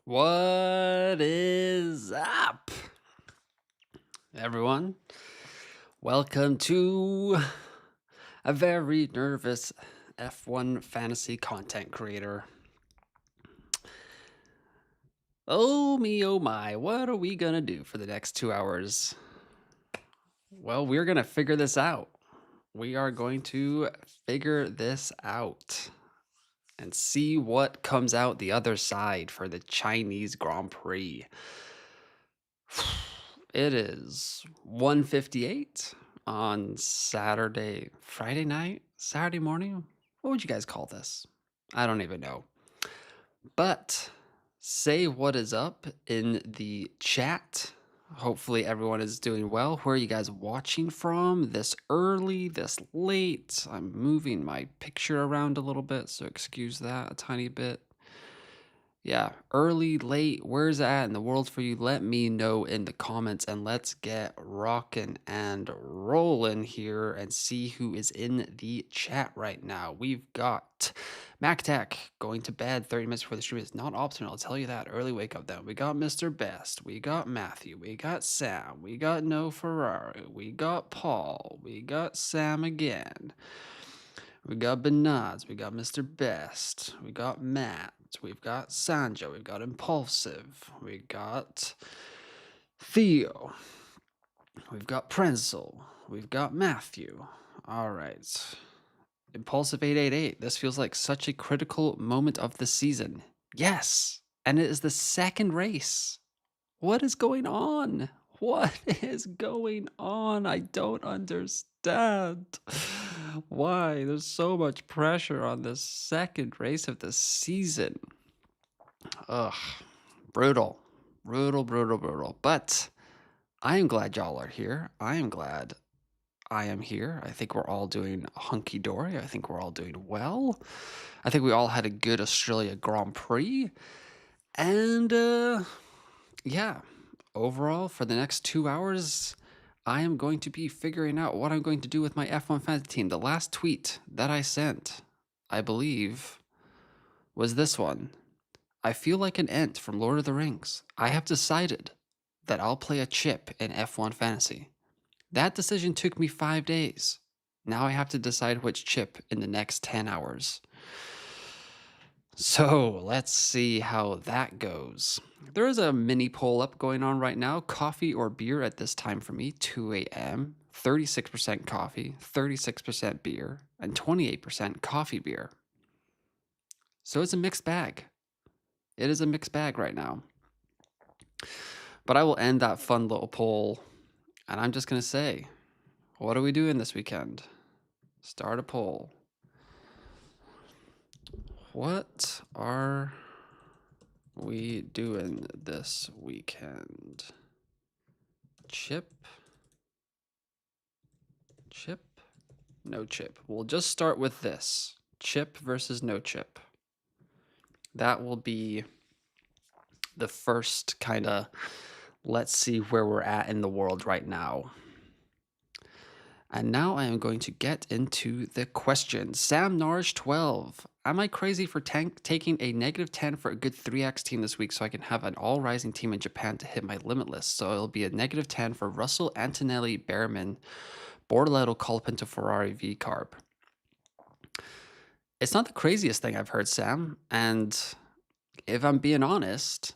What is up, everyone? Welcome to a very nervous F1 fantasy content creator. Oh me, oh my, what are we gonna do for the next 2 hours? Well, we're gonna figure this out. We are going to figure this out and see what comes out the other side for the Chinese Grand Prix. It is 1:58 on Friday night, Saturday morning. What would you guys call this? I don't even know. But say what is up in the chat. Hopefully everyone is doing well. Where are you guys watching from? This early, this late? I'm moving my picture around a little bit, so excuse that a tiny bit. Yeah, early, late, where's it at in the world for you? Let me know in the comments and let's get rocking and rolling here and see who is in the chat right now. We've got MacTech going to bed 30 minutes before the stream is not optional. I'll tell you that. Early wake up then. We got Mr. Best. We got Matthew. We got Sam. We got No Ferrari. We got Paul. We got Sam again. We got Benaz, we got Mr. Best, we got Matt, we've got Sanjo, we've got Impulsive, we got Theo, we've got Prenzel, we've got Matthew. All right. Impulsive 888, this feels like such a critical moment of the season. Yes, and it is the second race. What is going on? What is going on? I don't understand. Why? There's so much pressure on this second race of the season. Ugh. Brutal. Brutal. But I am glad y'all are here. I am glad I am here. I think we're all doing hunky-dory. I think we're all doing well. I think we all had a good Australia Grand Prix. And, yeah, overall, for the next 2 hours, I am going to be figuring out what I'm going to do with my F1 fantasy team. The last tweet that I sent, I believe, was this one. I feel like an Ent from Lord of the Rings. I have decided that I'll play a chip in F1 fantasy. That decision took me 5 days. Now I have to decide which chip in the next 10 hours. So let's see how that goes. There is a mini poll up going on right now. Coffee or beer at this time for me, 2 a.m. 36% coffee, 36% beer, and 28% coffee beer. So it's a mixed bag. It is a mixed bag right now. But I will end that fun little poll, and I'm just going to say, what are we doing this weekend? Start a poll. What are we doing this weekend? Chip? No chip. We'll just start with this. Chip versus no chip. That will be the first kind of, let's see where we're at in the world right now. And now I am going to get into the question. Sam Norris 12. Am I crazy for taking a -10 for a good 3x team this week so I can have an all-rising team in Japan to hit my Limitless? So it'll be a -10 for Russell, Antonelli, Behrman, Bortoleto, Colapinto, Ferrari, V-Carb. It's not the craziest thing I've heard, Sam. And if I'm being honest,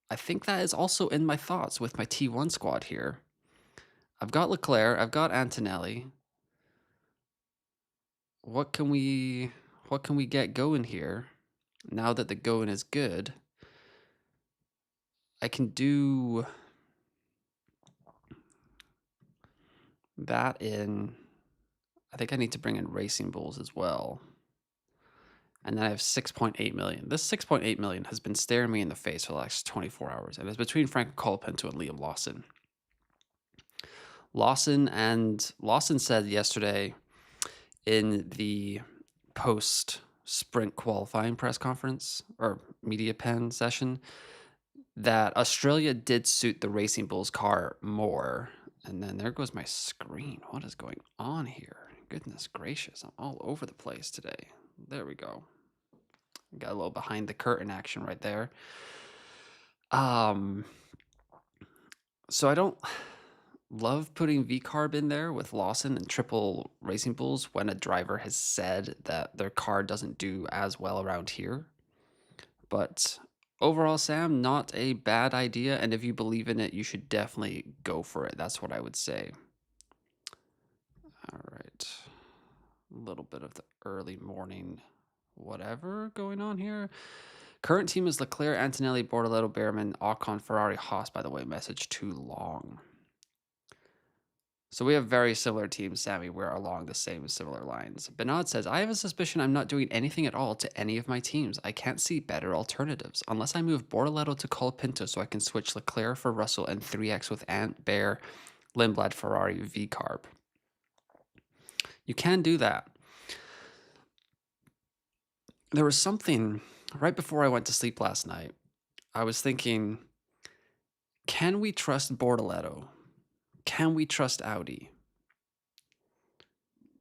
I think that is also in my thoughts with my T1 squad here. I've got Leclerc, I've got Antonelli. What can we get going here now that the going is good? I can do that in, I think I need to bring in Racing Bulls as well. And then I have 6.8 million. This 6.8 million has been staring me in the face for the last 24 hours. And it's between Frank Colapinto and Liam Lawson. Lawson said yesterday in the post-sprint qualifying press conference or media pen session that Australia did suit the Racing Bulls car more. And then there goes my screen. What is going on here? Goodness gracious, I'm all over the place today. There we go. Got a little behind the curtain action right there. Um, so I don't love putting V-carb in there with Lawson and triple Racing Bulls when a driver has said that their car doesn't do as well around here. But overall, Sam, not a bad idea. And if you believe in it, you should definitely go for it. That's what I would say. All right. A little bit of the early morning whatever going on here. Current team is Leclerc, Antonelli, Bortoleto, Behrman, Ocon, Ferrari, Haas. By the way, message too long. So we have very similar teams, Sammy. We're along the same similar lines. Bernard says, I have a suspicion I'm not doing anything at all to any of my teams. I can't see better alternatives. Unless I move Bortoleto to Colapinto so I can switch Leclerc for Russell and 3X with Ant, Bear, Lindblad, Ferrari, V-Carb. You can do that. There was something right before I went to sleep last night. I was thinking, can we trust Bortoleto? Can we trust Audi?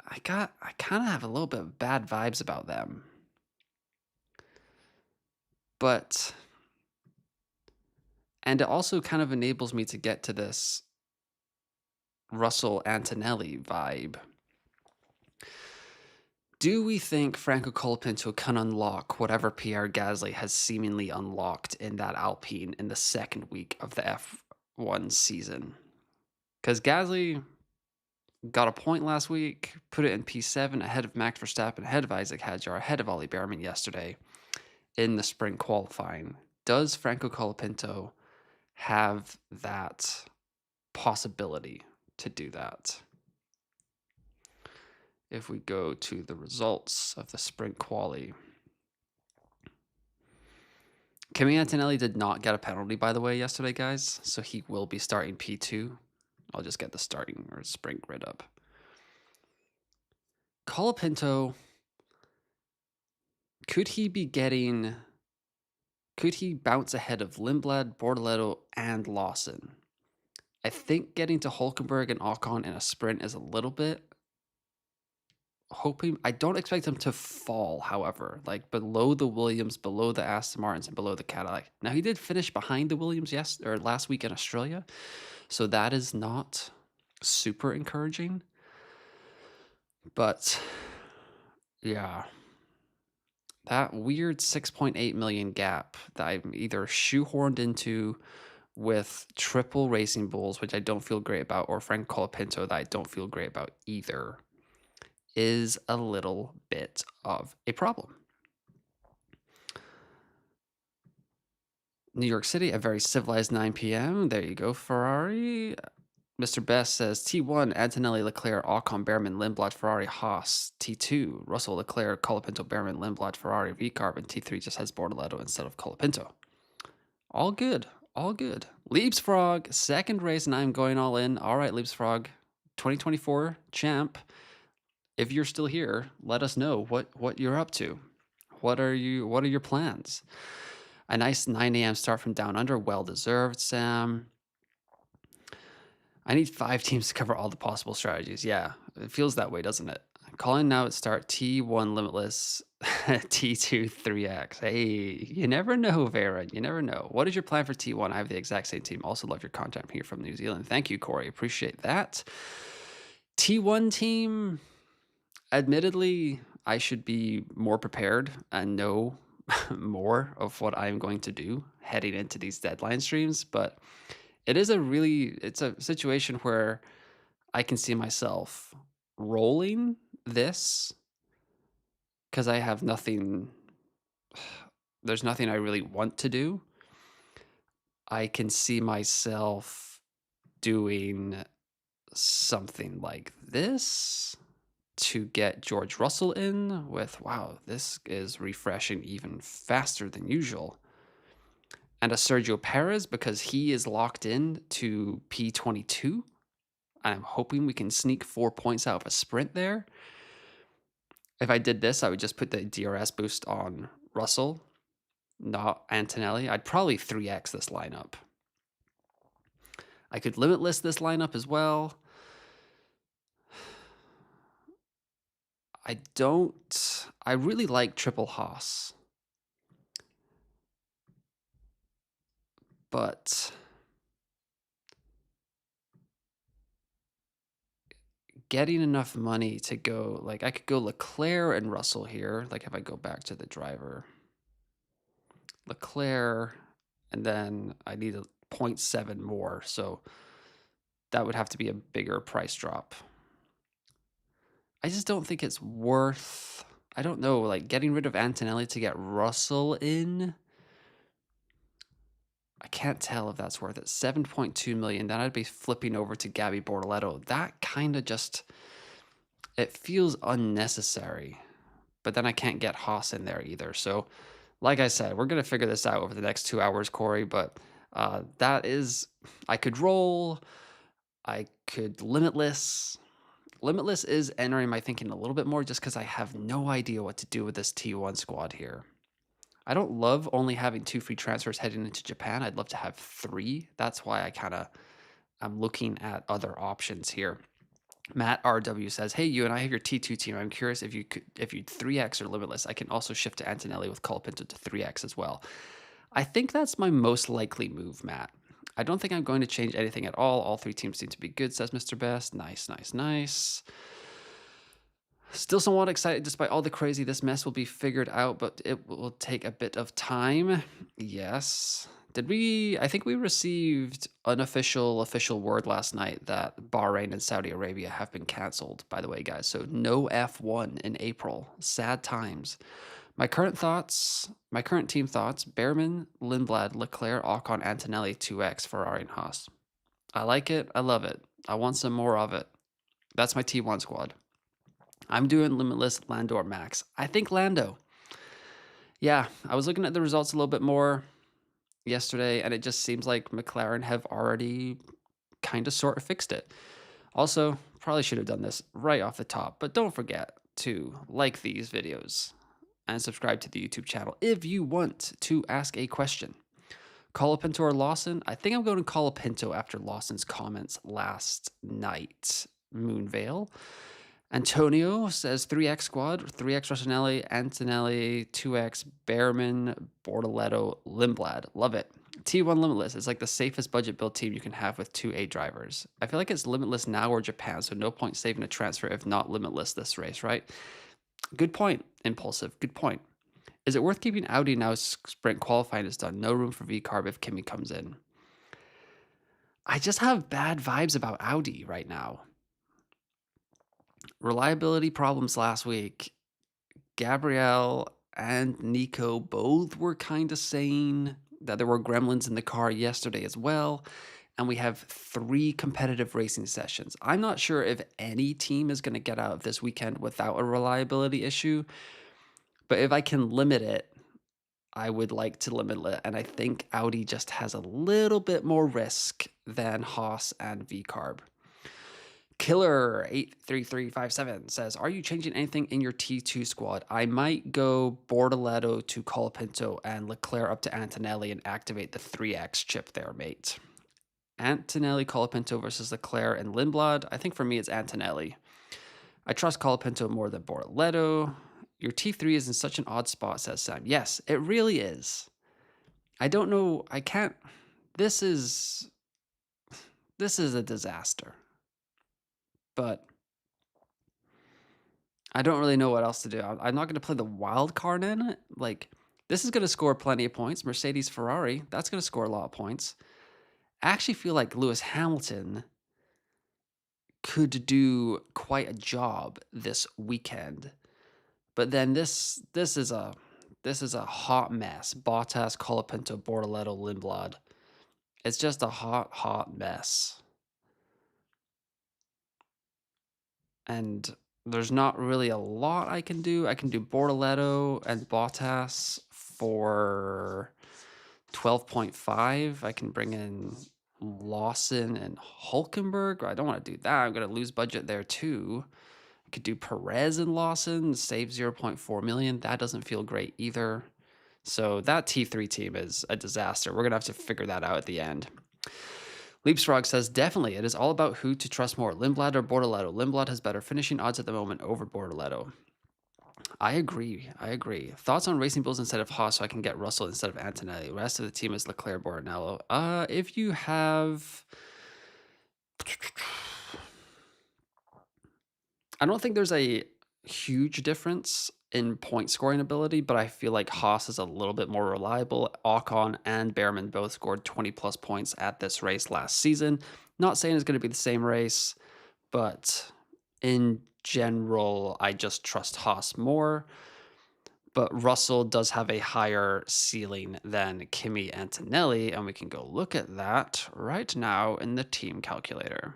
I kind of have a little bit of bad vibes about them. But, and it also kind of enables me to get to this Russell Antonelli vibe. Do we think Franco Colapinto can unlock whatever Pierre Gasly has seemingly unlocked in that Alpine in the second week of the F1 season? Because Gasly got a point last week, put it in P7 ahead of Max Verstappen, ahead of Isaac Hadjar, ahead of Ollie Behrman yesterday in the sprint qualifying. Does Franco Colapinto have that possibility to do that? If we go to the results of the sprint quali, Kimi Antonelli did not get a penalty, by the way, yesterday, guys. So he will be starting P2. I'll just get the starting or sprint grid up. Colapinto, could he bounce ahead of Lindblad, Bortoleto, and Lawson? I think getting to Hulkenberg and Ocon in a sprint is a little bit hoping. I don't expect him to fall, however, like below the Williams, below the Aston Martins, and below the Cadillac. Now he did finish behind the Williams last week in Australia, so that is not super encouraging. But yeah, that weird 6.8 million gap that I'm either shoehorned into with triple Racing Bulls, which I don't feel great about, or Frank Colapinto that I don't feel great about either, is a little bit of a problem. New York City, a very civilized 9 p.m. There you go, Ferrari. Mr. Best says T1, Antonelli, Leclerc, Ocon, Behrman, Lindblad, Ferrari, Haas. T2, Russell, Leclerc, Colapinto, Behrman, Lindblad, Ferrari, V-Carb. And T3 just has Bortoleto instead of Colapinto. All good. All good. Leapsfrog, second race, and I'm going all in. All right, Leapsfrog, 2024 champ. If you're still here, let us know what you're up to. What are your plans? A nice 9 a.m. start from Down Under, well deserved, Sam. I need 5 teams to cover all the possible strategies. Yeah, it feels that way, doesn't it? Calling now at start T1 Limitless, T2 3X. Hey, you never know, Vera. You never know. What is your plan for T1? I have the exact same team. Also love your content here from New Zealand. Thank you, Corey. Appreciate that. T1 team, admittedly, I should be more prepared and know more of what I'm going to do heading into these deadline streams, but it's a situation where I can see myself rolling this because I have nothing, there's nothing I really want to do. I can see myself doing something like this to get George Russell in with, wow, this is refreshing even faster than usual. And a Sergio Perez because he is locked in to P22. I'm hoping we can sneak 4 points out of a sprint there. If I did this, I would just put the DRS boost on Russell, not Antonelli. I'd probably 3x this lineup. I could limitless this lineup as well. I really like triple Haas. but getting enough money to go, like, I could go Leclerc and Russell here. Like, if I go back to the driver, Leclerc, and then I need a 0.7 more. So that would have to be a bigger price drop. I just don't think it's worth, I don't know, like getting rid of Antonelli to get Russell in. I can't tell if that's worth it. 7.2 million. Then I'd be flipping over to Gabby Bortoletto. That kind of just, it feels unnecessary. But then I can't get Haas in there either. So, like I said, we're going to figure this out over the next 2 hours, Corey. But that is, I could roll. I could Limitless. Limitless is entering my thinking a little bit more just because I have no idea what to do with this T1 squad here. I don't love only having 2 free transfers heading into Japan. I'd love to have 3. That's why I'm looking at other options here. Matt RW says, "Hey, you and I have your T2 team. I'm curious if you'd 3x or Limitless. I can also shift to Antonelli with Colapinto to 3x as well." I think that's my most likely move, Matt. I don't think I'm going to change anything at all. All 3 teams seem to be good, says Mr. Best. Nice, nice, nice. Still somewhat excited despite all the crazy. This mess will be figured out, but it will take a bit of time. Yes. I think we received official word last night that Bahrain and Saudi Arabia have been canceled, by the way, guys. So no F1 in April. Sad times. My current team thoughts: Behrman, Lindblad, Leclerc, Ocon, Antonelli, 2x, Ferrari, and Haas. I like it. I love it. I want some more of it. That's my T1 squad. I'm doing Limitless, Lando, or Max. I think Lando. Yeah, I was looking at the results a little bit more yesterday, and it just seems like McLaren have already kind of sort of fixed it. Also, probably should have done this right off the top, but don't forget to like these videos and subscribe to the YouTube channel if you want to ask a question. Colapinto or Lawson? I think I'm going to Colapinto after Lawson's comments last night. Moonvale. Antonio says 3x squad, 3x Rossinelli, Antonelli, 2x Behrman, Bortoletto, Lindblad. Love it. T1 Limitless is like the safest budget build team you can have with 2A drivers. I feel like it's Limitless now or Japan, so no point saving a transfer if not Limitless this race, right? Good point, Impulsive. Good point. Is it worth keeping Audi now sprint qualifying is done? No room for V-carb if Kimi comes in. I just have bad vibes about Audi right now. Reliability problems last week. Gabrielle and Nico both were kind of saying that there were gremlins in the car yesterday as well. And we have 3 competitive racing sessions. I'm not sure if any team is going to get out of this weekend without a reliability issue. But if I can limit it, I would like to limit it. And I think Audi just has a little bit more risk than Haas and V-carb. Killer83357 says, "Are you changing anything in your T2 squad? I might go Bortoletto to Colapinto and Leclerc up to Antonelli and activate the 3x chip there, mate." Antonelli, Colapinto versus Leclerc and Lindblad. I think for me it's Antonelli. I trust Colapinto more than Bortoletto. Your T3 is in such an odd spot, says Sam. Yes, it really is. I don't know. I can't. This is a disaster. But I don't really know what else to do. I'm not going to play the wild card in it. Like, this is going to score plenty of points. Mercedes, Ferrari, that's going to score a lot of points. I actually feel like Lewis Hamilton could do quite a job this weekend. But then this is a hot mess. Bottas, Colapinto, Bortoletto, Lindblad. It's just a hot mess. And there's not really a lot I can do. I can do Bortoletto and Bottas for 12.5. I can bring in Lawson and Hulkenberg. I don't want to do that. I'm going to lose budget there too. I could do Perez and Lawson, save 0.4 million. That doesn't feel great either. So that T3 team is a disaster. We're going to have to figure that out at the end. Leapsfrog says, "Definitely, it is all about who to trust more, Lindblad or Bortoletto. Lindblad has better finishing odds at the moment over Bortoletto." I agree. I agree. Thoughts on Racing Bulls instead of Haas so I can get Russell instead of Antonelli. The rest of the team is Leclerc, Bornello. If you have, I don't think there's a huge difference in point scoring ability, but I feel like Haas is a little bit more reliable. Ocon and Behrman both scored 20 plus points at this race last season. Not saying it's going to be the same race, but in general, I just trust Haas more. But Russell does have a higher ceiling than Kimi Antonelli, and we can go look at that right now in the team calculator.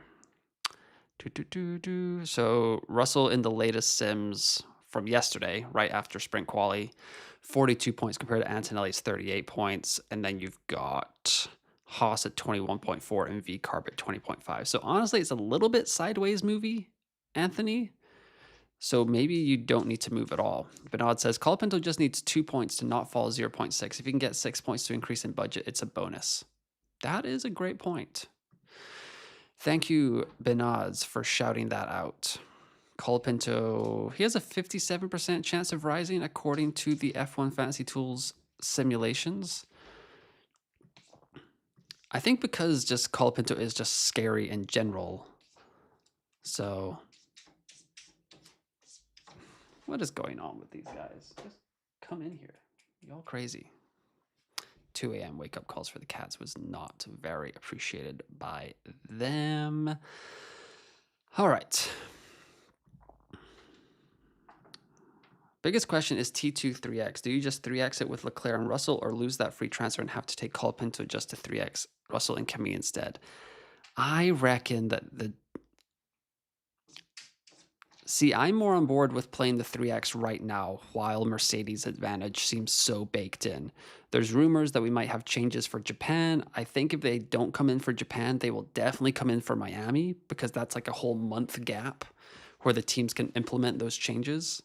So Russell in the latest sims from yesterday, right after sprint quali, 42 points compared to Antonelli's 38 points, and then you've got Haas at 21.4 and V Carb at 20.5. So honestly, it's a little bit sideways movie, Anthony. So maybe you don't need to move at all. Bernard says, Colapinto just needs 2 points to not fall 0.6. If you can get 6 points to increase in budget, it's a bonus. That is a great point. Thank you, Benaz, for shouting that out. Colapinto, he has a 57% chance of rising according to the F1 Fantasy Tools simulations. I think because just Colapinto is just scary in general. So what is going on with these guys? Just come in here. Y'all crazy. 2 a.m. wake-up calls for the cats was not very appreciated by them. All right. Biggest question is T2 3X. Do you just 3X it with Leclerc and Russell or lose that free transfer and have to take Colapinto just to 3X Russell and Kimi instead? I reckon that See, I'm more on board with playing the 3X right now, while Mercedes' advantage seems so baked in. There's rumors that we might have changes for Japan. I think if they don't come in for Japan, they will definitely come in for Miami, because that's like a whole month gap where the teams can implement those changes.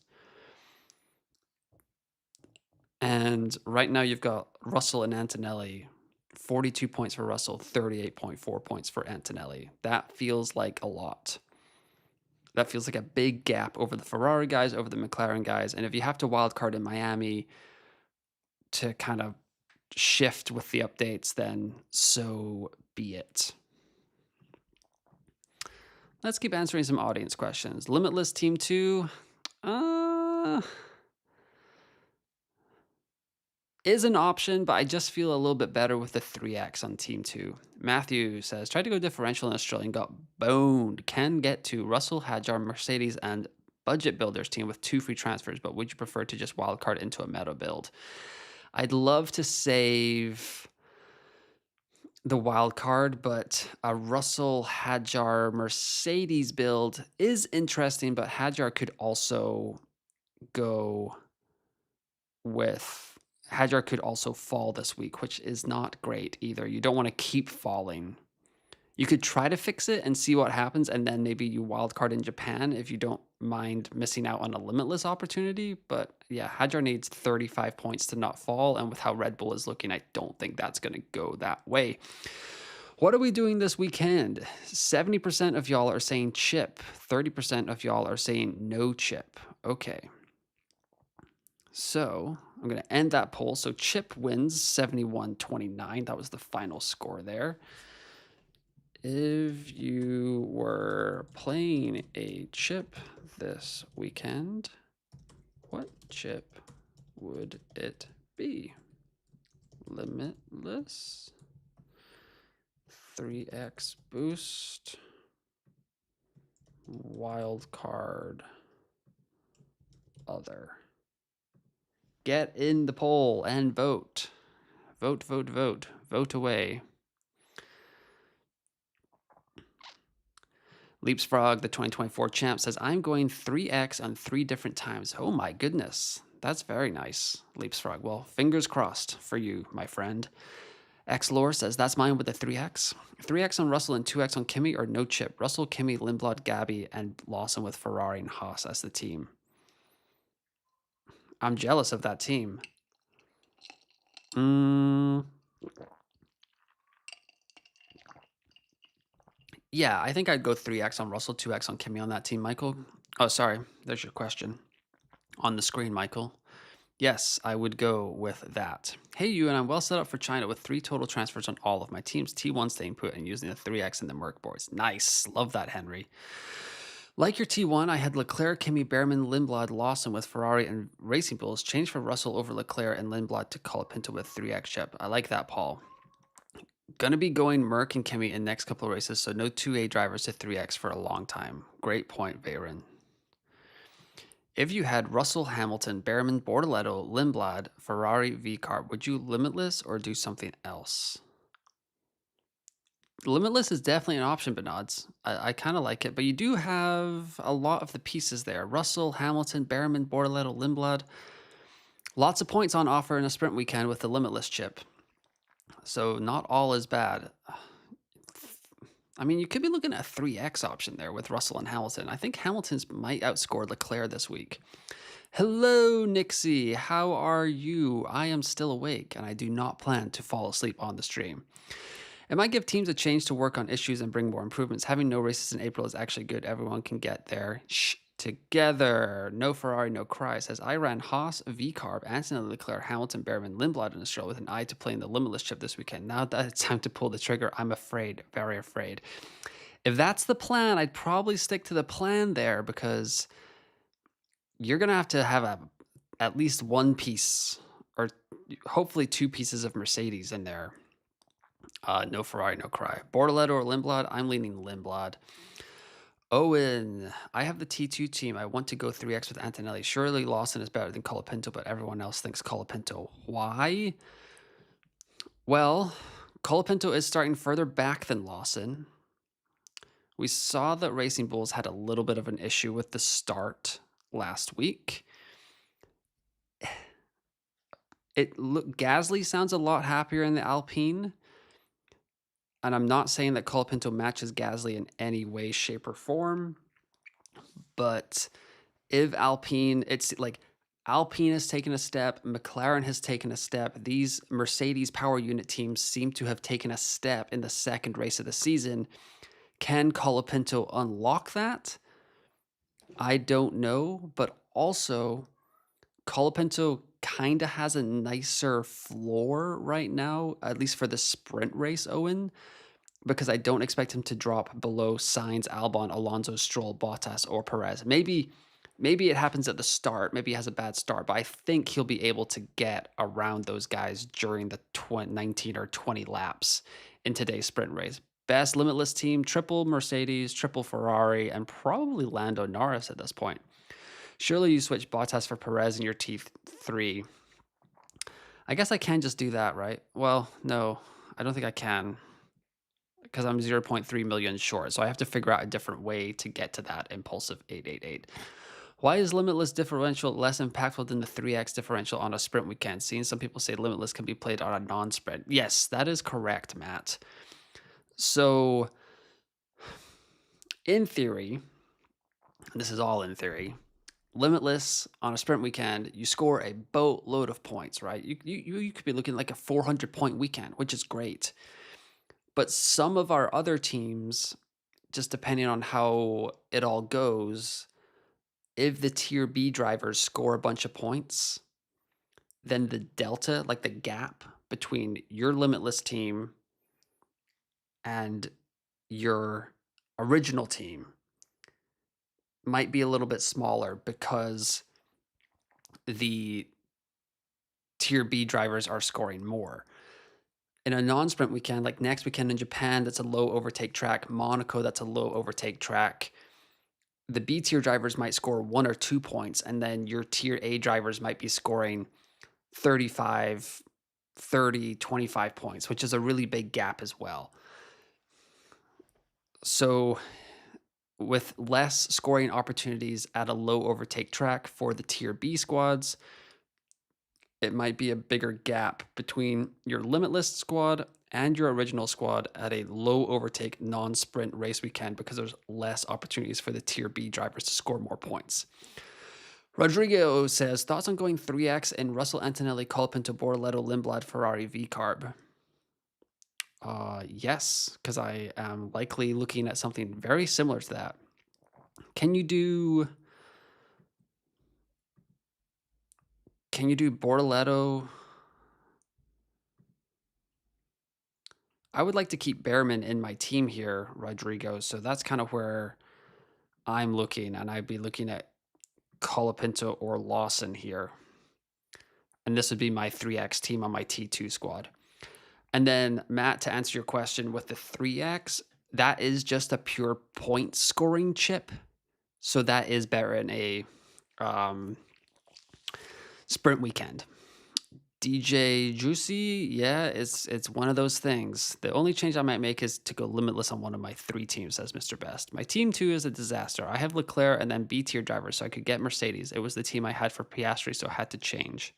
And right now you've got Russell and Antonelli, 42 points for Russell, 38.4 points for Antonelli. That feels like a lot. That feels like a big gap over the Ferrari guys, over the McLaren guys. And if you have to wildcard in Miami to kind of shift with the updates, then so be it. Let's keep answering some audience questions. Limitless Team 2. Is an option, but I just feel a little bit better with the 3X on Team 2. Matthew says, tried to go differential in Australian, got boned. Can get to Russell, Hadjar, Mercedes, and Budget Builders team with 2 free transfers, but would you prefer to just wildcard into a meta build? I'd love to save the wild card, but a Russell, Hadjar, Mercedes build is interesting, but Hadjar could also go with... Hadjar could also fall this week, which is not great either. You don't want to keep falling. You could try to fix it and see what happens, and then maybe you wildcard in Japan if you don't mind missing out on a Limitless opportunity. But yeah, Hadjar needs 35 points to not fall, and with how Red Bull is looking, I don't think that's going to go that way. What are we doing this weekend? 70% of y'all are saying chip. 30% of y'all are saying no chip. Okay. So I'm going to end that poll. So Chip wins 71-29. That was the final score there. If you were playing a chip this weekend, what chip would it be? Limitless, 3X boost, wild card, other. Get in the poll and vote. Vote, vote, vote. Vote away. Leapsfrog, the 2024 champ, says, I'm going 3X on 3 different times. Oh my goodness. That's very nice, Leapsfrog. Well, fingers crossed for you, my friend. Xlore says, that's mine with the 3X. 3X on Russell and 2X on Kimi, or no chip? Russell, Kimi, Lindblad, Gabby, and Lawson with Ferrari and Haas as the team. I'm jealous of that team. Yeah, I think I'd go 3X on Russell, 2X on Kimi on that team, Michael. Oh, sorry. There's your question. on the screen, Michael. Yes, I would go with that. Hey, you, and I'm well set up for China with 3 total transfers on all of my teams. T1 staying put and using the 3X in the Merc boards. Nice. Love that, Henry. Like your T1, I had Leclerc, Kimi, Behrman, Lindblad, Lawson with Ferrari and Racing Bulls. Changed for Russell over Leclerc and Lindblad to Colapinto with 3X chip. I like that, Paul. Gonna be going Merc and Kimi in next couple of races, so no 2A drivers to 3X for a long time. Great point, Veyron. If you had Russell, Hamilton, Behrman, Bortoletto, Lindblad, Ferrari, V-Carb, would you Limitless or do something else? Limitless is definitely an option, Benods. I kind of like it, but you do have a lot of the pieces there. Russell, Hamilton, Behrman, Bortoletto, Lindblad. Lots of points on offer in a sprint weekend with the Limitless chip. So not all is bad. I mean, you could be looking at a 3X option there with Russell and Hamilton. I think Hamilton's might outscore Leclerc this week. Hello, Nixie. How are you? I am still awake, and I do not plan to fall asleep on the stream. It might give teams a chance to work on issues and bring more improvements. Having no races in April is actually good. Everyone can get there. Shh. Together. No Ferrari, no cry. Says I ran Haas, V-Carb, Antonelli, Leclerc, Hamilton, Behrman, Lindblad in Australia with an eye to playing the Limitless chip this weekend. Now that it's time to pull the trigger, I'm afraid, very afraid. If that's the plan, I'd probably stick to the plan there because you're going to have at least one piece or hopefully 2 pieces of Mercedes in there. No Ferrari, no cry. Bortoletto or Lindblad? I'm leaning Lindblad. Owen, I have the T2 team. I want to go 3X with Antonelli. Surely Lawson is better than Colapinto, but everyone else thinks Colapinto. Why? Well, Colapinto is starting further back than Lawson. We saw that Racing Bulls had a little bit of an issue with the start last week. Gasly sounds a lot happier in the Alpine. And I'm not saying that Colapinto matches Gasly in any way, shape, or form. But if Alpine, it's like Alpine has taken a step, McLaren has taken a step. These Mercedes power unit teams seem to have taken a step in the second race of the season. Can Colapinto unlock that? I don't know, but also Colapinto kind of has a nicer floor right now, at least for the sprint race, Owen, because I don't expect him to drop below Sainz, Albon, Alonso, Stroll, Bottas, or Perez. Maybe it happens at the start. Maybe he has a bad start, but I think he'll be able to get around those guys during the 19 or 20 laps in today's sprint race. Best Limitless team, triple Mercedes, triple Ferrari, and probably Lando Norris at this point. Surely you switch Bottas for Perez in your T3. I guess I can just do that, right? Well, no, I don't think I can because I'm 0.3 million short. So I have to figure out a different way to get to that impulsive 888. Why is Limitless differential less impactful than the 3X differential on a sprint weekend? Seeing some people say Limitless can be played on a non-sprint. Yes, that is correct, Matt. So in theory, this is all in theory, Limitless on a sprint weekend, you score a boatload of points, right? You could be looking like a 400-point weekend, which is great. But some of our other teams, just depending on how it all goes, if the tier B drivers score a bunch of points, then the delta, like the gap between your Limitless team and your original team might be a little bit smaller because the tier B drivers are scoring more. In a non-sprint weekend, like next weekend in Japan, that's a low overtake track. Monaco, that's a low overtake track. The B tier drivers might score 1 or 2 points, and then your tier A drivers might be scoring 35, 30, 25 points, which is a really big gap as well. So with less scoring opportunities at a low overtake track for the tier B squads, it might be a bigger gap between your Limitless squad and your original squad at a low overtake non-sprint race weekend because there's less opportunities for the tier B drivers to score more points. Rodrigo says, thoughts on going 3X in Russell, Antonelli, Colapinto, Bortoletto, Lindblad, Ferrari, V-Carb? Yes, because I am likely looking at something very similar to that. Can you do Can you do Bortoletto? I would like to keep Behrman in my team here, Rodrigo. So that's kind of where I'm looking, and I'd be looking at Colapinto or Lawson here. And this would be my 3X team on my T2 squad. And then, Matt, to answer your question with the 3X, that is just a pure point scoring chip. So that is better in a sprint weekend. DJ Juicy, yeah, it's one of those things. The only change I might make is to go limitless on one of my 3 teams, says Mr. Best. My team 2 is a disaster. I have Leclerc and then B tier drivers, so I could get Mercedes. It was the team I had for Piastri, so I had to change.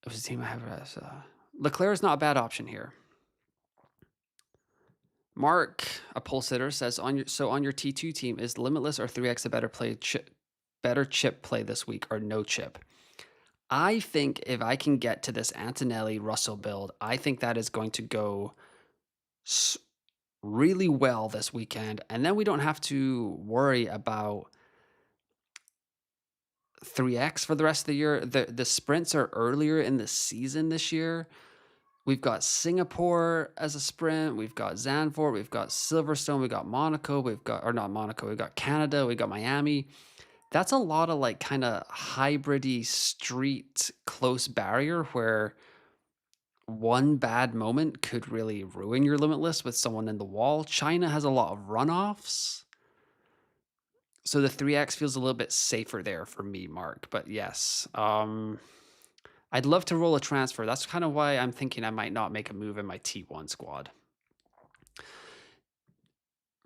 It was the team I have as Leclerc is not a bad option here. Mark, a pole sitter, says on your T2 team, is limitless or 3X a better chip play this week or no chip? I think if I can get to this Antonelli Russell build, I think that is going to go really well this weekend. And then we don't have to worry about 3X for the rest of the year. The sprints are earlier in the season this year. We've got Singapore as a sprint. We've got Zandvoort. We've got Silverstone. We've got Monaco. We've got Canada. We've got Miami. That's a lot of like kind of hybrid-y street close barrier where one bad moment could really ruin your limitless with someone in the wall. China has a lot of runoffs. So the 3X feels a little bit safer there for me, Mark. But yes, I'd love to roll a transfer. That's kind of why I'm thinking I might not make a move in my T1 squad.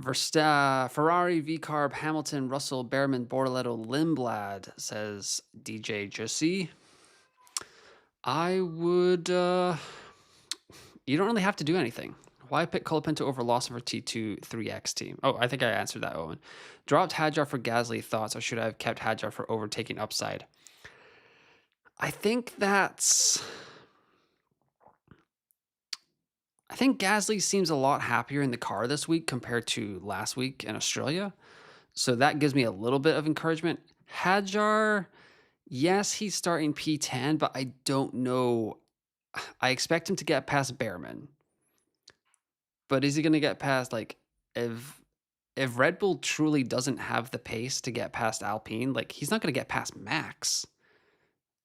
Ferrari, V-Carb, Hamilton, Russell, Behrman, Bortoletto, Lindblad, says DJ Jussie. I would... you don't really have to do anything. Why pick Colapinto over Lawson for T2 3X team? Oh, I think I answered that, Owen. Dropped Hadjar for Gasly. Thoughts, or should I have kept Hadjar for overtaking upside? I think Gasly seems a lot happier in the car this week compared to last week in Australia. So that gives me a little bit of encouragement. Hadjar, yes, he's starting P10, but I don't know. I expect him to get past Behrman. But is he going to get past, like, if Red Bull truly doesn't have the pace to get past Alpine, like, he's not going to get past Max.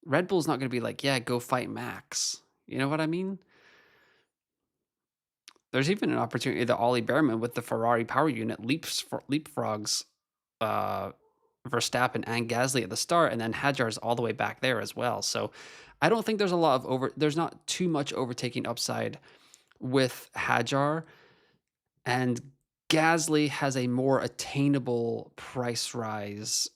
Red Bull's not going to be like, yeah, go fight Max. You know what I mean? There's even an opportunity that Ollie Behrman with the Ferrari power unit leapfrogs Verstappen and Gasly at the start, and then Hadjar's all the way back there as well. So I don't think there's there's not too much overtaking upside with Hadjar, and Gasly has a more attainable price rise.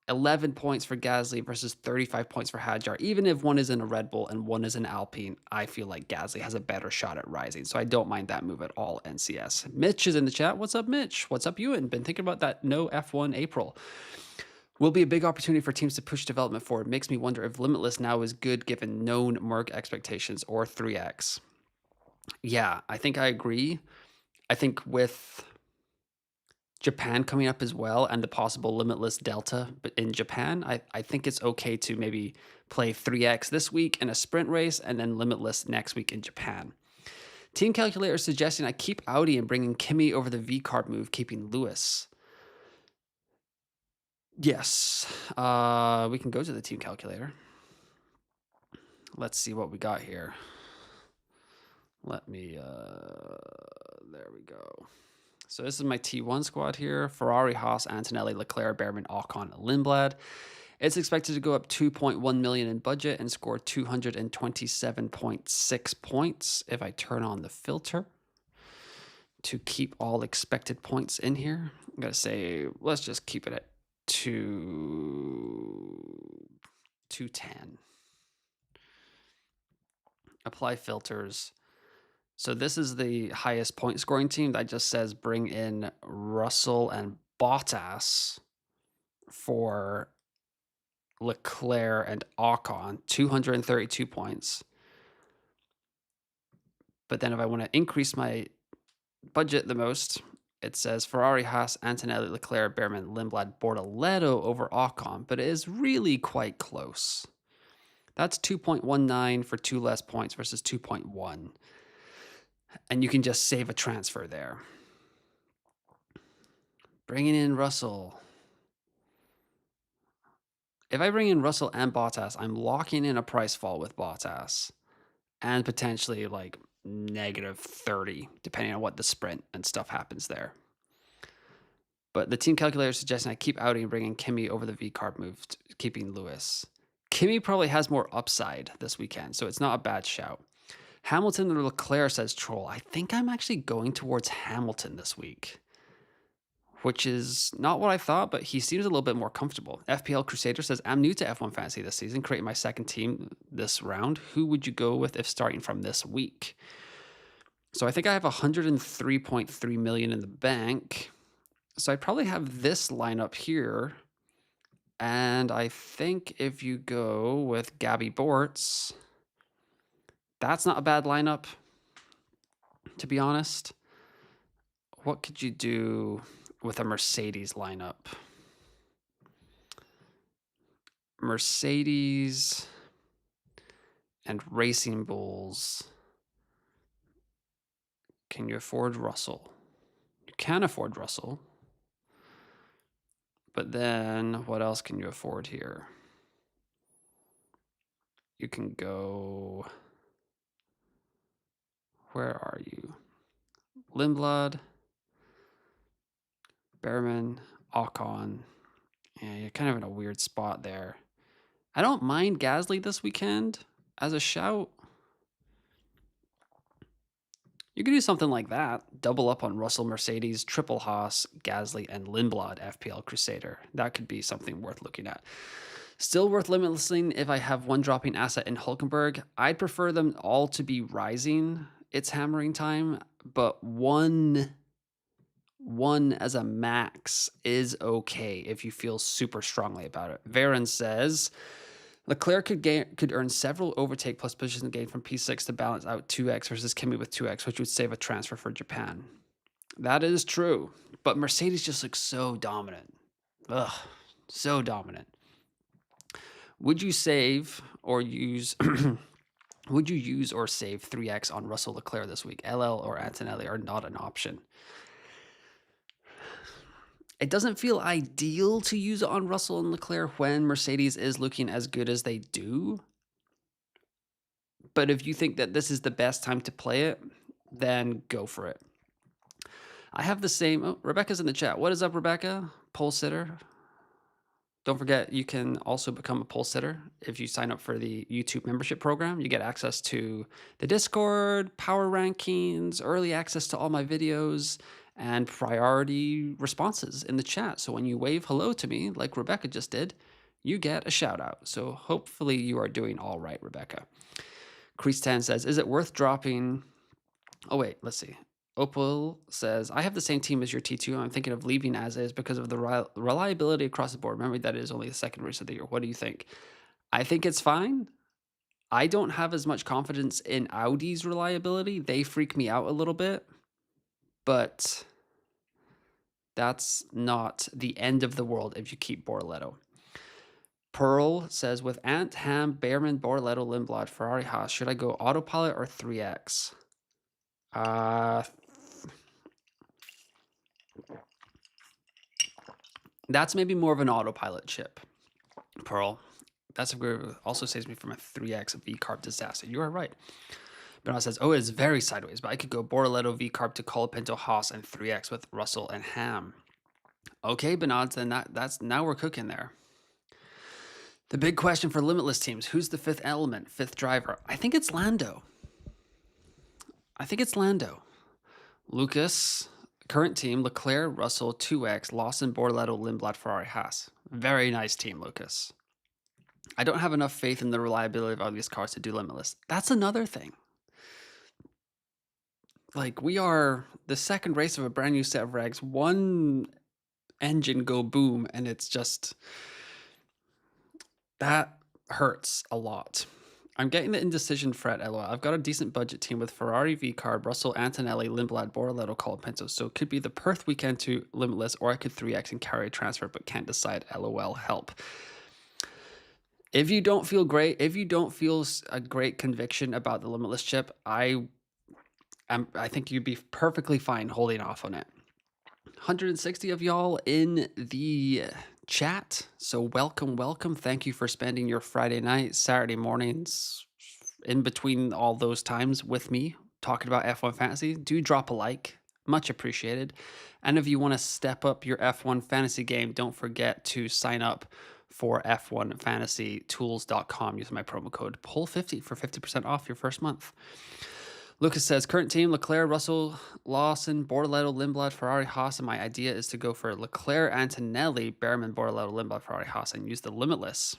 11 points for Gasly versus 35 points for Hadjar. Even if one is in a Red Bull and one is in Alpine, I feel like Gasly has a better shot at rising. So I don't mind that move at all, NCS. Mitch is in the chat. What's up, Mitch? What's up, Ewan? Been thinking about that no F1 April. Will be a big opportunity for teams to push development forward. Makes me wonder if Limitless now is good given known Merc expectations or 3X. Yeah, I think I agree. I think with Japan coming up as well and the possible Limitless Delta in Japan, I think it's okay to maybe play 3X this week in a sprint race and then Limitless next week in Japan. Team Calculator is suggesting I keep Audi and bringing Kimi over the V-Carb move, keeping Lewis. Yes, we can go to the Team Calculator. Let's see what we got here. Let me, there we go. So this is my T1 squad here. Ferrari, Haas, Antonelli, Leclerc, Behrman, Ocon, Lindblad. It's expected to go up 2.1 million in budget and score 227.6 points if I turn on the filter to keep all expected points in here. I'm going to say, let's just keep it at 210. Apply filters. So this is the highest point scoring team that just says bring in Russell and Bottas for Leclerc and Ocon, 232 points. But then if I want to increase my budget the most, It says Ferrari, Haas, Antonelli, Leclerc, Behrman, Lindblad, Bortoleto over Ocon, but it is really quite close. That's 2.19 for 2 less points versus 2.1. And you can just save a transfer there. Bringing in Russell. If I bring in Russell and Bottas, I'm locking in a price fall with Bottas. And potentially like -30, depending on what the sprint and stuff happens there. But the team calculator is suggesting I keep outing and bringing Kimi over the V-carb move, keeping Lewis. Kimi probably has more upside this weekend, so it's not a bad shout. Hamilton or Leclerc, says Troll. I think I'm actually going towards Hamilton this week, which is not what I thought, but he seems a little bit more comfortable. FPL Crusader says, I'm new to F1 Fantasy this season, creating my second team this round. Who would you go with if starting from this week? So I think I have 103.3 million in the bank. So I'd probably have this lineup here. And I think if you go with Gabby Bortz, that's not a bad lineup, to be honest. What could you do with a Mercedes lineup? Mercedes and Racing Bulls. Can you afford Russell? You can afford Russell. But then what else can you afford here? You can go... Where are you? Lindblad, Behrman, Ocon. Yeah, you're kind of in a weird spot there. I don't mind Gasly this weekend as a shout. You could do something like that. Double up on Russell, Mercedes, triple Haas, Gasly, and Lindblad FPL Crusader. That could be something worth looking at. Still worth limitlessing if I have one dropping asset in Hulkenberg. I'd prefer them all to be rising. It's hammering time, but one as a max is okay if you feel super strongly about it. Varen says Leclerc could earn several overtake plus position gain from P6 to balance out 2x versus Kimi with 2x, which would save a transfer for Japan. That is true, but Mercedes just looks so dominant. Ugh, so dominant. Would you save or use... Would you use or save 3x on Russell Leclerc this week? LL or Antonelli are not an option. It doesn't feel ideal to use it on Russell and Leclerc when Mercedes is looking as good as they do. But if you think that this is the best time to play it, then go for it. I have the same... Oh, Rebecca's in the chat. What is up, Rebecca? Pole sitter. Don't forget, you can also become a pole sitter if you sign up for the YouTube membership program. You get access to the Discord, power rankings, early access to all my videos, and priority responses in the chat. So when you wave hello to me, like Rebecca just did, you get a shout out. So hopefully you are doing all right, Rebecca. Crease10 says, is it worth dropping... Oh, wait, let's see. Opal says, I have the same team as your T2. I'm thinking of leaving as is because of the reliability across the board. Remember that it is only the second race of the year. What do you think? I think it's fine. I don't have as much confidence in Audi's reliability. They freak me out a little bit. But that's not the end of the world if you keep Bortoleto. Pearl says, with Ant, Ham, Behrman, Bortoleto, Lindblad, Ferrari, Haas, should I go autopilot or 3x? That's maybe more of an autopilot chip, Pearl. That's also saves me from a 3x V-carb disaster. You are right. Bernard says, oh, it's very sideways, but I could go Bortoleto, V-carb to Colapinto, Haas, and 3x with Russell and Ham. Okay, Bernard, then that's now we're cooking there. The big question for Limitless teams, who's the fifth element, fifth driver? I think it's Lando. Lucas, current team, Leclerc, Russell, 2x, Lawson, Bortoleto, Lindblad, Ferrari, Haas. Very nice team, Lucas. I don't have enough faith in the reliability of all these cars to do Limitless. That's another thing. Like, we are the second race of a brand new set of regs. One engine go boom, and it's just... That hurts a lot. I'm getting the indecision fret, LOL. I've got a decent budget team with Ferrari V-Carb, Russell Antonelli, Lindblad, Bortoleto, Colapinto, so it could be the Perth weekend to Limitless, or I could 3x and carry a transfer, but can't decide. LOL, help. If you don't feel great, if you don't feel a great conviction about the Limitless chip, I think you'd be perfectly fine holding off on it. 160 of y'all in the chat. So welcome. Thank you for spending your Friday night, Saturday mornings, in between all those times with me talking about F1 Fantasy. Do drop a like. Much appreciated. And if you want to step up your F1 Fantasy game, don't forget to sign up for F1FantasyTools.com using my promo code PULL50 for 50% off your first month. Lucas says, current team, Leclerc, Russell, Lawson, Bortoleto, Lindblad, Ferrari, Haas, and my idea is to go for Leclerc, Antonelli, Behrman, Bortoleto, Lindblad, Ferrari, Haas, and use the Limitless.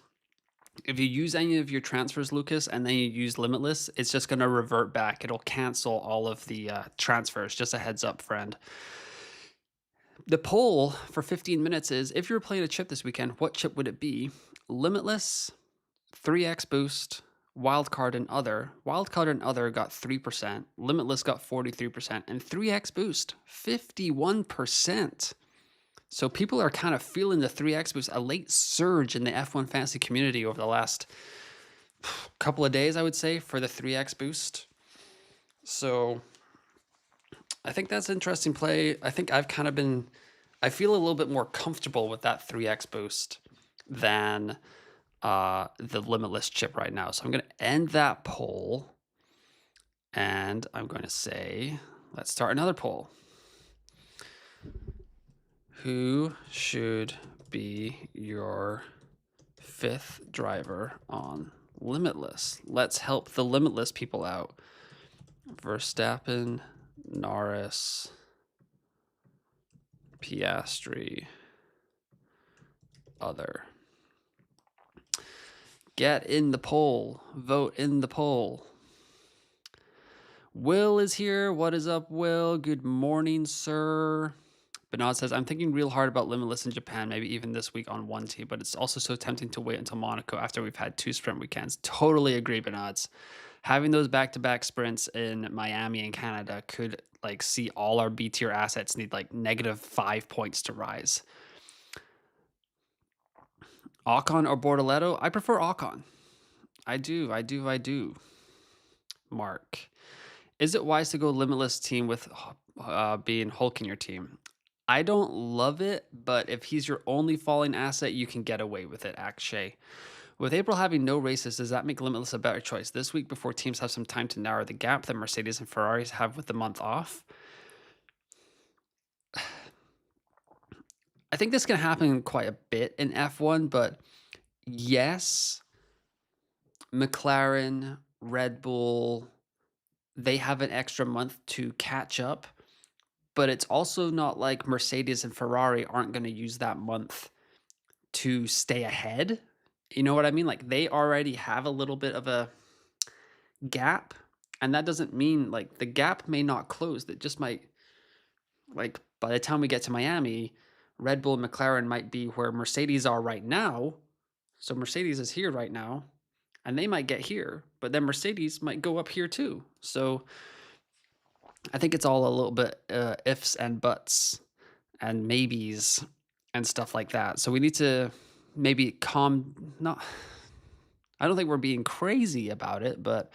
If you use any of your transfers, Lucas, and then you use Limitless, it's just going to revert back. It'll cancel all of the transfers. Just a heads up, friend. The poll for 15 minutes is, if you were playing a chip this weekend, what chip would it be? Limitless, 3x boost, Wildcard and other. Wildcard and other got 3%, Limitless got 43%, and 3x boost, 51%. So people are kind of feeling the 3x boost, a late surge in the F1 fantasy community over the last couple of days, I would say, for the 3x boost. So I think that's an interesting play. I think I feel a little bit more comfortable with that 3x boost than the Limitless chip right now. So I'm going to end that poll, and I'm going to say, let's start another poll. Who should be your 5th driver on Limitless? Let's help the Limitless people out. Verstappen, Norris, Piastri, other. Get in the poll. Vote in the poll. Will is here. What is up, Will? Good morning, sir. Bernard says, I'm thinking real hard about Limitless in Japan, maybe even this week on one team, but it's also so tempting to wait until Monaco after we've had 2 sprint weekends. Totally agree, Bernards. Having those back-to-back sprints in Miami and Canada could see all our B tier assets need -5 points to rise. Ocon or Bortoleto? I prefer Ocon. I do. Mark. Is it wise to go Limitless team with being Hulk in your team? I don't love it, but if he's your only falling asset, you can get away with it, Akshay. With April having no races, does that make Limitless a better choice this week before teams have some time to narrow the gap that Mercedes and Ferraris have with the month off? I think this can happen quite a bit in F1, but yes, McLaren, Red Bull, they have an extra month to catch up, but it's also not like Mercedes and Ferrari aren't going to use that month to stay ahead. You know what I mean? They already have a little bit of a gap, and that doesn't mean the gap may not close. That just might, by the time we get to Miami, Red Bull and McLaren might be where Mercedes are right now. So Mercedes is here right now, and they might get here, but then Mercedes might go up here too. So I think it's all a little bit ifs and buts and maybes and stuff like that. So we need to maybe I don't think we're being crazy about it, but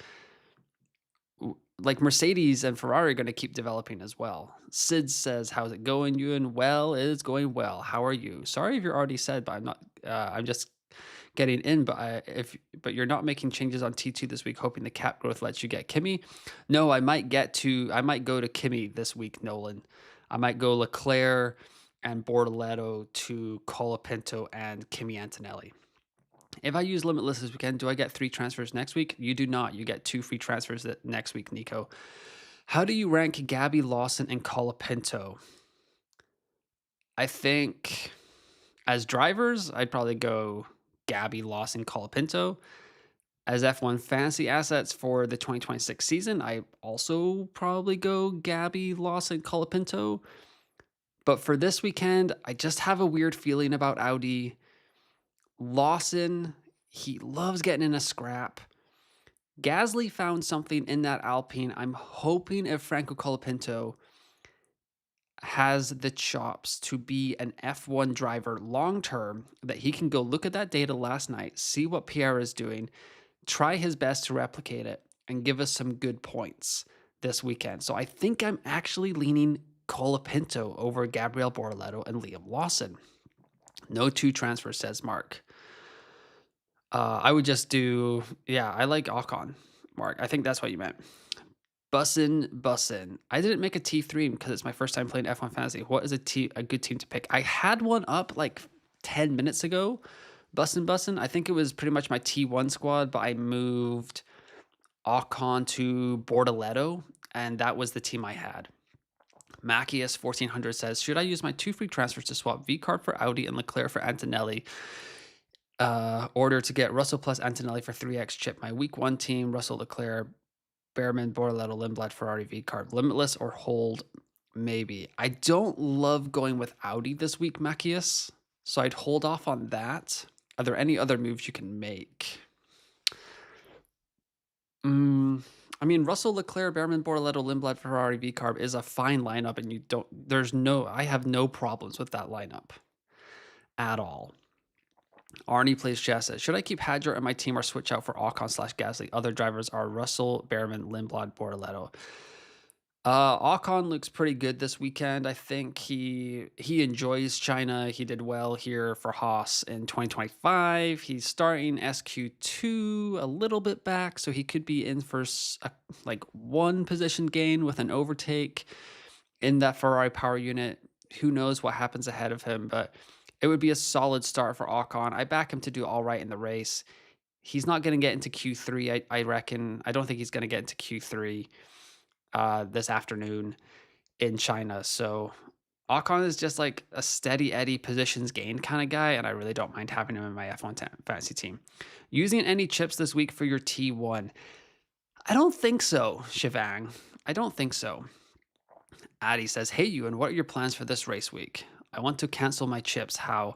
Mercedes and Ferrari are going to keep developing as well. Sid says, how's it going, Ewan? Well, it's going well. How are you? Sorry if you're already said, but I'm not, I'm just getting in, but you're not making changes on T2 this week, hoping the cap growth lets you get Kimi. No, I might go to Kimi this week, Nolan. I might go Leclerc and Bortoleto to Colapinto and Kimi Antonelli. If I use Limitless this weekend, do I get 3 transfers next week? You do not. You get 2 free transfers next week, Nico. How do you rank Gabby, Lawson, and Colapinto? I think as drivers, I'd probably go Gabby, Lawson, Colapinto. As F1 fantasy assets for the 2026 season, I also probably go Gabby, Lawson, Colapinto. But for this weekend, I just have a weird feeling about Audi. Lawson, he loves getting in a scrap. Gasly found something in that Alpine. I'm hoping if Franco Colapinto has the chops to be an F1 driver long term, that he can go look at that data last night, see what Pierre is doing, try his best to replicate it, and give us some good points this weekend. So I think I'm actually leaning Colapinto over Gabriel Bortoleto and Liam Lawson. No two transfers, says Mark. I would just do, yeah, I like Ocon, Mark. I think that's what you meant. Bussin. I didn't make a T3 because it's my first time playing F1 Fantasy. What is a good team to pick? I had one up like 10 minutes ago. Bussin. I think it was pretty much my T1 squad, but I moved Ocon to Bortoleto, and that was the team I had. Macias 1400 says, should I use my 2 free transfers to swap V-Carb for Audi and Leclerc for Antonelli? Order to get Russell plus Antonelli for 3x chip. My week 1 team, Russell, Leclerc, Behrman, Bortoleto, Lindblad, Ferrari, V-Carb. Limitless or hold? Maybe. I don't love going with Audi this week, Macias, so I'd hold off on that. Are there any other moves you can make? I mean, Russell, Leclerc, Behrman, Bortoleto, Lindblad, Ferrari, V-Carb is a fine lineup, and I have no problems with that lineup at all. Arnie plays chess. Should I keep Hadjar in my team or switch out for Ocon / Gasly? Other drivers are Russell, Behrman, Lindblad, Bortoleto. Ocon looks pretty good this weekend. I think he enjoys China. He did well here for Haas in 2025. He's starting SQ2 a little bit back, so he could be in for like 1 position gain with an overtake in that Ferrari power unit. Who knows what happens ahead of him, but it would be a solid start for Ocon. I back him to do all right in the race. He's not going to get into Q3, I reckon. I don't think he's going to get into Q3 this afternoon in China. So Ocon is just like a steady Eddie positions gain kind of guy, and I really don't mind having him in my F1 fantasy team. Using any chips this week for your T1? I don't think so, Shivang. I don't think so. Addy says, hey, Ewan, what are your plans for this race week? I want to cancel my chips. How?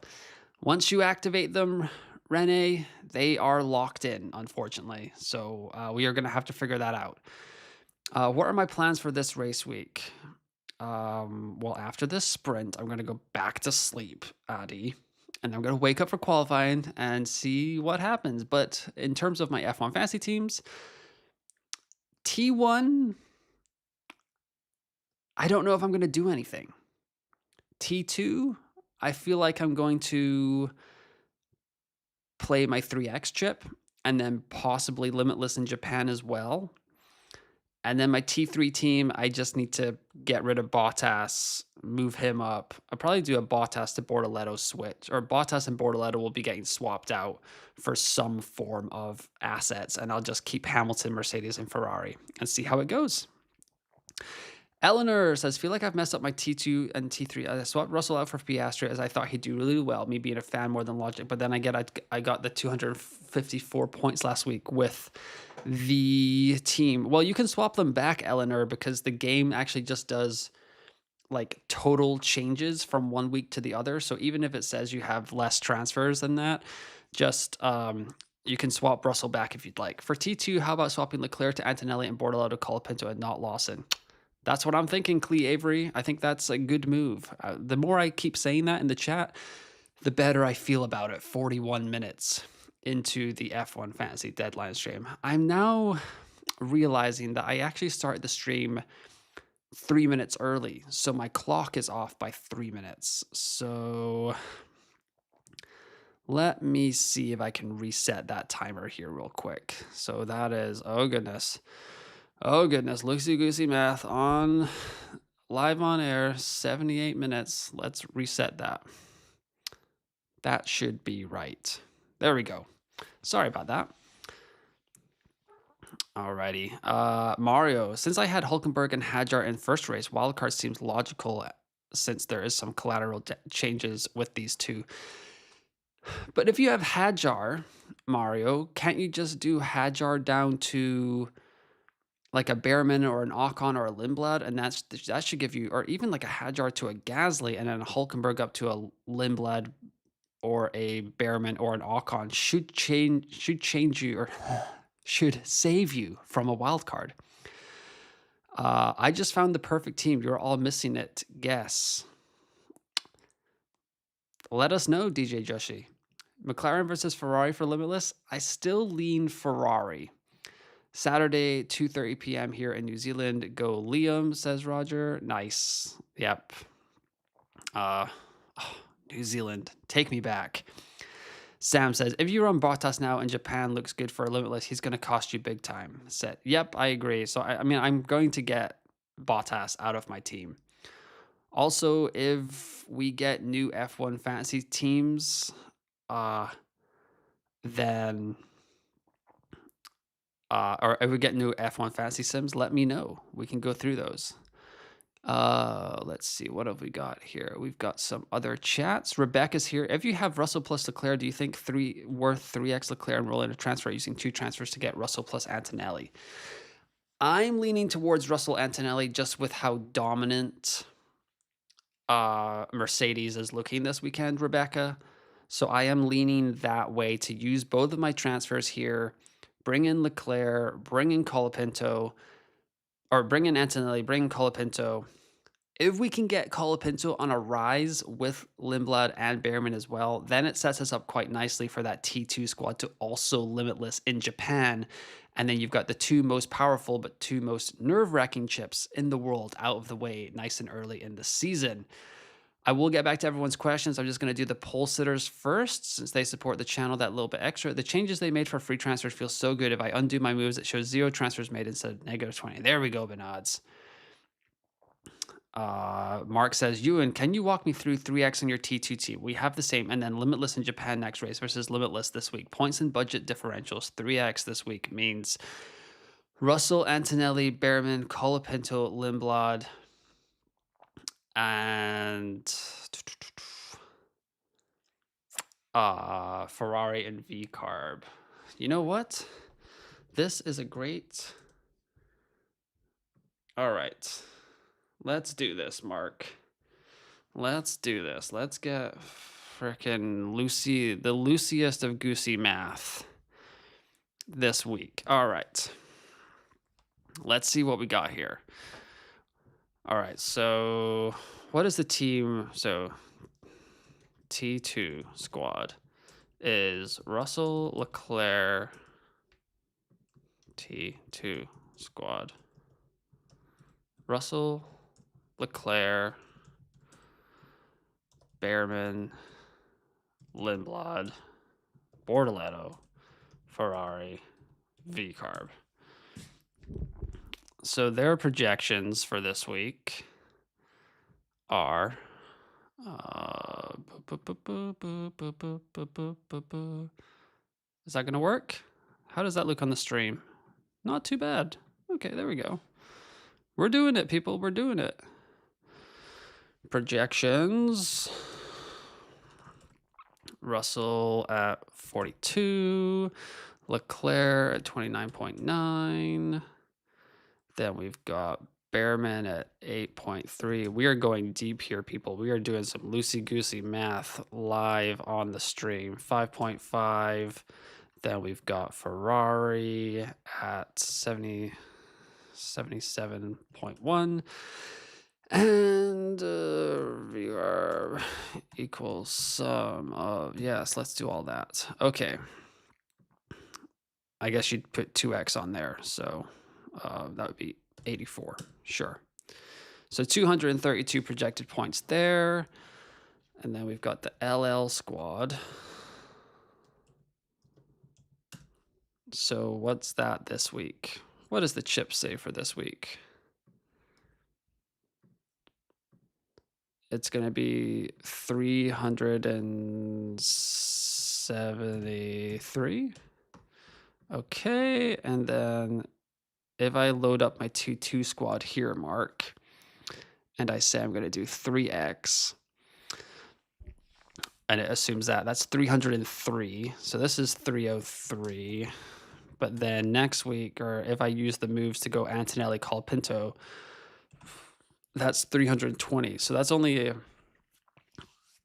Once you activate them, Rene, they are locked in, unfortunately. So we are going to have to figure that out. What are my plans for this race week? Well, after this sprint, I'm going to go back to sleep, Addy, and I'm going to wake up for qualifying and see what happens. But in terms of my F1 fantasy teams, T1, I don't know if I'm going to do anything. T2, I feel like I'm going to play my 3X chip and then possibly Limitless in Japan as well. And then my T3 team, I just need to get rid of Bottas, move him up. I'll probably do a Bottas to Bortoleto switch, or Bottas and Bortoleto will be getting swapped out for some form of assets, and I'll just keep Hamilton, Mercedes, and Ferrari and see how it goes. Eleanor says, feel like I've messed up my T2 and T3. I swapped Russell out for Piastri as I thought he'd do really well, me being a fan more than logic. But then I got the 254 points last week with the team. Well, you can swap them back, Eleanor, because the game actually just does like total changes from one week to the other. So even if it says you have less transfers than that, just you can swap Russell back if you'd like. For T2, how about swapping Leclerc to Antonelli and Bortoleto to Colapinto and not Lawson? That's what I'm thinking, Clee Avery. I think that's a good move. The more I keep saying that in the chat, the better I feel about it. 41 minutes into the F1 Fantasy Deadline stream. I'm now realizing that I actually start the stream 3 minutes early, so my clock is off by 3 minutes. So let me see if I can reset that timer here real quick. So that is, oh goodness, loosey-goosey math on live on air, 78 minutes. Let's reset that. That should be right. There we go. Sorry about that. Alrighty. Mario, since I had Hulkenberg and Hadjar in first race, wildcard seems logical since there is some collateral changes with these two. But if you have Hadjar, Mario, can't you just do Hadjar down to like a Behrman or an Ocon or a Lindblad, and that should give you, or even like a Hadjar to a Gasly, and then a Hulkenberg up to a Lindblad or a Behrman or an Ocon should change you, or should save you from a wild card. I just found the perfect team. You're all missing it. Guess. Let us know, DJ Joshi. McLaren versus Ferrari for Limitless. I still lean Ferrari. Saturday, 2:30 p.m. here in New Zealand. Go Liam, says Roger. Nice. Yep. New Zealand, take me back. Sam says, if you run Bottas now and Japan looks good for a Limitless, he's going to cost you big time. Said, yep, I agree. So, I mean, I'm going to get Bottas out of my team. Also, if we get new F1 fantasy teams, then... or if we get new F1 fantasy sims, let me know. We can go through those. Let's see. What have we got here? We've got some other chats. Rebecca's here. If you have Russell plus Leclerc, do you think worth 3x Leclerc and roll in a transfer using 2 transfers to get Russell plus Antonelli? I'm leaning towards Russell Antonelli just with how dominant Mercedes is looking this weekend, Rebecca. So I am leaning that way to use both of my transfers here. Bring in Leclerc, bring in Colapinto, or bring in Antonelli, bring in Colapinto. If we can get Colapinto on a rise with Lindblad and Behrman as well, then it sets us up quite nicely for that T2 squad to also Limitless in Japan. And then you've got the 2 most powerful but 2 most nerve-wracking chips in the world out of the way nice and early in the season. I will get back to everyone's questions. I'm just going to do the pole sitters first since they support the channel that little bit extra. The changes they made for free transfers feel so good. If I undo my moves, it shows 0 transfers made instead of -20. There we go, Benods. Mark says, Ewan, can you walk me through 3x on your T2 team? We have the same, and then Limitless in Japan next race versus Limitless this week. Points and budget differentials. 3x this week means Russell, Antonelli, Behrman, Colapinto, Lindblad, and Ferrari and V-Carb. You know what? This is a great... All right. Let's do this, Mark. Let's do this. Let's get frickin' Lucy, the Luciest of Goosey math this week. All right. Let's see what we got here. All right, so what is the team? So T2 squad is Russell, Leclerc, T2 squad. Russell, Leclerc, Behrman, Lindblad, Bortoletto, Ferrari, V-Carb. So their projections for this week are... is that going to work? How does that look on the stream? Not too bad. Okay, there we go. We're doing it, people. We're doing it. Projections. Russell at 42. Leclerc at 29.9. Then we've got Behrman at 8.3. We are going deep here, people. We are doing some loosey-goosey math live on the stream. 5.5. Then we've got Ferrari at 77.1. And VR equals sum of... Yes, let's do all that. Okay. I guess you'd put 2x on there, so that would be 84. Sure. So 232 projected points there. And then we've got the LL squad. So what's that this week? What does the chip say for this week? It's going to be 373. Okay, and then if I load up my 2-2 squad here, Mark, and I say I'm going to do 3x, and it assumes that that's 303. So this is 303. But then next week, or if I use the moves to go Antonelli, Colapinto, that's 320. So that's only a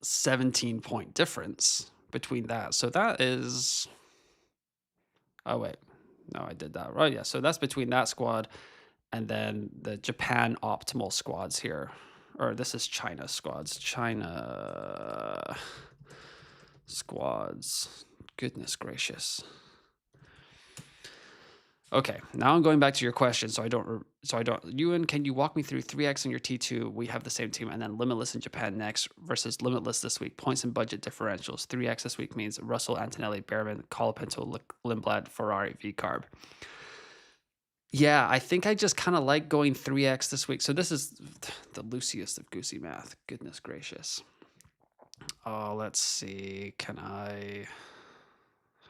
17-point difference between that. So that is... Oh, wait. No, I did that. Right, yeah, so that's between that squad and then the Japan optimal squads here. Or this is China squads. China squads. Goodness gracious. Okay, now I'm going back to your question, so I don't. Ewan, can you walk me through 3X and your T2? We have the same team, and then Limitless in Japan next versus Limitless this week. Points and budget differentials. 3X this week means Russell, Antonelli, Behrman, Colapinto, Lindblad, Ferrari, V Carb. Yeah, I think I just kind of like going 3X this week. So this is the loosest of goosey math. Goodness gracious. Oh, let's see. Can I?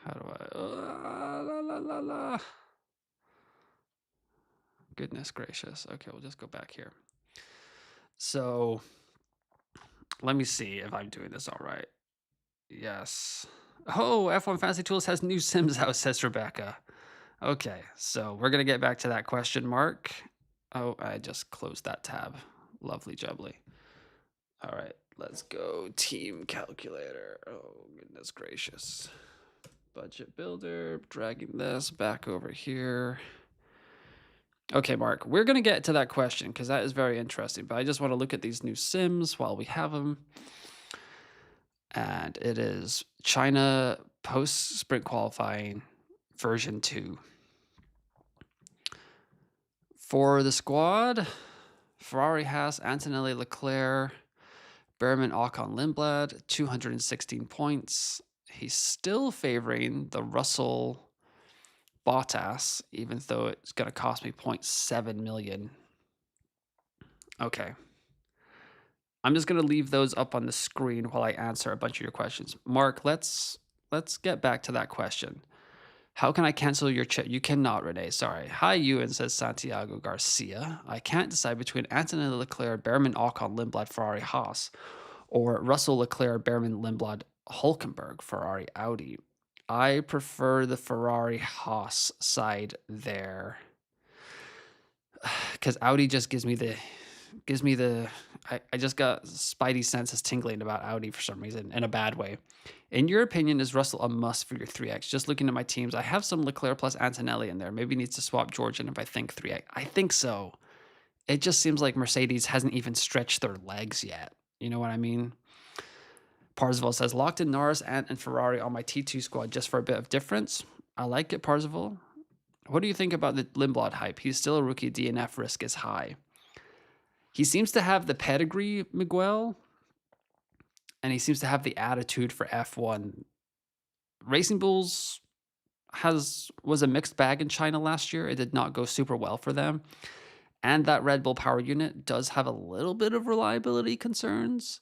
How do I? La, la, la, la. Goodness gracious. Okay, we'll just go back here. So let me see if I'm doing this all right. Yes. Oh, F1 Fantasy Tools has new Sims out, says Rebecca. Okay, so we're going to get back to that question mark. Oh, I just closed that tab. Lovely jubbly. All right, let's go. Team calculator. Oh, goodness gracious. Budget builder. Dragging this back over here. Okay, Mark, we're going to get to that question because that is very interesting. But I just want to look at these new Sims while we have them. And it is China post-sprint qualifying version 2. For the squad, Ferrari has Antonelli, Leclerc, Behrman, Ocon, Lindblad, 216 points. He's still favoring the Russell Bottas, even though it's going to cost me 0.7 million. Okay. I'm just going to leave those up on the screen while I answer a bunch of your questions. Mark, let's get back to that question. How can I cancel your chip? You cannot, Renee. Sorry. Hi, Ewan, says Santiago Garcia. I can't decide between Antonelli, Leclerc, Behrman, Ocon, Lindblad, Ferrari, Haas, or Russell, Leclerc, Behrman, Lindblad, Hulkenberg, Ferrari, Audi. I prefer the Ferrari Haas side there because Audi just gives me the I just got spidey senses tingling about Audi for some reason in a bad way. In your opinion, is Russell a must for your 3X? Just looking at my teams, I have some Leclerc plus Antonelli in there. Maybe needs to swap George in if I think 3X. I think so. It just seems like Mercedes hasn't even stretched their legs yet. You know what I mean? Parzival says, locked in Norris, Ant, and Ferrari on my T2 squad just for a bit of difference. I like it, Parzival. What do you think about the Lindblad hype? He's still a rookie. DNF risk is high. He seems to have the pedigree, Miguel, and he seems to have the attitude for F1. Racing Bulls was a mixed bag in China last year. It did not go super well for them. And that Red Bull power unit does have a little bit of reliability concerns.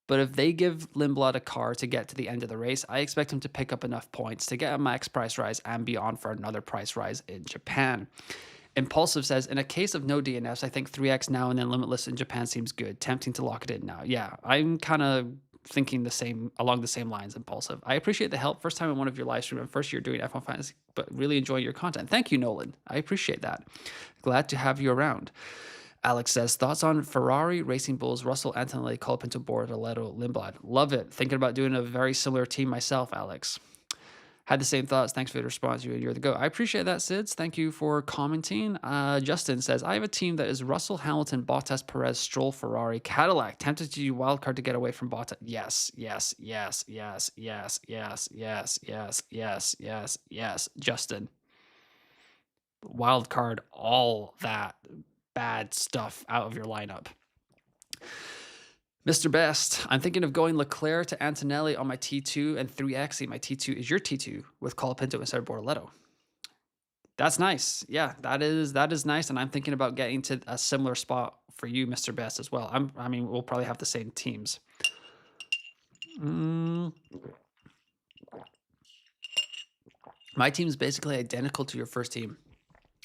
But if they give Lindblad a car to get to the end of the race, I expect him to pick up enough points to get a max price rise and be on for another price rise in Japan. Impulsive says, in a case of no DNFs, I think 3X now and then Limitless in Japan seems good. Tempting to lock it in now. Yeah, I'm kind of thinking along the same lines, Impulsive. I appreciate the help. First time in one of your live streams, and first year doing F1 Fantasy, but really enjoying your content. Thank you, Nolan. I appreciate that. Glad to have you around. Alex says, thoughts on Ferrari, Racing Bulls, Russell, Antonelli, Colapinto, Bortoleto, Lindblad. Love it. Thinking about doing a very similar team myself, Alex. Had the same thoughts. Thanks for the response. You're the go. I appreciate that, Sids. Thank you for commenting. Justin says, I have a team that is Russell, Hamilton, Bottas, Perez, Stroll, Ferrari, Cadillac. Tempted to do wildcard to get away from Bottas. Yes, yes, yes, yes, yes, yes, yes, yes, yes, yes, yes. Justin. Wildcard all that bad stuff out of your lineup. Mr. Best, I'm thinking of going Leclerc to Antonelli on my T2 and 3X. My T2 is your T2 with Colapinto instead of Bortoleto. That's nice. Yeah, that is nice. And I'm thinking about getting to a similar spot for you, Mr. Best, as well. I mean, we'll probably have the same teams. My team is basically identical to your first team.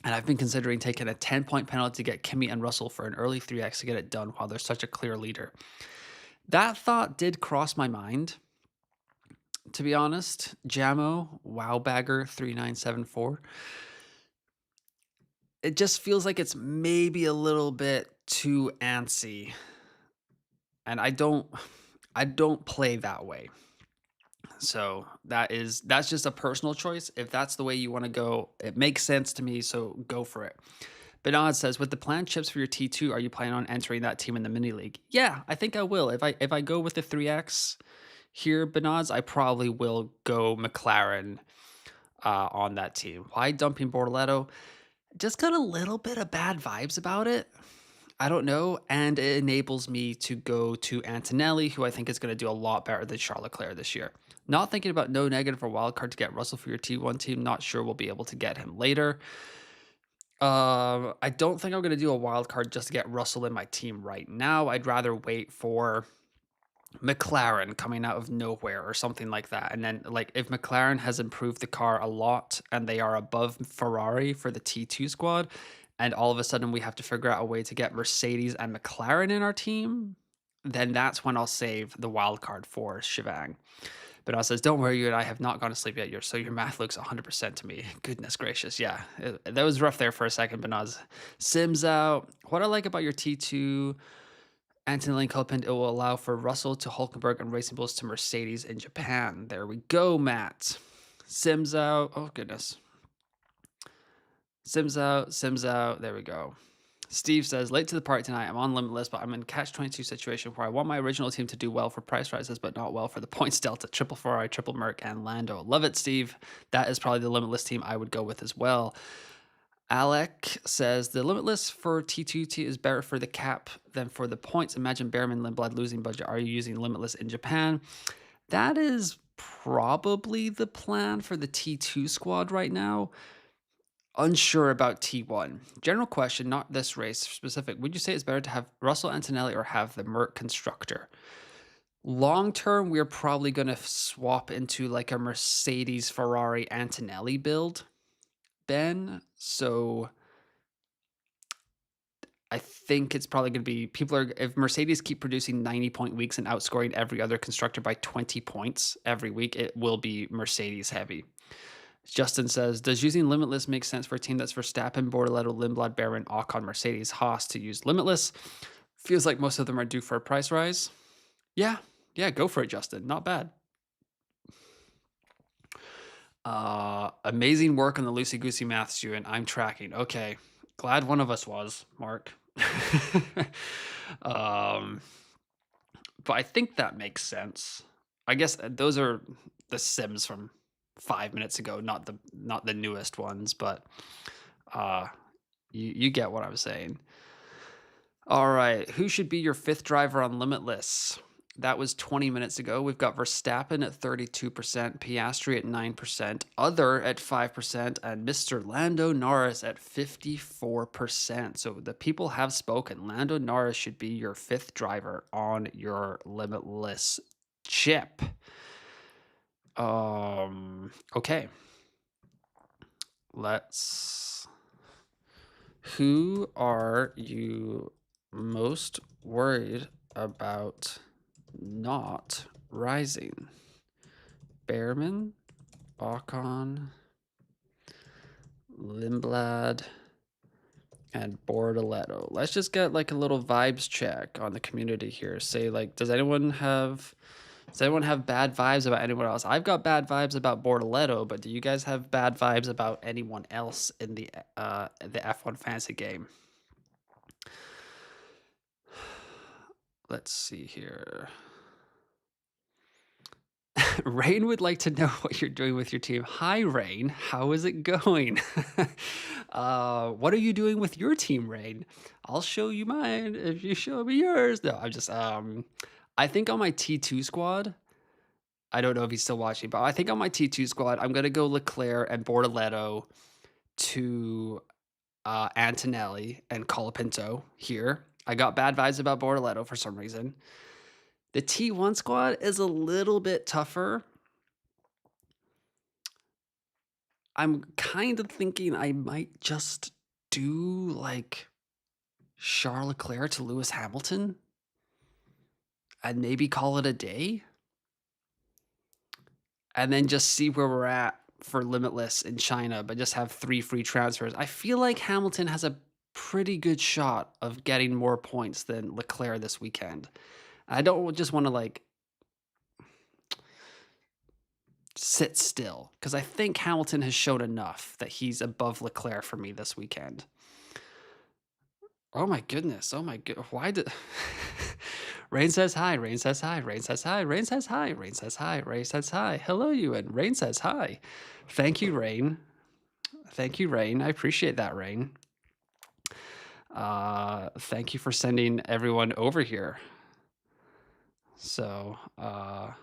And I've been considering taking a 10-point penalty to get Kimi and Russell for an early 3X to get it done while there's such a clear leader. That thought did cross my mind, to be honest. Jamo, Wowbagger 3974. It just feels like it's maybe a little bit too antsy. And I don't play that way. So that's just a personal choice. If that's the way you want to go, it makes sense to me. So go for it. Bernard says, with the planned chips for your T2, are you planning on entering that team in the mini league? Yeah, I think I will. If I go with the 3X here, Bernard's, I probably will go McLaren on that team. Why dumping Bortoletto? Just got a little bit of bad vibes about it. I don't know, and it enables me to go to Antonelli, who I think is going to do a lot better than Charles Leclerc this year. Not thinking about no negative or wild card to get Russell for your T1 team. Not sure we'll be able to get him later. I don't think I'm going to do a wild card just to get Russell in my team right now. I'd rather wait for McLaren coming out of nowhere or something like that. And then, like, if McLaren has improved the car a lot and they are above Ferrari for the T2 squad, and all of a sudden we have to figure out a way to get Mercedes and McLaren in our team, then that's when I'll save the wild card for Shivang. But I says, don't worry, you and I have not gone to sleep yet. So your math looks 100% to me. Goodness gracious. Yeah, that was rough there for a second, but Nas. Sims out. What I like about your T2 Antonelli Colpin, it will allow for Russell to Hulkenberg and Racing Bulls to Mercedes in Japan. There we go, Matt. Sims out. Oh, goodness. Sims out. Sims out. There we go. Steve says, late to the party tonight. I'm on Limitless, but I'm in catch-22 situation where I want my original team to do well for price rises, but not well for the points delta. Triple Ferrari, triple Merc, and Lando. Love it, Steve. That is probably the Limitless team I would go with as well. Alec says, the Limitless for T2T is better for the cap than for the points. Imagine Behrman, Lindblad losing budget. Are you using Limitless in Japan? That is probably the plan for the T2 squad right now. Unsure about T1. General question, not this race specific. Would you say it's better to have Russell Antonelli or have the Merc constructor? Long term, we're probably going to swap into like a Mercedes Ferrari Antonelli build, Ben. So I think it's probably going to be if Mercedes keep producing 90-point weeks and outscoring every other constructor by 20 points every week, it will be Mercedes heavy. Justin says, does using Limitless make sense for a team that's Verstappen, Bortoletto, Lindblad, Baron, Ocon, Mercedes, Haas to use Limitless? Feels like most of them are due for a price rise. Yeah, go for it, Justin. Not bad. Amazing work on the loosey-goosey maths, Ewan. I'm tracking. Okay. Glad one of us was, Mark. But I think that makes sense. I guess those are the Sims from 5 minutes ago, not the newest ones, but you get what I'm saying. All right, who should be your fifth driver on Limitless? That was 20 minutes ago. We've got Verstappen at 32%, Piastri at 9%, Other at 5%, and Mr. Lando Norris at 54%. So the people have spoken. Lando Norris should be your fifth driver on your Limitless chip. Okay. Who are you most worried about not rising? Behrman, Ocon, Lindblad, and Bortoletto. Let's just get like a little vibes check on the community here. Say like, does anyone have bad vibes about anyone else? I've got bad vibes about Bortoletto, but do you guys have bad vibes about anyone else in the F1 fantasy game? Let's see here. Rain would like to know what you're doing with your team. Hi, Rain. How is it going? What are you doing with your team, Rain? I'll show you mine if you show me yours. No, I'm just I think on my T2 squad, I don't know if he's still watching, but I think on my T2 squad, I'm going to go Leclerc and Bortoletto to Antonelli and Colapinto here. I got bad vibes about Bortoletto for some reason. The T1 squad is a little bit tougher. I'm kind of thinking I might just do like Charles Leclerc to Lewis Hamilton and maybe call it a day. And then just see where we're at for Limitless in China, but just have 3 free transfers. I feel like Hamilton has a pretty good shot of getting more points than Leclerc this weekend. I don't just want to like sit still because I think Hamilton has shown enough that he's above Leclerc for me this weekend. Oh my goodness. Oh my god. Why did Rain says hi, Rain says hi, Rain says hi, Rain says hi, Rain says hi, Rain says hi. Hello, Ewan. Rain says hi. Thank you, Rain. Thank you, Rain. I appreciate that, Rain. Thank you for sending everyone over here. So, I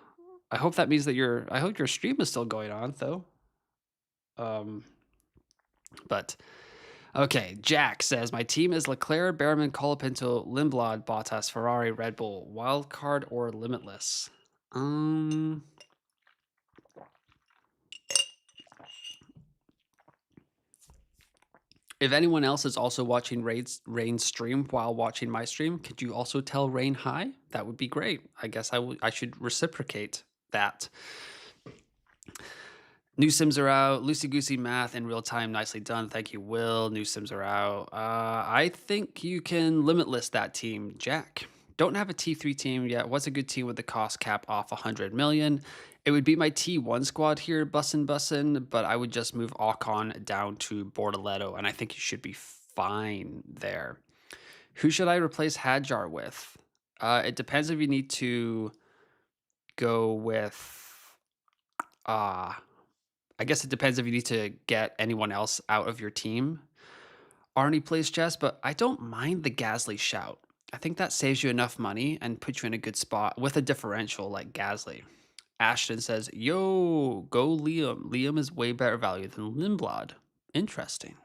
hope that means that I hope your stream is still going on, though. But okay, Jack says my team is Leclerc, Behrman, Colapinto, Lindblad, Bottas, Ferrari, Red Bull, Wildcard, or Limitless. If anyone else is also watching Rain's stream while watching my stream, could you also tell Rain hi? That would be great. I guess I should reciprocate that. New sims are out. Loosey goosey math in real time. Nicely done. Thank you, Will. New sims are out. I think you can limitless that team, Jack. Don't have a T3 team yet. What's a good team with the cost cap off 100 million? It would be my T1 squad here, bussin', but I would just move Ocon down to Bortoletto, and I think you should be fine there. Who should I replace Hadjar with? It depends if you need to go with... I guess it depends if you need to get anyone else out of your team. Arnie plays chess, but I don't mind the Gasly shout. I think that saves you enough money and puts you in a good spot with a differential like Gasly. Ashton says, yo, go Liam. Liam is way better value than Lindblad. Interesting.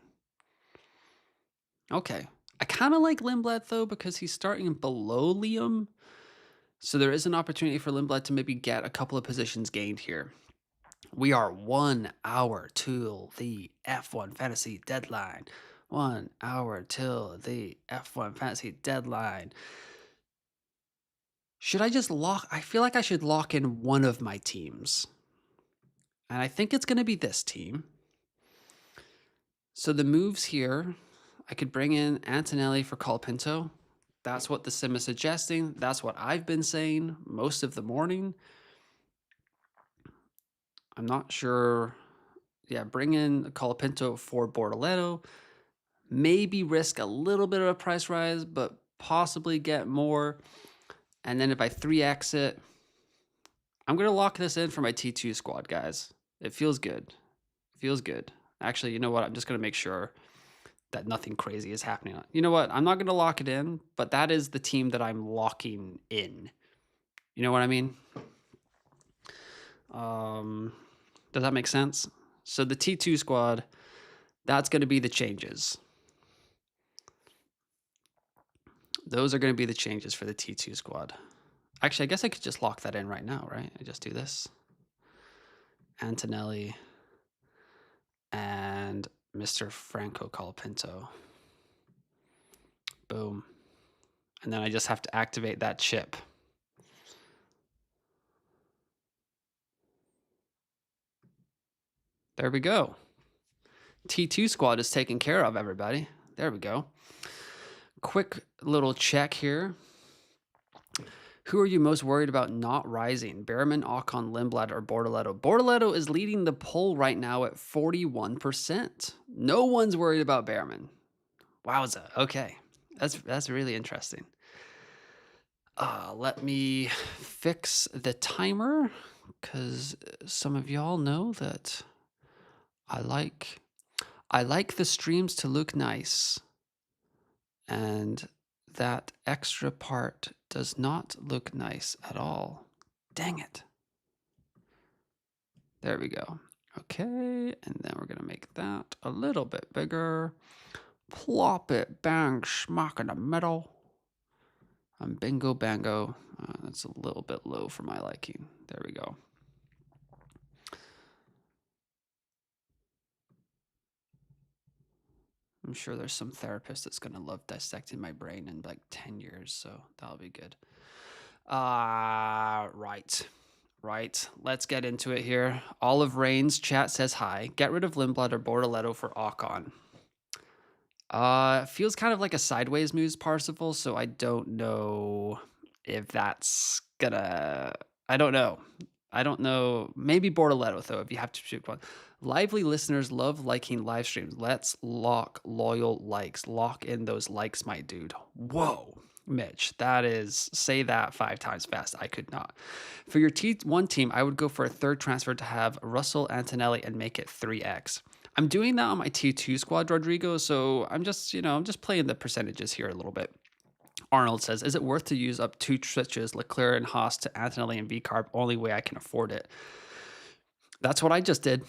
Okay. I kind of like Lindblad, though, because he's starting below Liam. So there is an opportunity for Lindblad to maybe get a couple of positions gained here. We are 1 hour till the F1 Fantasy deadline. 1 hour till the F1 Fantasy deadline. Should I just lock? I feel like I should lock in one of my teams. And I think it's going to be this team. So the moves here, I could bring in Antonelli for Colapinto. That's what the sim is suggesting. That's what I've been saying most of the morning. I'm not sure. Yeah, bring in Colapinto for Bortoletto. Maybe risk a little bit of a price rise, but possibly get more. And then if I 3x it, I'm going to lock this in for my T2 squad, guys. It feels good. It feels good. Actually, you know what? I'm just going to make sure that nothing crazy is happening. You know what? I'm not going to lock it in, but that is the team that I'm locking in. You know what I mean? Does that make sense? So the T2 squad, that's going to be the changes. Those are going to be the changes for the T2 squad. Actually, I guess I could just lock that in right now, right? I just do this. Antonelli and Mr. Franco Colapinto. Boom. And then I just have to activate that chip. There we go. T2 squad is taken care of, everybody. There we go. Quick little check here. Who are you most worried about not rising? Behrman, Ocon, Lindblad, or Bortoletto? Bortoletto is leading the poll right now at 41%. No one's worried about Behrman. Wowza. Okay. That's really interesting. Let me fix the timer, because some of y'all know that I like the streams to look nice, and that extra part does not look nice at all. Dang it. There we go. Okay, and then we're gonna make that a little bit bigger. Plop it, bang, smack in the middle. And bingo bango. That's a little bit low for my liking. There we go. I'm sure there's some therapist that's going to love dissecting my brain in like 10 years, so that'll be good. Right. Let's get into it here. Olive Rain's chat says hi. Get rid of Lindblad or Bortoletto for Ocon. Feels kind of like a sideways moves Parsifal, so I don't know if that's gonna... I don't know. I don't know. Maybe Bortoletto, though, if you have to choose one. Lively listeners love liking live streams. Let's lock loyal likes. Lock in those likes, my dude. Whoa, Mitch, that is, say that 5 times fast. I could not. For your T1 team, I would go for a third transfer to have Russell Antonelli and make it 3x. I'm doing that on my T2 squad, Rodrigo, so I'm just, I'm just playing the percentages here a little bit. Arnold says, is it worth to use up 2 switches, Leclerc and Haas to Antonelli and V-Carb? Only way I can afford it. That's what I just did.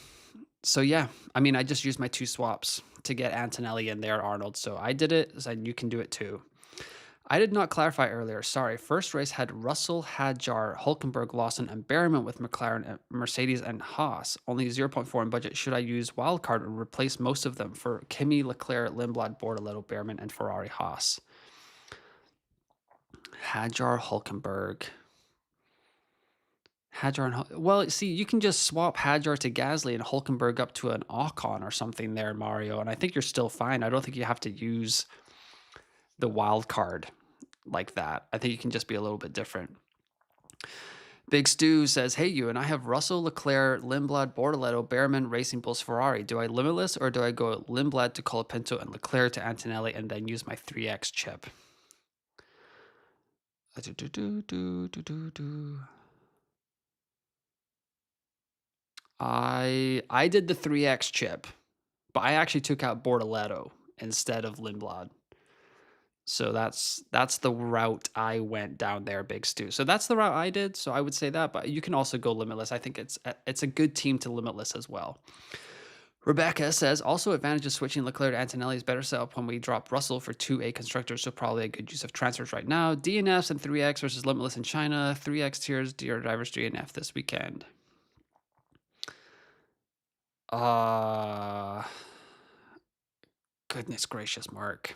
So yeah, I mean, I just used my 2 swaps to get Antonelli in there, Arnold. So I did it, and you can do it too. I did not clarify earlier. Sorry. First race had Russell, Hadjar, Hulkenberg, Lawson, and Berryman with McLaren, Mercedes, and Haas. Only 0.4 in budget. Should I use wildcard or replace most of them for Kimi, Leclerc, Lindblad, Bortoletto, Berryman, and Ferrari Haas? Hadjar, Hulkenberg. Hadjar and well, see, you can just swap Hadjar to Gasly and Hulkenberg up to an Ocon or something there, Mario, and I think you're still fine. I don't think you have to use the wild card like that. I think you can just be a little bit different. Big Stu says, hey, you and I have Russell, Leclerc, Lindblad, Bortoletto, Berryman, Racing Bulls, Ferrari. Do I limitless or do I go Lindblad to Colapinto and Leclerc to Antonelli and then use my 3x chip? I did the 3x chip, but I actually took out Bortoletto instead of Lindblad. So that's the route I went down there, Big Stu. So that's the route I did. So I would say that, but you can also go limitless. I think it's a good team to limitless as well. Rebecca says, also advantage of switching Leclerc to Antonelli is better set up when we drop Russell for 2A constructors, so probably a good use of transfers right now. DNFs and 3X versus limitless in China. 3X tiers, DR drivers DNF this weekend. Goodness gracious, Mark.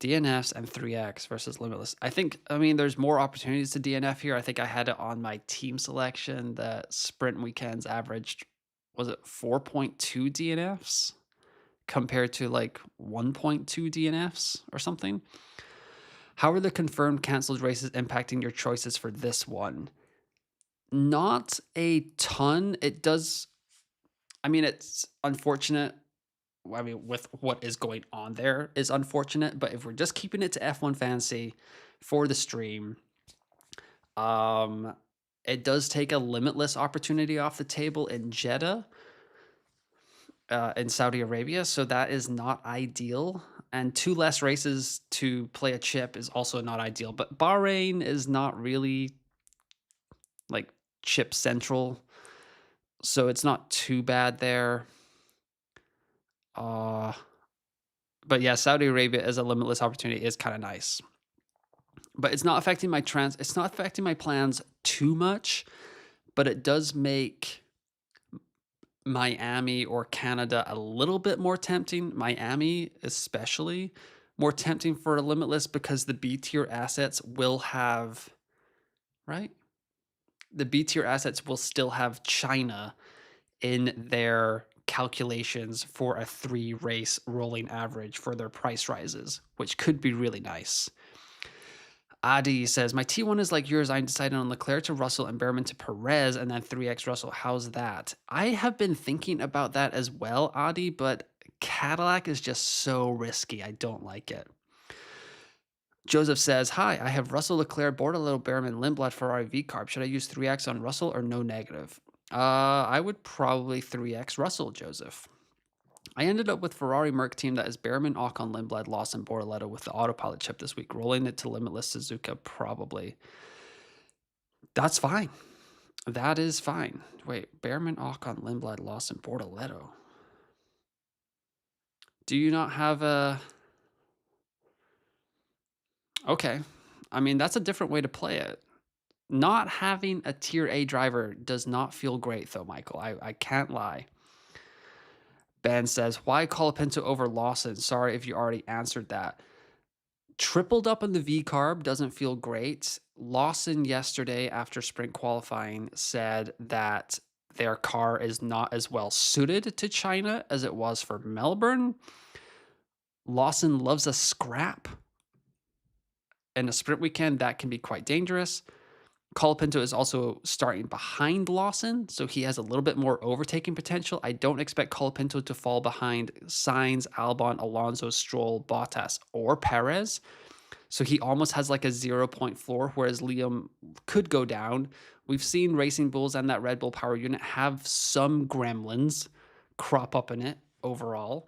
DNFs and 3X versus limitless. I mean, there's more opportunities to DNF here. I think I had it on my team selection. The sprint weekends averaged, was it 4.2 DNFs compared to like 1.2 DNFs or something? How are the confirmed canceled races impacting your choices for this one? Not a ton. It does, I mean, it's unfortunate. I mean, with what is going on there is unfortunate, but if we're just keeping it to F1 Fantasy for the stream, it does take a limitless opportunity off the table in Jeddah, in Saudi Arabia, so that is not ideal. And 2 less races to play a chip is also not ideal, but Bahrain is not really like chip central, so it's not too bad there. But yeah, Saudi Arabia as a limitless opportunity is kind of nice. But it's not affecting my plans too much, but it does make Miami or Canada a little bit more tempting. Miami especially more tempting for a limitless because the B tier assets will have, right? The B tier assets will still have China in their calculations for a 3 race rolling average for their price rises, which could be really nice. Adi says, my T1 is like yours. I decided on Leclerc to Russell and Berryman to Perez and then 3x Russell. How's that? I have been thinking about that as well, Adi, but Cadillac is just so risky. I don't like it. Joseph says, hi, I have Russell, Leclerc, Bortoletto, Berryman, Lindblad, Ferrari, V-Carb. Should I use 3x on Russell or no negative? I would probably 3x Russell, Joseph. I ended up with Ferrari Merc team that is Berryman, Ocon, Lindblad, Lawson, Bortoletto with the autopilot chip this week. Rolling it to limitless Suzuka, probably. That's fine. That is fine. Wait, Berryman, Ocon, Lindblad, Lawson, Bortoletto. Do you not have a... Okay. I mean, that's a different way to play it. Not having a tier A driver does not feel great, though, Michael. I can't lie. Ben says, why Colapinto over Lawson? Sorry if you already answered that. Tripled up on the V-Carb doesn't feel great. Lawson yesterday after sprint qualifying said that their car is not as well suited to China as it was for Melbourne. Lawson loves a scrap. In a sprint weekend, that can be quite dangerous. Colapinto is also starting behind Lawson, so he has a little bit more overtaking potential. I don't expect Colapinto to fall behind Sainz, Albon, Alonso, Stroll, Bottas, or Perez. So he almost has like a 0-point floor, whereas Liam could go down. We've seen Racing Bulls and that Red Bull power unit have some gremlins crop up in it overall.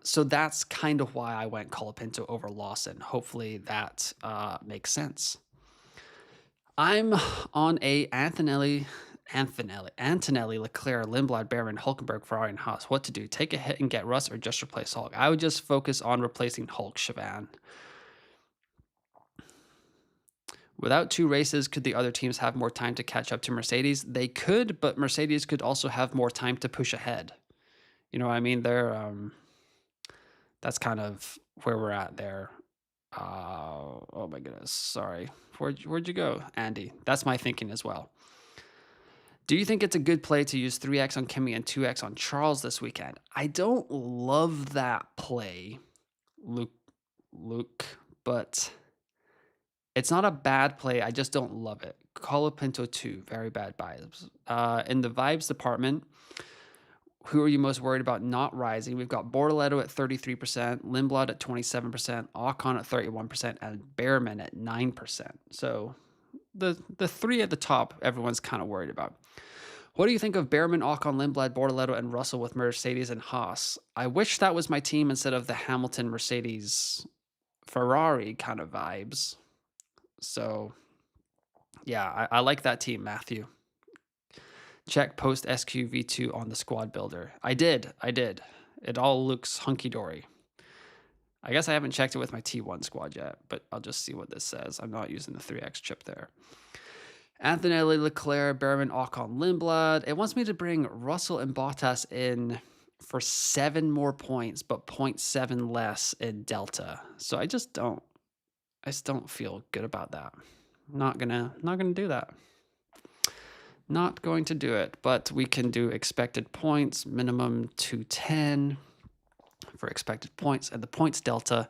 So that's kind of why I went Colapinto over Lawson. Hopefully that makes sense. I'm on a Antonelli, Leclerc, Lindblad, Behrman, Hulkenberg, Ferrari, and Haas. What to do? Take a hit and get Russ, or just replace Hulk? I would just focus on replacing Hulk, Siobhan. Without 2 races, could the other teams have more time to catch up to Mercedes? They could, but Mercedes could also have more time to push ahead. You know what I mean? That's kind of where we're at there. Oh my goodness, sorry. Where'd you go, Andy? That's my thinking as well. Do you think it's a good play to use 3x on Kimi and 2x on Charles this weekend? I don't love that play, Luke, but it's not a bad play. I just don't love it. Colapinto 2, very bad vibes. In the vibes department, who are you most worried about not rising? We've got Bortoletto at 33%, Lindblad at 27%, Ocon at 31%, and Behrman at 9%. So the 3 at the top, everyone's kind of worried about. What do you think of Behrman, Ocon, Lindblad, Bortoletto, and Russell with Mercedes and Haas? I wish that was my team instead of the Hamilton, Mercedes, Ferrari kind of vibes. So, yeah, I like that team, Matthew. Check post SQV2 on the squad builder. I did. It all looks hunky-dory. I guess I haven't checked it with my T1 squad yet, but I'll just see what this says. I'm not using the 3X chip there. Antonelli, Leclerc, Behrman, Ocon, Lindblad. It wants me to bring Russell and Bottas in for 7 more points, but 0.7 less in Delta. So I just don't feel good about that. Not gonna do that. Not going to do it, but we can do expected points, minimum 210 for expected points, and the points delta.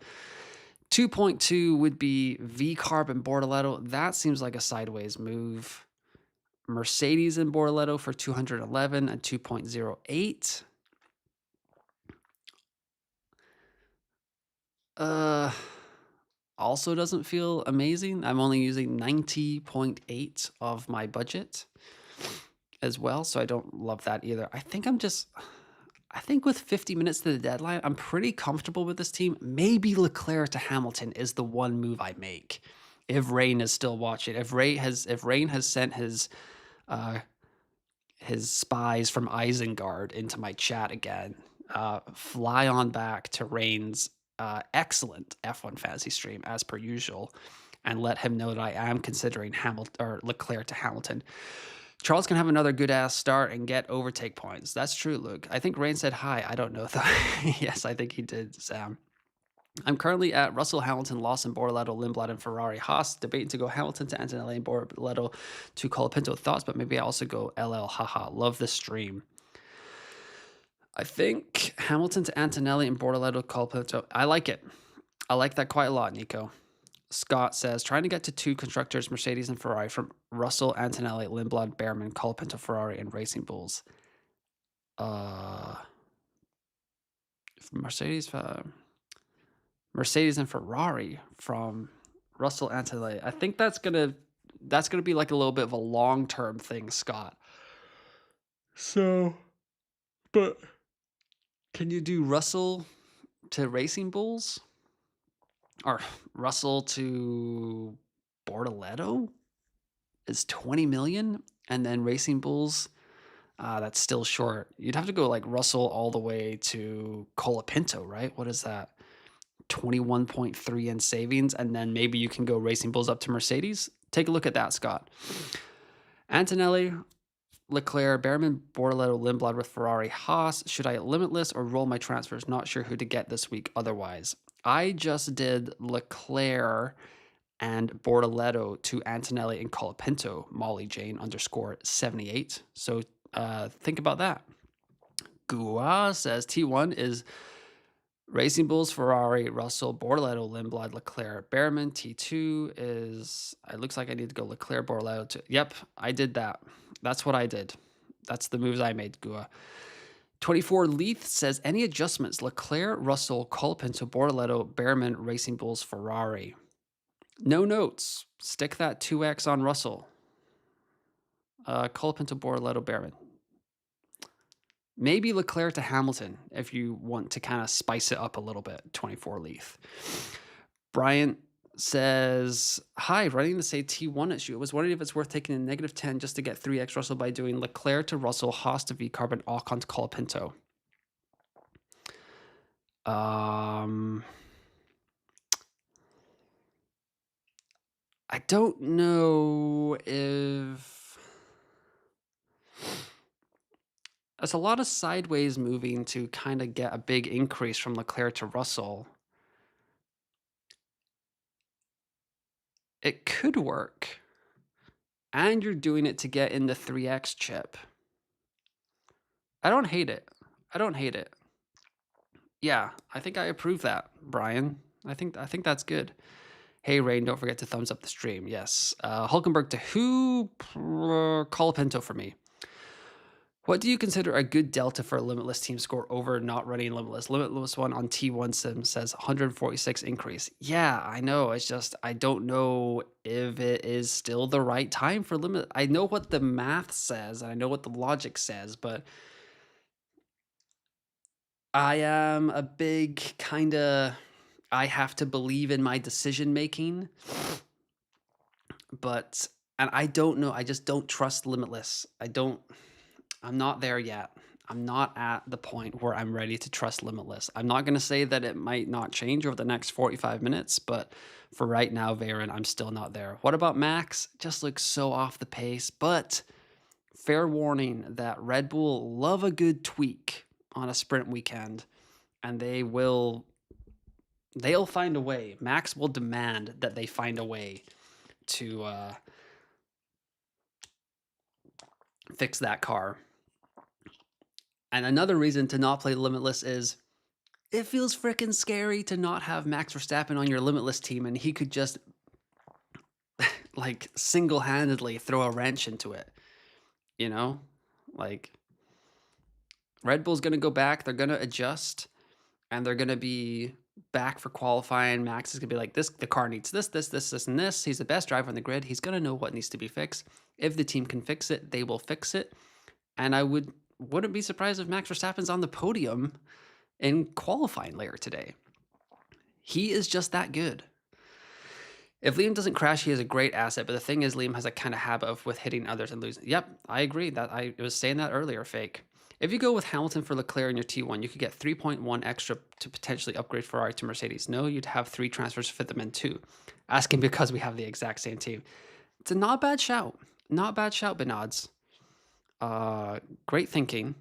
2.2 would be V-Carb and Bortoletto. That seems like a sideways move. Mercedes and Bortoletto for 211 and 2.08. Also doesn't feel amazing. I'm only using 90.8 of my budget as well, so I don't love that either. I think with 50 minutes to the deadline, I'm pretty comfortable with this team. Maybe Leclerc to Hamilton is the one move I make. If Rain is still watching, if Rain has sent his spies from Isengard into my chat again, fly on back to Rain's excellent F1 fantasy stream as per usual, and let him know that I am considering Leclerc to Hamilton. Charles can have another good-ass start and get overtake points. That's true, Luke. I think Rain said hi. I don't know, though. Yes, I think he did, Sam. I'm currently at Russell, Hamilton, Lawson, Bortoletto, Lindblad, and Ferrari. Haas, debating to go Hamilton to Antonelli and Bortoletto to Colapinto. Thoughts, but maybe I also go LL. Haha, love the stream. I think Hamilton to Antonelli and Bortoletto, Colapinto. I like it. I like that quite a lot, Nico. Scott says, trying to get to 2 constructors, Mercedes and Ferrari, from Russell, Antonelli, Lindblad, Behrman, Colapinto, Ferrari, and Racing Bulls. Mercedes and Ferrari from Russell, Antonelli. I think that's gonna be like a little bit of a long-term thing, Scott. So, but can you do Russell to Racing Bulls? Or Russell to Bortoletto is 20 million, and then Racing Bulls, that's still short. You'd have to go like Russell all the way to Colapinto, right? What is that? 21.3 in savings, and then maybe you can go Racing Bulls up to Mercedes. Take a look at that, Scott. Antonelli, Leclerc, Behrman, Bortoletto, Lindblad with Ferrari, Haas. Should I limitless or roll my transfers? Not sure who to get this week otherwise. I just did Leclerc and Bortoletto to Antonelli and Colapinto, Molly Jane _78. So think about that. Gua says T1 is Racing Bulls, Ferrari, Russell, Bortoleto, Lindblad, Leclerc, Behrman, T2 is, it looks like I need to go Leclerc, Bortoleto. Yep, I did that. That's what I did. That's the moves I made, Gua. 24 Leith says, any adjustments? Leclerc, Russell, Colapinto, Bortoleto, Behrman, Racing Bulls, Ferrari. No notes. Stick that 2X on Russell. Colapinto, Bortoleto, Behrman. Maybe Leclerc to Hamilton if you want to kind of spice it up a little bit. 24 Leith. Bryant says, hi, running to say T1 issue. I was wondering if it's worth taking a -10 just to get 3X Russell by doing Leclerc to Russell, Haas to V-Carb, and Ocon to Colapinto. I don't know if... It's a lot of sideways moving to kind of get a big increase from Leclerc to Russell. It could work. And you're doing it to get in the 3X chip. I don't hate it. I don't hate it. Yeah, I think I approve that, Brian. I think that's good. Hey, Rain, don't forget to thumbs up the stream. Yes. Hulkenberg to who? Colapinto for me. What do you consider a good delta for a Limitless team score over not running Limitless? Limitless one on T1 Sim says 146 increase. Yeah, I know. It's just I don't know if it is still the right time for Limit. I know what the math says, and I know what the logic says, but I am a big kind of... I have to believe in my decision making, and I don't know. I just don't trust Limitless. I'm not there yet. I'm not at the point where I'm ready to trust Limitless. I'm not going to say that it might not change over the next 45 minutes, but for right now, Varen, I'm still not there. What about Max? Just looks so off the pace, but fair warning that Red Bull love a good tweak on a sprint weekend, and they'll find a way. Max will demand that they find a way to fix that car. And another reason to not play Limitless is it feels freaking scary to not have Max Verstappen on your Limitless team, and he could just like single-handedly throw a wrench into it. You know? Like, Red Bull's going to go back, they're going to adjust, and they're going to be back for qualifying. Max is going to be like, the car needs this, and this. He's the best driver on the grid. He's going to know what needs to be fixed. If the team can fix it, they will fix it. And I wouldn't be surprised if Max Verstappen's on the podium in qualifying later today. He is just that good. If Liam doesn't crash, he is a great asset. But the thing is, Liam has a kind of habit of with hitting others and losing. Yep, I agree. That I was saying that earlier, Fake. If you go with Hamilton for Leclerc in your T1, you could get 3.1 extra to potentially upgrade Ferrari to Mercedes. No, you'd have 3 transfers to fit them in 2. Asking because we have the exact same team. It's a not bad shout. Not bad shout, Benods. Great thinking.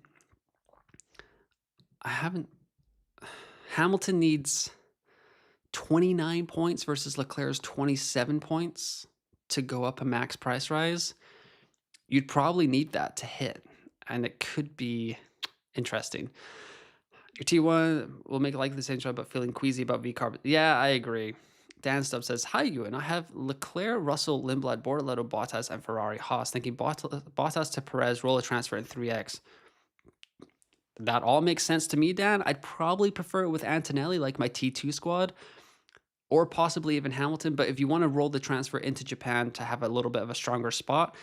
Hamilton needs 29 points versus Leclerc's 27 points to go up a max price rise. You'd probably need that to hit, and it could be interesting. Your T1 will make it likely the same job, but feeling queasy about V-Carb. Yeah, I agree. Dan Stubb says, hi, Ewan. I have Leclerc, Russell, Lindblad, Bortoleto, Bottas, and Ferrari. Haas, thinking Bottas to Perez, roll a transfer in 3X. That all makes sense to me, Dan. I'd probably prefer it with Antonelli, like my T2 squad, or possibly even Hamilton. But if you want to roll the transfer into Japan to have a little bit of a stronger spot,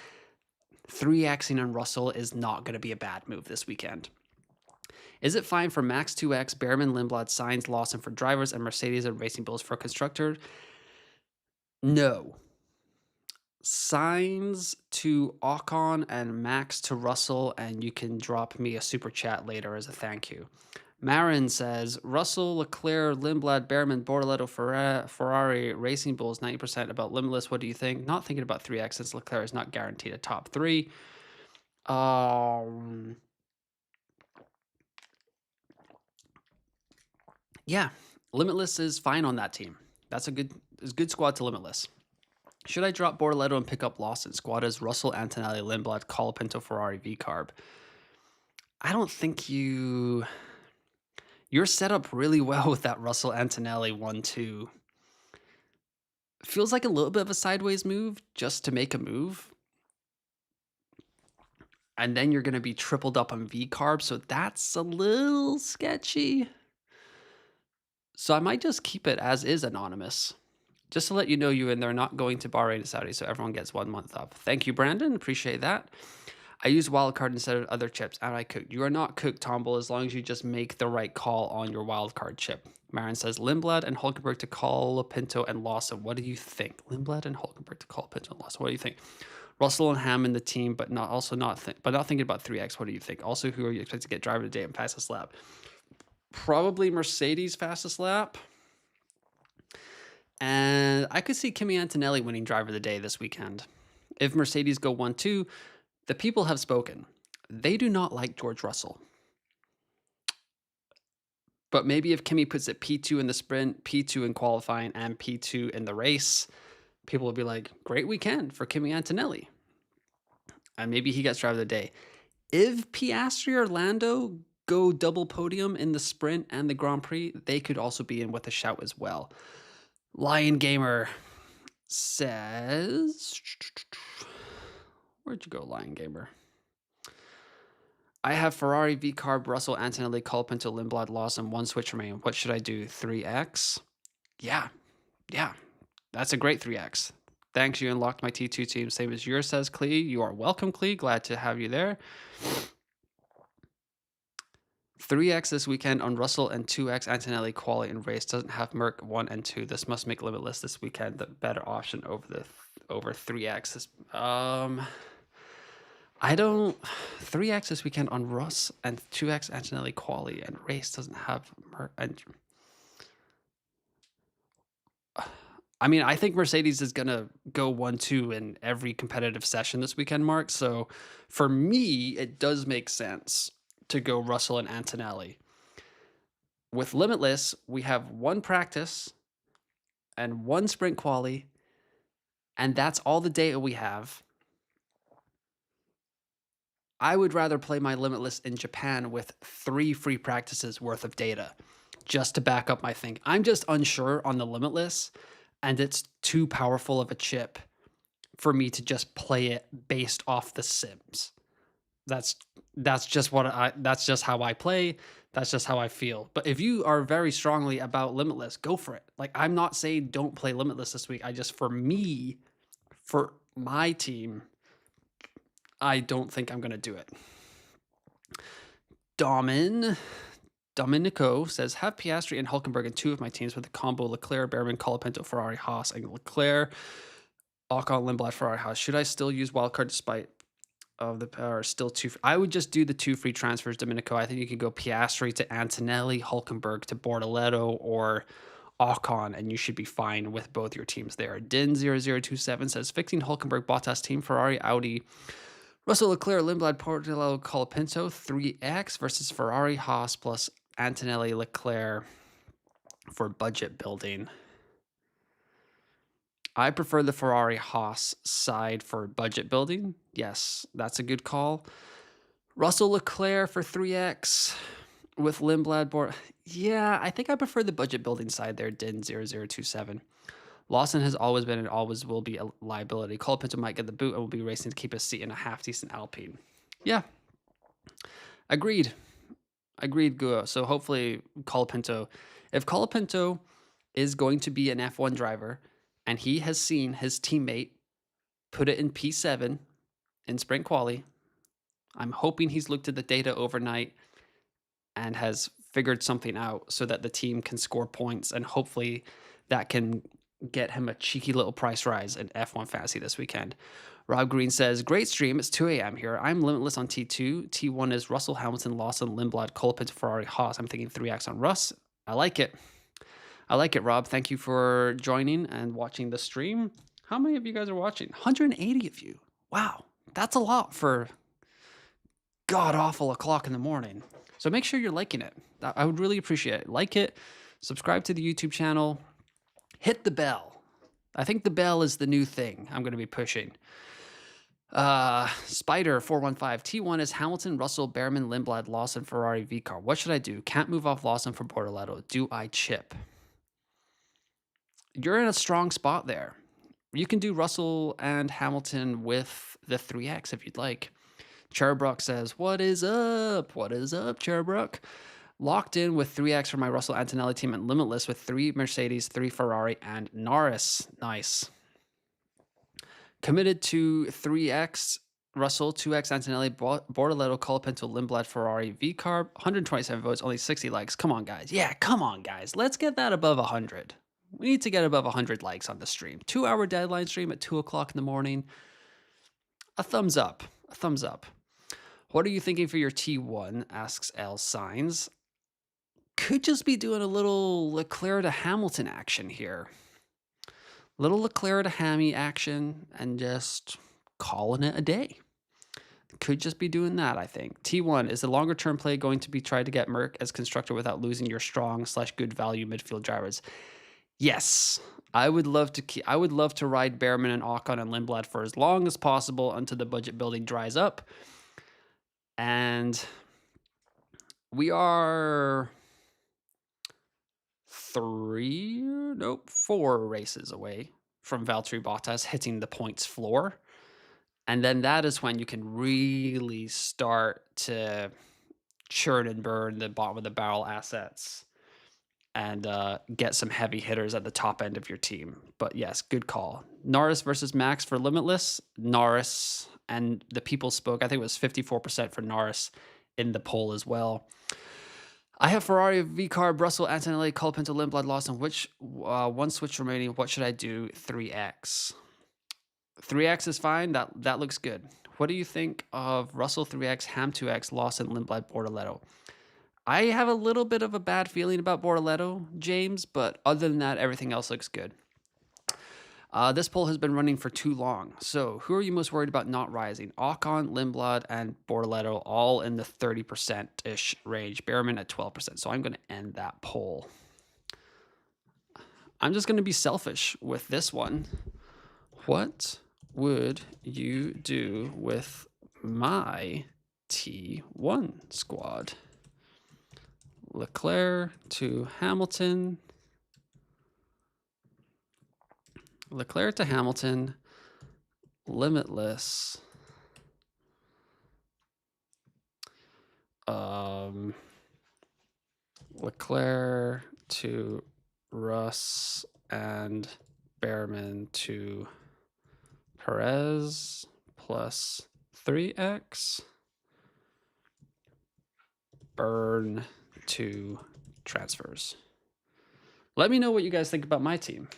3Xing on Russell is not going to be a bad move this weekend. Is it fine for Max 2X, Behrman, Lindblad, Sainz, Lawson for drivers, and Mercedes and Racing Bulls for constructor? No. Sainz to Ocon and Max to Russell, and you can drop me a super chat later as a thank you. Marin says, Russell, Leclerc, Lindblad, Behrman, Bortoleto, Ferrari, Racing Bulls, 90% about Limitless. What do you think? Not thinking about 3X since Leclerc is not guaranteed a top 3. Yeah, Limitless is fine on that team. That's a good squad to Limitless. Should I drop Bortoleto and pick up Lawson? Squad is Russell, Antonelli, Lindblad, Colapinto, Ferrari, V-Carb. I don't think you You're set up really well with that Russell Antonelli 1-2. Feels like a little bit of a sideways move just to make a move. And then you're going to be tripled up on V carb, so that's a little sketchy. So I might just keep it as is anonymous. Just to let you know you and they're not going to Bahrain and Saudi, so everyone gets 1 month off. Thank you, Brandon. Appreciate that. I use wildcard instead of other chips, and I cooked. You are not cooked, Tomble, as long as you just make the right call on your wildcard chip. Marin says Lindblad and Hulkenberg to call Pinto and Lawson. What do you think? Lindblad and Hulkenberg to call Pinto and Lawson. What do you think? Russell and Ham in the team, but not thinking about 3X. What do you think? Also, who are you expected to get driver today and fastest lap? Probably Mercedes fastest lap. And I could see Kimi Antonelli winning driver of the day this weekend. If Mercedes go 1-2, the people have spoken. They do not like George Russell. But maybe if Kimi puts it P2 in the sprint, P2 in qualifying, and P2 in the race, people will be like, great weekend for Kimi Antonelli. And maybe he gets driver of the day. If Piastri or Lando go double podium in the sprint and the Grand Prix, they could also be in with a shout as well. Lion Gamer says, where'd you go, Lion Gamer? I have Ferrari, V-Carb, Russell, Antonelli, Colpinto, Lindblad, Lawson, 1 switch remaining. What should I do? 3X? Yeah. That's a great 3X. Thanks, you unlocked my T2 team. Same as yours, says Clee. You are welcome, Clee. Glad to have you there. 3X this weekend on Russell and 2X Antonelli quality and race. Doesn't have Merc 1 and 2. This must make Limitless this weekend the better option over 3X. I don't 3X this weekend on Russ and 2X Antonelli quality and race doesn't have Merc and I mean, I think Mercedes is going to go 1-2 in every competitive session this weekend, Mark. So for me, it does make sense to go Russell and Antonelli. With Limitless, we have 1 practice and 1 sprint quali, and that's all the data we have. I would rather play my Limitless in Japan with 3 free practices worth of data just to back up my thing. I'm just unsure on the Limitless, and it's too powerful of a chip for me to just play it based off the sims. That's just that's just how I play. That's just how I feel. But if you are very strongly about Limitless, go for it. Like, I'm not saying don't play Limitless this week. I just, for me, for my team, I don't think I'm going to do it. Domenico says, have Piastri and Hulkenberg in 2 of my teams with the combo Leclerc, Behrman, Colapinto, Ferrari, Haas, and Leclerc, Ocon, Lindblad, Ferrari, Haas. Should I still use wildcard despite of the power still 2? I would just do the 2 free transfers, Domenico. I think you can go Piastri to Antonelli, Hulkenberg to Bortoletto, or Ocon, and you should be fine with both your teams there. Din0027 says, fixing Hulkenberg, Bottas team, Ferrari, Audi, Russell, Leclerc, Lindblad, Portillo, Colapinto, 3X versus Ferrari, Haas plus Antonelli, Leclerc for budget building. I prefer the Ferrari Haas side for budget building. Yes, that's a good call. Russell, Leclerc for 3X with Lindblad. Yeah, I think I prefer the budget building side there, Din0027. Lawson has always been and always will be a liability. Colapinto might get the boot and will be racing to keep a seat in a half-decent Alpine. Yeah, agreed, Guo. So hopefully Colapinto, if Colapinto is going to be an F1 driver, and he has seen his teammate put it in P7 in sprint quali, I'm hoping he's looked at the data overnight and has figured something out so that the team can score points, and hopefully that can get him a cheeky little price rise in F1 Fantasy this weekend. Rob Green says, great stream. It's 2 a.m. here. I'm Limitless on T2. T1 is Russell, Hamilton, Lawson, Lindblad, Colapinto, Ferrari, Haas. I'm thinking 3X on Russ. I like it, Rob. Thank you for joining and watching the stream. How many of you guys are watching? 180 of you. Wow. That's a lot for god-awful o'clock in the morning. So make sure you're liking it. I would really appreciate it. Like it. Subscribe to the YouTube channel. Hit the bell. I think the bell is the new thing I'm going to be pushing. Spider 415 T1 is Hamilton, Russell, Behrman, Lindblad, Lawson, Ferrari, V-Car. What should I do? Can't move off Lawson for Bortoletto. Do I chip? You're in a strong spot there. You can do Russell and Hamilton with the 3X if you'd like. Cherbrook says, what is up? What is up, Cherbrook? Locked in with 3X for my Russell Antonelli team at Limitless with 3 Mercedes, 3 Ferrari, and Norris. Nice. Committed to 3X Russell, 2X Antonelli, Bortoletto, Colapinto, Lindblad, Ferrari, V-Carb, 127 votes, only 60 likes. Come on, guys. Yeah, come on, guys. Let's get that above 100. We need to get above 100 likes on the stream. 2-hour deadline stream at 2 o'clock in the morning. A thumbs up. A thumbs up. What are you thinking for your T1? Asks L Signs. Could just be doing a little Leclerc to Hamilton action here. Little Leclerc to Hammy action and just calling it a day. Could just be doing that, I think. T1, is the longer term play going to be tried to get Merc as constructor without losing your strong/good value midfield drivers? Yes. I would love to ride Behrman and Ocon and Lindblad for as long as possible until the budget building dries up. And we are 4 races away from Valtteri Bottas hitting the points floor. And then that is when you can really start to churn and burn the bottom of the barrel assets and get some heavy hitters at the top end of your team. But yes, good call. Norris versus Max for Limitless. Norris, and the people spoke. I think it was 54% for Norris in the poll as well. I have Ferrari, V-Carb, Russell, Antonelli, Colapinto, Lindblad, Lawson. Which one switch remaining? What should I do? 3X. 3X is fine. That looks good. What do you think of Russell 3X, Ham 2X, Lawson, Lindblad, Bortoletto? I have a little bit of a bad feeling about Bortoletto, James, but other than that, everything else looks good. This poll has been running for too long. So who are you most worried about not rising? Ocon, Lindblad, and Bortoletto all in the 30%-ish range. Behrman at 12%. So I'm going to end that poll. I'm just going to be selfish with this one. What would you do with my T1 squad? Leclerc to Hamilton. Leclerc to Hamilton. Limitless. Leclerc to Russ and Behrman to Perez plus 3X. Burn to transfers. Let me know what you guys think about my team.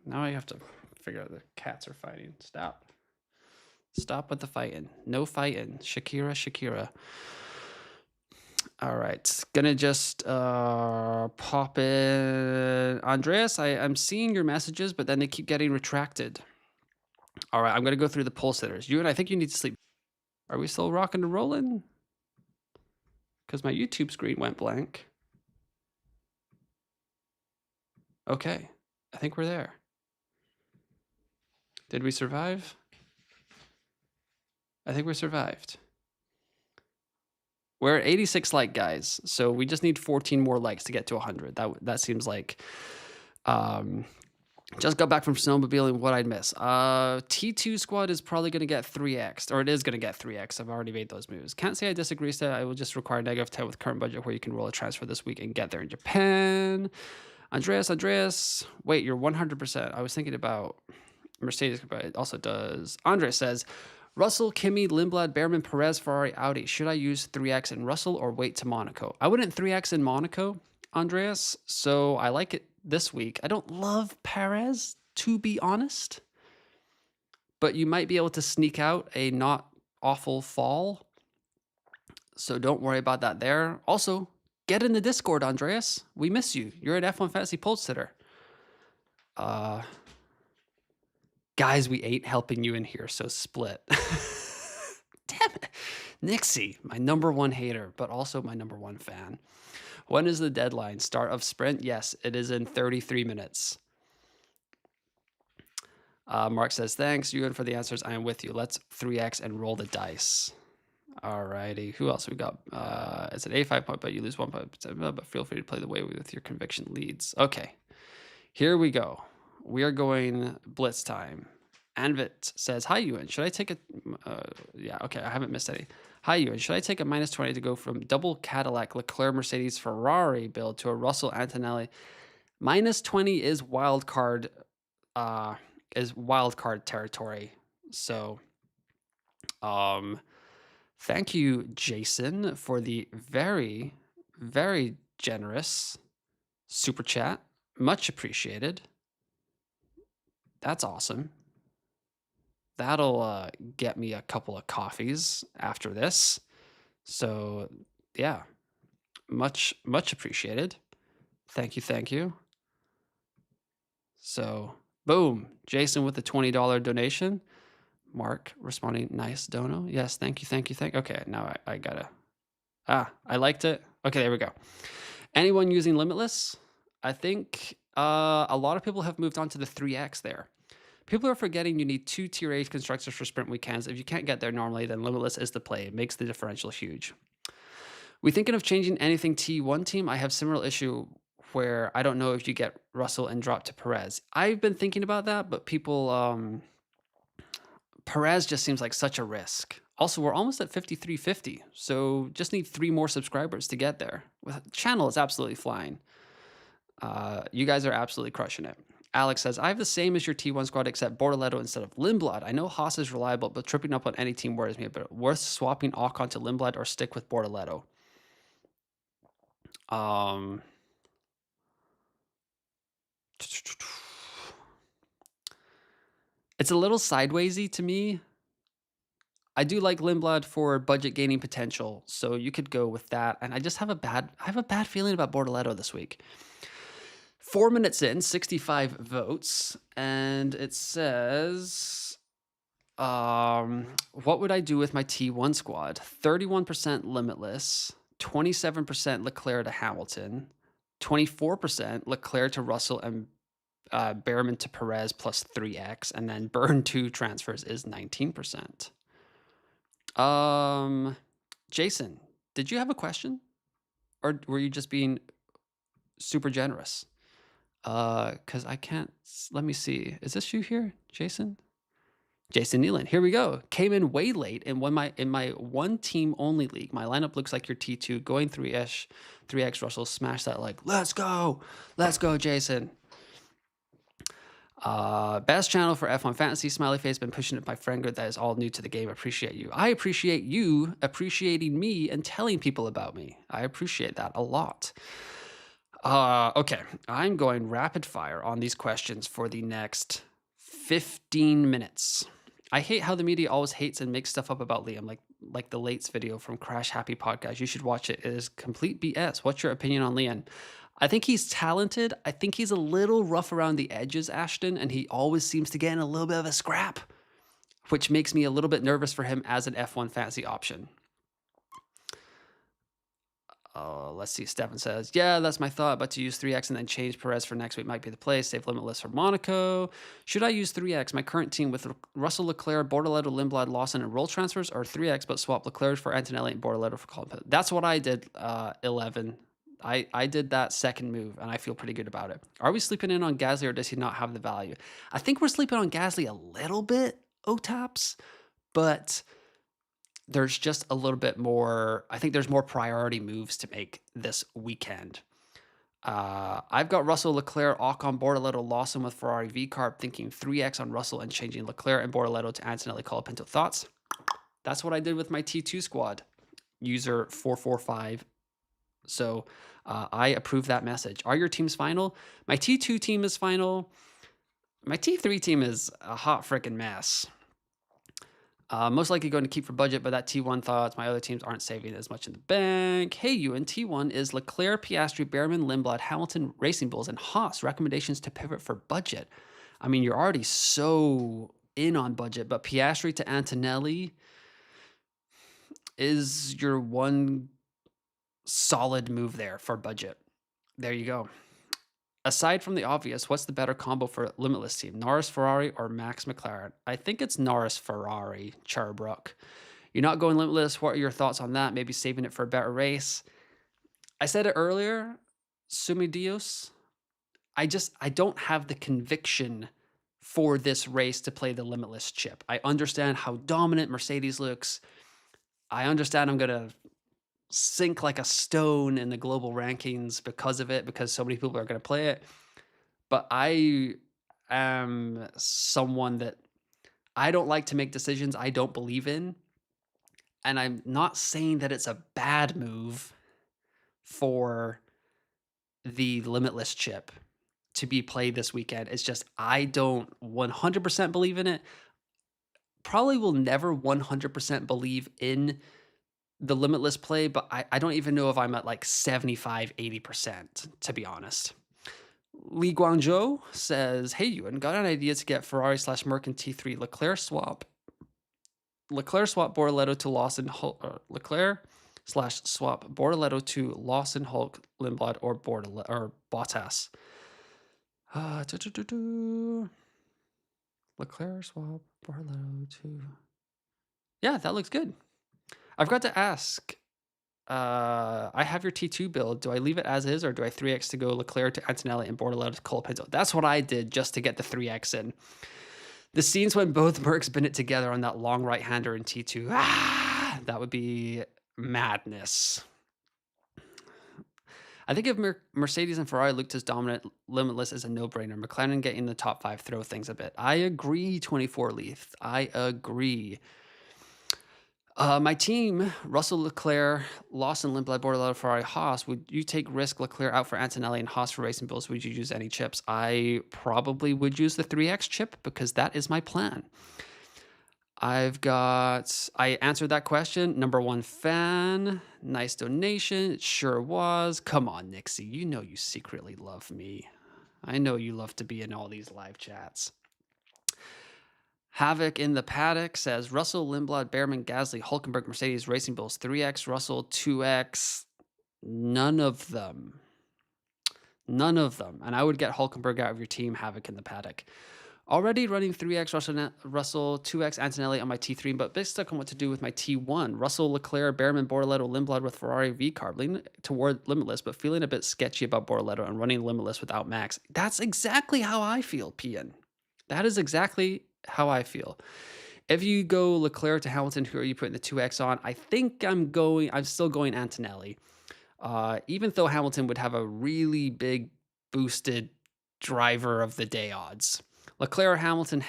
Now I have to figure out the cats are fighting. Stop. Stop with the fighting. No fighting. Shakira. All right. Gonna just pop in. Andreas, I'm seeing your messages, but then they keep getting retracted. All right. I'm going to go through the poll sitters. I think you need to sleep. Are we still rocking and rolling? Because my YouTube screen went blank. Okay. I think we're there. Did we survive? I think we survived. We're at 86 like guys, so we just need 14 more likes to get to 100. That seems like just got back from snowmobiling. What I'd miss. T2 squad is probably going to get 3X, or it is going to get 3X. I've already made those moves. Can't say I disagree. So I will just require negative 10 with current budget, where you can roll a transfer this week and get there in Japan. Andreas, wait, you're 100%. I was thinking about Mercedes, but it also does. Andres says, Russell, Kimi, Lindblad, Behrman, Perez, Ferrari, Audi. Should I use 3X in Russell or wait to Monaco? I wouldn't 3X in Monaco, Andreas. So I like it this week. I don't love Perez, to be honest. But you might be able to sneak out a not awful fall. So don't worry about that there. Also, get in the Discord, Andreas. We miss you. You're an F1 Fantasy poll sitter. Guys, we ain't helping you in here, so split. Damn it. Nixie, my number one hater, but also my number one fan. When is the deadline? Start of sprint? Yes, it is in 33 minutes. Mark says, thanks, Ewan, for the answers. I am with you. Let's 3x and roll the dice. Alrighty. Who else we got? It's an A5 point, but you lose 1 point. But feel free to play the way with your conviction leads. Okay. Here we go. We are going blitz time. Anvit says, hi, Ewan. Should I take a... yeah, okay. I haven't missed any. Hi, Ewan. Should I take a -20 to go from double Cadillac, Leclerc, Mercedes, Ferrari build to a Russell Antonelli? -20 is wild card territory. So, thank you, Jason, for the very, very generous super chat. Much appreciated. That's awesome. That'll get me a couple of coffees after this. So, yeah, much appreciated. Thank you, thank you. So, boom, Jason with the $20 donation. Mark responding, nice dono. Yes, thank you, thank you, thank you. Okay, now I gotta... I liked it. Okay, there we go. Anyone using Limitless? I think a lot of people have moved on to the 3X there. People are forgetting you need 2 Tier A constructors for sprint weekends. If you can't get there normally, then Limitless is the play. It makes the differential huge. We thinking of changing anything T1 team? I have similar issue where I don't know if you get Russell and drop to Perez. I've been thinking about that, but people... Perez just seems like such a risk. Also, we're almost at 5350, so just need 3 more subscribers to get there. The channel is absolutely flying. You guys are absolutely crushing it. Alex says, I have the same as your T1 squad except Bortoleto instead of Lindblad. I know Haas is reliable, but tripping up on any team worries me. But worth swapping Ocon to Lindblad or stick with Bortoleto? It's a little sidewaysy to me. I do like Lindblad for budget gaining potential, so you could go with that. And I just have a bad feeling about Bortoleto this week. 4 minutes in, 65 votes, and it says, what would I do with my T1 squad? 31% Limitless, 27% Leclerc to Hamilton, 24% Leclerc to Russell and Behrman to Perez plus 3x, and then burn 2 transfers is 19%. Jason, did you have a question? Or were you just being super generous? Because I can't... Let me see. Is this you here, Jason? Jason Nealon. Here we go. Came in way late in my one team only league. My lineup looks like your T2 going 3x Russell. Smash that like. Let's go. Let's go, Jason. Best channel for F1 Fantasy. Smiley face. Been pushing it my friend group that is all new to the game. Appreciate you. I appreciate you appreciating me and telling people about me. I appreciate that a lot. Okay, I'm going rapid fire on these questions for the next 15 minutes. I hate how the media always hates and makes stuff up about Liam, like the Lates video from Crash Happy Podcast. You should watch it. It is complete BS. What's your opinion on Liam? I think he's talented. I think he's a little rough around the edges, Ashton, and he always seems to get in a little bit of a scrap, which makes me a little bit nervous for him as an F1 fantasy option. Let's see. Stefan says, yeah, that's my thought, but to use 3x and then change Perez for next week might be the play. Save Limitless for Monaco. Should I use 3x, my current team with Russell, Leclerc, Bortoleto, Lindblad, Lawson, and roll transfers, or 3x but swap Leclerc for Antonelli and Bortoleto for Colin? That's what I did, 11. I did that second move, and I feel pretty good about it. Are we sleeping in on Gasly, or does he not have the value? I think we're sleeping on Gasly a little bit, OTAPs, but there's just a little bit more. I think there's more priority moves to make this weekend. I've got Russell, Leclerc, Ocon, Bortoleto, Lawson with Ferrari V-Carb, thinking 3x on Russell and changing Leclerc and Bortoleto to Antonelli Colapinto. Thoughts? That's what I did with my T2 squad. User 445. So I approve that message. Are your teams final? My T2 team is final. My T3 team is a hot freaking mess. Most likely going to keep for budget, but that T1 thoughts. My other teams aren't saving as much in the bank. Hey, Ewan, T1 is Leclerc, Piastri, Behrman, Lindblad, Hamilton, Racing Bulls, and Haas. Recommendations to pivot for budget. I mean, you're already so in on budget, but Piastri to Antonelli is your one solid move there for budget. There you go. Aside from the obvious, what's the better combo for Limitless team? Norris Ferrari or Max McLaren? I think it's Norris Ferrari, Charbrook. You're not going Limitless. What are your thoughts on that? Maybe saving it for a better race. I said it earlier, Sumi Dios. I don't have the conviction for this race to play the Limitless chip. I understand how dominant Mercedes looks. I understand I'm gonna sink like a stone in the global rankings because of it, because so many people are gonna play it. But I am someone that I don't like to make decisions I don't believe in. And I'm not saying that it's a bad move for the Limitless chip to be played this weekend. It's just I don't 100% believe in it. Probably will never 100% believe in the Limitless play, but I don't even know if I'm at like 75, 80%, to be honest. Lee Guangzhou says, "Hey, Ewan, got an idea to get Ferrari slash Merc in T3 Leclerc swap. Leclerc swap Bortoleto to Lawson Hulk. Leclerc slash swap Bortoleto to Lawson Hulk, Lindblad, or Bottas. Leclerc swap Bortoleto to. Yeah, that looks good. I've got to ask. I have your T2 build. Do I leave it as is, or do I 3x to go Leclerc to Antonelli and Bortoleto to Colapinto? That's what I did just to get the 3x in. The scenes when both Mercs bin it together on that long right-hander in T2. That would be madness. I think if Mercedes and Ferrari looked as dominant, Limitless is a no-brainer. McLaren getting the top 5 throw things a bit. I agree, 24 Leaf. I agree. My team, Russell, Leclerc, Lawson, Lindblad, Bortoleto, Ferrari, Haas. Would you take risk Leclerc out for Antonelli and Haas for racing bills? Would you use any chips? I probably would use the 3X chip because that is my plan. I answered that question. Number 1 fan. Nice donation. It sure was. Come on, Nixie. You know you secretly love me. I know you love to be in all these live chats. Havoc in the Paddock says Russell, Lindblad, Behrman, Gasly, Hulkenberg, Mercedes, Racing Bulls, 3X, Russell, 2X. None of them. None of them. And I would get Hulkenberg out of your team, Havoc in the Paddock. Already running 3X Russell, 2X Antonelli on my T3, but big stuck on what to do with my T1. Russell, Leclerc, Behrman, Bortoleto, Lindblad with Ferrari V-Carb. Leaning toward Limitless, but feeling a bit sketchy about Bortoleto and running Limitless without Max. That's exactly how I feel, Pian. That is exactly how I feel. If you go Leclerc to Hamilton, who are you putting the 2X on? I think I'm still going Antonelli. Even though Hamilton would have a really big boosted driver of the day odds. Leclerc, Hamilton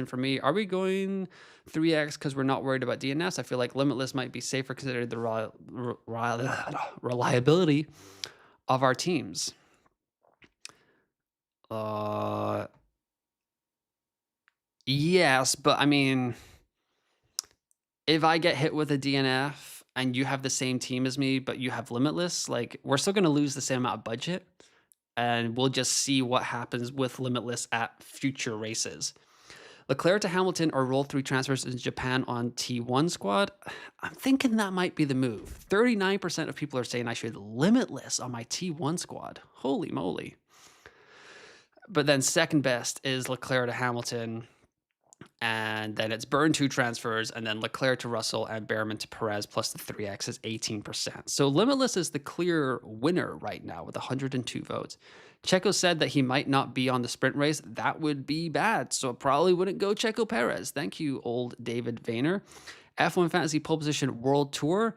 for me. Are we going 3X because we're not worried about DNS? I feel like Limitless might be safer considering the reliability of our teams. Yes, but I mean, if I get hit with a DNF and you have the same team as me, but you have Limitless, like we're still going to lose the same amount of budget, and we'll just see what happens with Limitless at future races. Leclerc to Hamilton or roll 3 transfers in Japan on T1 squad. I'm thinking that might be the move. 39% of people are saying I should Limitless on my T1 squad. Holy moly. But then second best is Leclerc to Hamilton. And then it's burn 2 transfers, and then Leclerc to Russell and Behrman to Perez plus the 3X is 18%. So Limitless is the clear winner right now with 102 votes. Checo said that he might not be on the sprint race. That would be bad, so probably wouldn't go Checo Perez. Thank you, old David Vayner. F1 Fantasy Pole Position World Tour.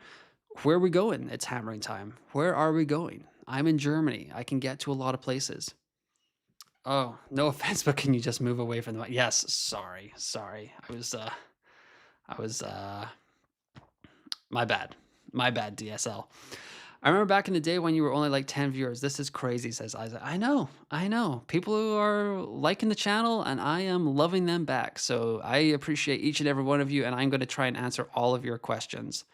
Where are we going? It's hammering time. Where are we going? I'm in Germany. I can get to a lot of places. Oh, no offense, but can you just move away from the mic? Yes, sorry. I was my bad, DSL. I remember back in the day when you were only like 10 viewers. This is crazy, says Isaac. I know. People who are liking the channel, and I am loving them back. So I appreciate each and every one of you, and I'm going to try and answer all of your questions.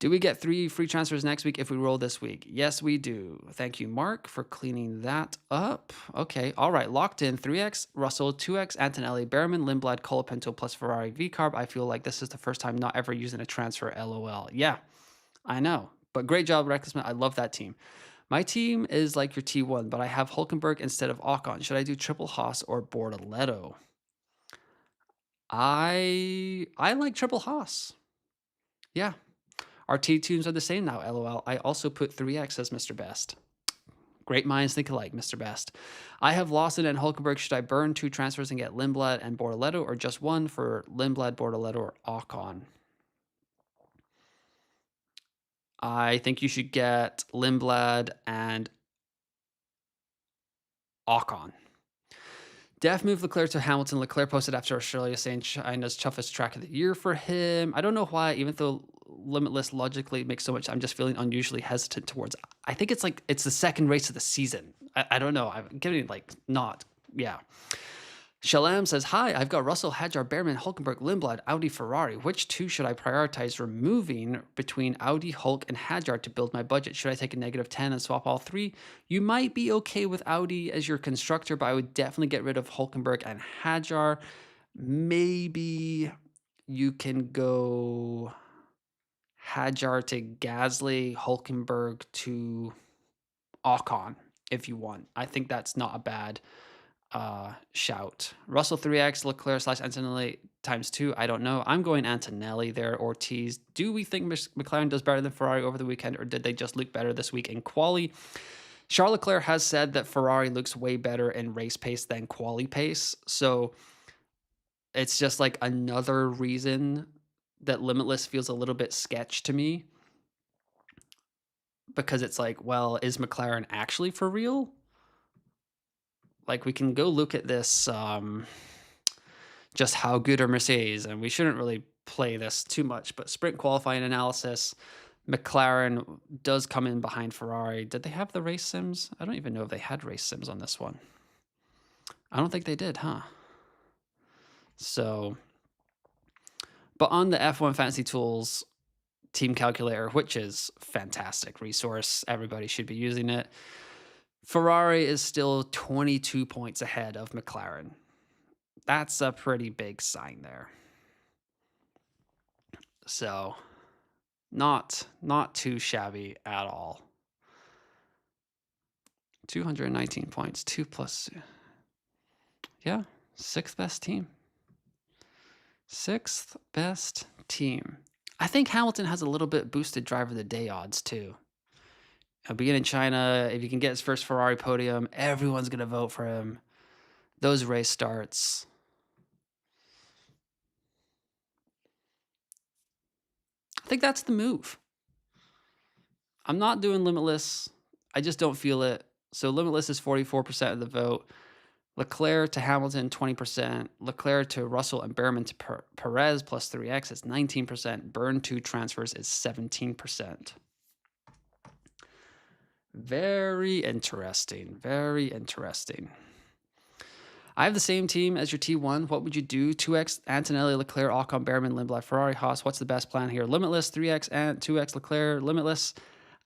Do we get 3 free transfers next week if we roll this week? Yes, we do. Thank you, Mark, for cleaning that up. Okay, all right, locked in. 3X Russell, 2X Antonelli, Behrman, Lindblad, Colapinto plus Ferrari V-Carb. I feel like this is the first time not ever using a transfer, LOL. Yeah, I know. But great job, Recklessman. I love that team. My team is like your T1, but I have Hulkenberg instead of Ocon. Should I do triple Haas or Bortoletto? I like triple Haas. Yeah. Our T2s are the same now, LOL. I also put 3X as Mr. Best. Great minds think alike, Mr. Best. I have Lawson and Hulkenberg. Should I burn 2 transfers and get Lindblad and Bortoletto, or just one for Lindblad, Bortoletto, or Ocon? I think you should get Lindblad and Ocon. Def moved Leclerc to Hamilton. Leclerc posted after Australia saying China's toughest track of the year for him. I don't know why, even though Limitless logically makes so much, I'm just feeling unusually hesitant towards. I think it's like it's the second race of the season. I don't know. I'm getting like not. Yeah. Shalam says, hi, I've got Russell, Hadjar, Behrman, Hulkenberg, Lindblad, Audi, Ferrari. Which two should I prioritize removing between Audi, Hulk, and Hadjar to build my budget? Should I take a -10 and swap all 3? You might be okay with Audi as your constructor, but I would definitely get rid of Hulkenberg and Hadjar. Maybe you can go Hadjar to Gasly, Hulkenberg to Ocon if you want. I think that's not a bad shout. Russell 3X, Leclerc / Antonelli ×2. I don't know. I'm going Antonelli there. Ortiz. Do we think McLaren does better than Ferrari over the weekend, or did they just look better this week in quali? Charles Leclerc has said that Ferrari looks way better in race pace than quali pace. So it's just like another reason that Limitless feels a little bit sketch to me. Because it's like, well, is McLaren actually for real? Like, we can go look at this, just how good are Mercedes, and we shouldn't really play this too much, but sprint qualifying analysis, McLaren does come in behind Ferrari. Did they have the race sims? I don't even know if they had race sims on this one. I don't think they did, huh? So, but on the F1 Fantasy Tools team calculator, which is fantastic resource, everybody should be using it. Ferrari is still 22 points ahead of McLaren. That's a pretty big sign there. So, not too shabby at all. 219 points, 2 plus. Yeah, 6th best team. 6th best team. I think Hamilton has a little bit boosted driver of the day odds too. Being in China, if you can get his first Ferrari podium, everyone's going to vote for him. Those race starts. I think that's the move. I'm not doing Limitless. I just don't feel it. So Limitless is 44% of the vote. Leclerc to Hamilton, 20%. Leclerc to Russell and Behrman to Perez plus 3X is 19%. Burn 2 transfers is 17%. Very interesting. Very interesting. I have the same team as your T1. What would you do? 2X Antonelli, Leclerc, Ocon, Behrman, Lindblad, Ferrari, Haas. What's the best plan here? Limitless, 3X and 2X Leclerc, Limitless.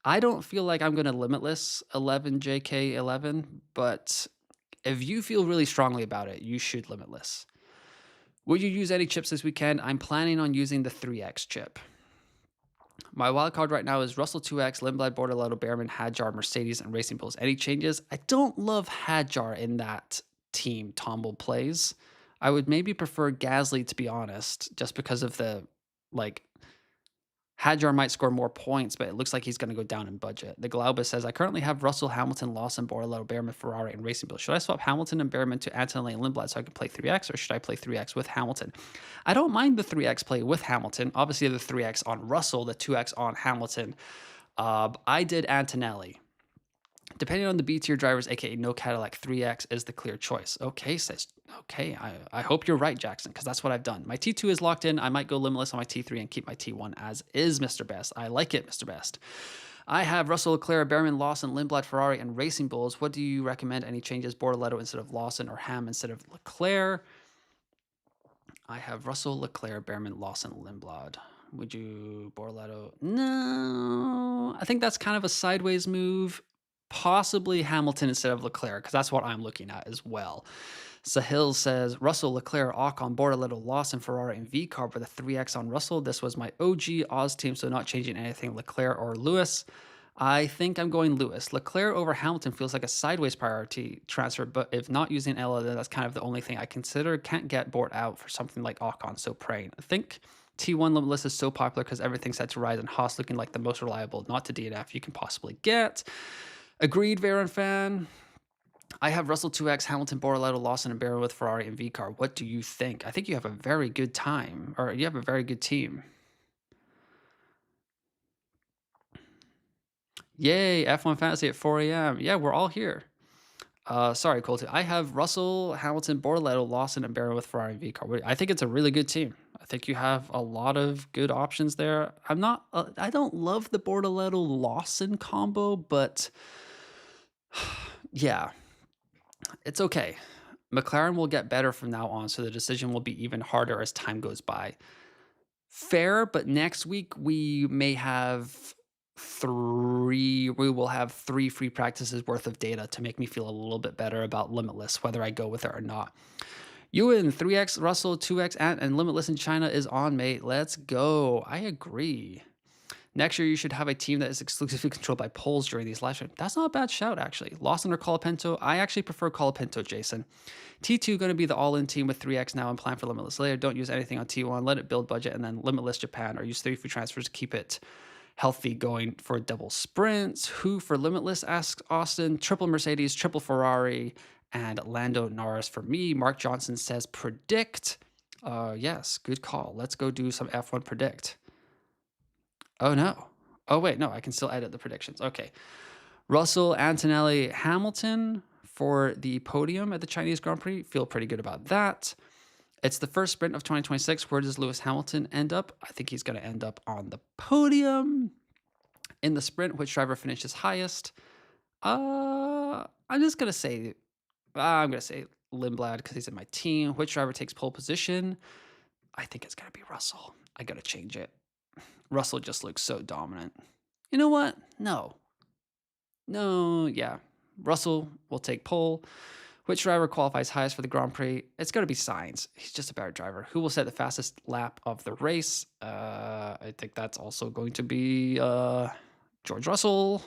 I don't feel like I'm going to Limitless 11 JK 11, but if you feel really strongly about it, you should Limitless. Would you use any chips this weekend? I'm planning on using the 3X chip. My wildcard right now is Russell 2X, Lindblad, Bortoletto, Behrman, Hadjar, Mercedes, and Racing Bulls. Any changes? I don't love Hadjar in that team Tomble plays. I would maybe prefer Gasly, to be honest, just because of the, like, Hadjar might score more points, but it looks like he's going to go down in budget. The Glauba says, I currently have Russell, Hamilton, Lawson, Bortoletto, Behrman, Ferrari, and Racing Bulls. Should I swap Hamilton and Behrman to Antonelli and Lindblad so I can play 3X, or should I play 3X with Hamilton? I don't mind the 3X play with Hamilton. Obviously, the 3X on Russell, the 2X on Hamilton. I did Antonelli. Depending on the B tier drivers, aka no Cadillac, 3X is the clear choice. Okay, says, okay, I hope you're right, Jackson, because that's what I've done. My T2 is locked in. I might go Limitless on my T3 and keep my T1 as is, Mr. Best. I like it, Mr. Best. I have Russell, Leclerc, Behrman, Lawson, Lindblad, Ferrari, and Racing Bulls. What do you recommend? Any changes? Bortoletto instead of Lawson, or Ham instead of Leclerc? I have Russell, Leclerc, Behrman, Lawson, Lindblad. Would you Bortoletto? No, I think that's kind of a sideways move. Possibly Hamilton instead of Leclerc, because that's what I'm looking at as well. Sahil says, Russell, Leclerc, Ocon, Bortoletto, Lawson, Ferrari, and V-Carb with a 3X on Russell. This was my OG Oz team, so not changing anything Leclerc or Lewis. I think I'm going Lewis. Leclerc over Hamilton feels like a sideways priority transfer, but if not using Ella, then that's kind of the only thing I consider. Can't get bought out for something like Ocon, so praying. I think T1 Limitless is so popular because everything's set to rise and Haas looking like the most reliable, not to DNF you can possibly get. Agreed, Varen fan. I have Russell 2X, Hamilton, Bortoleto, Lawson, and Barron with Ferrari and V-Car. What do you think? I think you have a very good time, or you have a very good team. Yay, F1 Fantasy at 4 a.m. Yeah, we're all here. Sorry, Colty. I have Russell, Hamilton, Bortoleto, Lawson, and Barron with Ferrari and V-Car. I think it's a really good team. I think you have a lot of good options there. I don't love the Bortoleto Lawson combo, but yeah, it's okay. McLaren will get better from now on, so the decision will be even harder as time goes by. Fair, but next week we may have we will have 3 free practices worth of data to make me feel a little bit better about Limitless, whether I go with it or not. Ewan, 3X, Russell, 2X, and Limitless in China is on, mate. Let's go. I agree. Next year, you should have a team that is exclusively controlled by polls during these live streams. That's not a bad shout, actually. Lawson or Colapinto? I actually prefer Colapinto, Jason. T2 going to be the all-in team with 3X now and plan for Limitless later. Don't use anything on T1. Let it build budget and then Limitless Japan, or use 3 free transfers to keep it healthy going for double sprints. Who for Limitless, asks Austin. Triple Mercedes, triple Ferrari, and Lando Norris for me. Mark Johnson says predict. Yes, good call. Let's go do some F1 predict. Oh, no. Oh, wait, no, I can still edit the predictions. Okay. Russell, Antonelli, Hamilton for the podium at the Chinese Grand Prix. Feel pretty good about that. It's the first sprint of 2026. Where does Lewis Hamilton end up? I think he's going to end up on the podium. In the sprint, which driver finishes highest? I'm just going to say, Lindblad because he's in my team. Which driver takes pole position? I think it's going to be Russell. I got to change it. Russell just looks so dominant. You know what? No, yeah. Russell will take pole. Which driver qualifies highest for the Grand Prix? It's going to be Sainz. He's just a better driver. Who will set the fastest lap of the race? I think that's also going to be George Russell.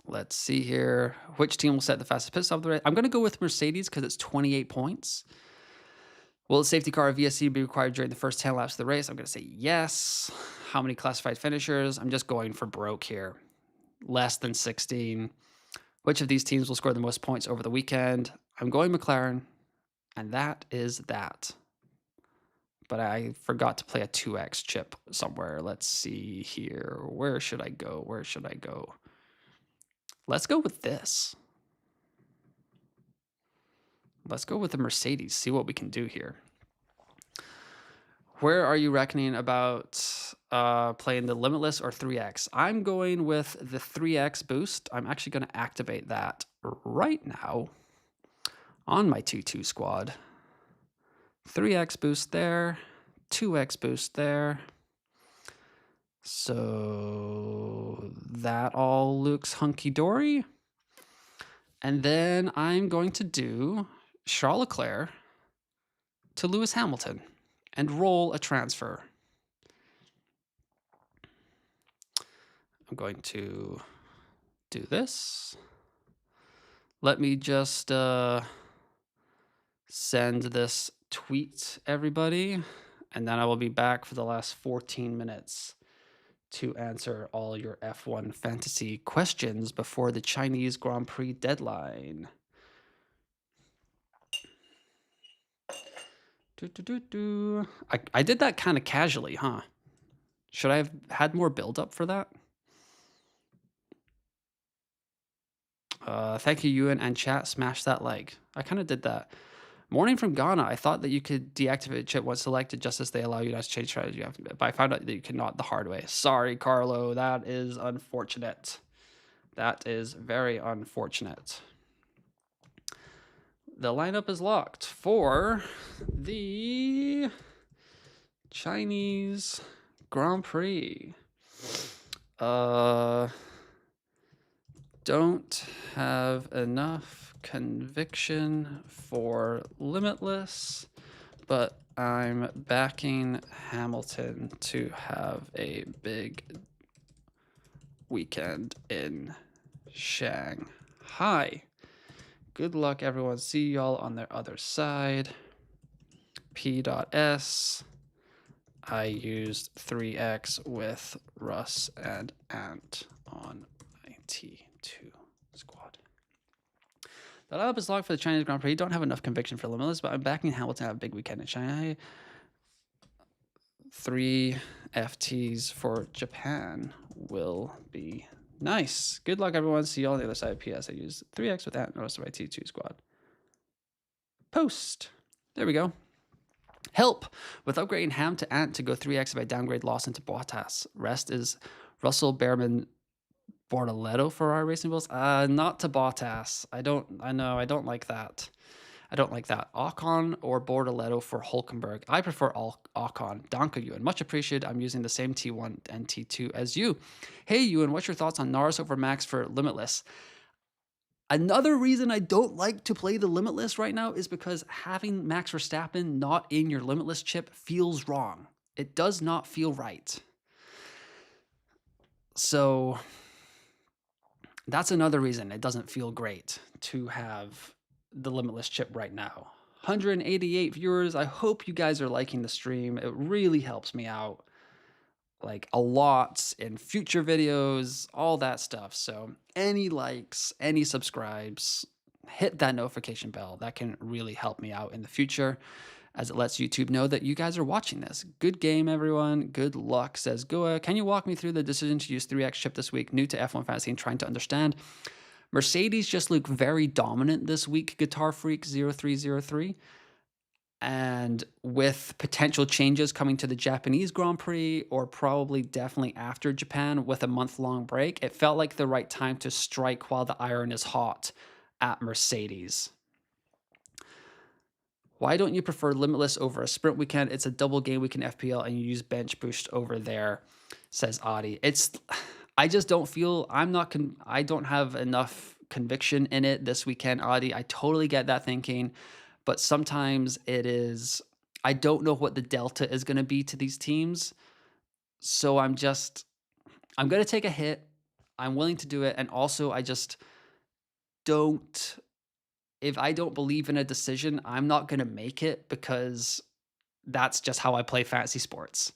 Let's see here. Which team will set the fastest pit stop of the race? I'm going to go with Mercedes because it's 28 points. Will the safety car or VSC be required during the first 10 laps of the race? I'm going to say yes. How many classified finishers? I'm just going for broke here. Less than 16. Which of these teams will score the most points over the weekend? I'm going McLaren, and that is that. But I forgot to play a 2X chip somewhere. Let's see here. Where should I go? Let's go with this. Let's go with the Mercedes, see what we can do here. Where are you reckoning about playing the Limitless or 3X? I'm going with the 3X boost. I'm actually going to activate that right now on my 2-2 squad. 3X boost there, 2X boost there. So that all looks hunky-dory. And then I'm going to do Charles Leclerc to Lewis Hamilton and roll a transfer. I'm going to do this. Let me just send this tweet, everybody, and then I will be back for the last 14 minutes to answer all your F1 fantasy questions before the Chinese Grand Prix deadline. I did that kind of casually, huh? Should I have had more build-up for that? Thank you, Ewan, and chat. Smash that like. I kind of did that. Morning from Ghana. I thought that you could deactivate chip once selected just as they allow you to change strategy. But I found out that you cannot the hard way. Sorry, Carlo. That is unfortunate. That is very unfortunate. The lineup is locked for the Chinese Grand Prix. Don't have enough conviction for Limitless, but I'm backing Hamilton to have a big weekend in Shanghai. Good luck, everyone. See y'all on the other side. P.S. I used 3x with Russ and Ant on my T2 squad. The lineup is locked for the Chinese Grand Prix. Don't have enough conviction for Limitless, but I'm backing Hamilton to have a big weekend in Shanghai. 3 FTs for Japan will be nice. Good luck, everyone. See you all on the other side. PS, I used 3x with Ant and the rest of my T2 squad. Post. There we go. Help with upgrading Ham to Ant to go 3x if I downgrade Lawson to Bottas. Rest is Russell, Behrman, Bortoletto for our racing bills. Not to Bottas. I know. I don't like that. I don't like that. Ocon or Bortoletto for Hulkenberg. I prefer Ocon. Danke, Ewan. Much appreciated. I'm using the same T1 and T2 as you. Hey, Ewan, what's your thoughts on Norris over Max for Limitless? Another reason I don't like to play the Limitless right now is because having Max Verstappen not in your Limitless chip feels wrong. It does not feel right. So that's another reason it doesn't feel great to have the Limitless chip right now. 188 viewers. I hope you guys are liking the stream. It really helps me out like a lot in future videos, all that stuff. So any likes, any subscribes, hit that notification bell. That can really help me out in the future as it lets YouTube know that you guys are watching this. Good game, everyone. Good luck, says Goa. Can you walk me through the decision to use 3x chip this week? New to F1 Fantasy and trying to understand. Mercedes just look very dominant this week, Guitar Freak 0303. And with potential changes coming to the Japanese Grand Prix, or probably definitely after Japan with a month-long break, it felt like the right time to strike while the iron is hot at Mercedes. Why don't you prefer Limitless over a sprint weekend? It's a double game week in FPL and you use bench boost over there, says Adi. I just don't feel, I don't have enough conviction in it this weekend, Adi. I totally get that thinking. But sometimes it is, I don't know what the delta is going to be to these teams. So I'm going to take a hit. I'm willing to do it. And also, I just don't, if I don't believe in a decision, I'm not going to make it because that's just how I play fantasy sports.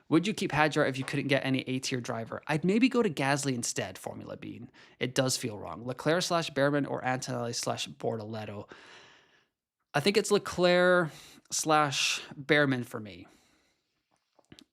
Would you keep Hadjar if you couldn't get any A-tier driver? I'd maybe go to Gasly instead, Formula Bean. It does feel wrong. Leclerc / Behrman or Antonelli / Bortoletto. I think it's Leclerc / Behrman for me.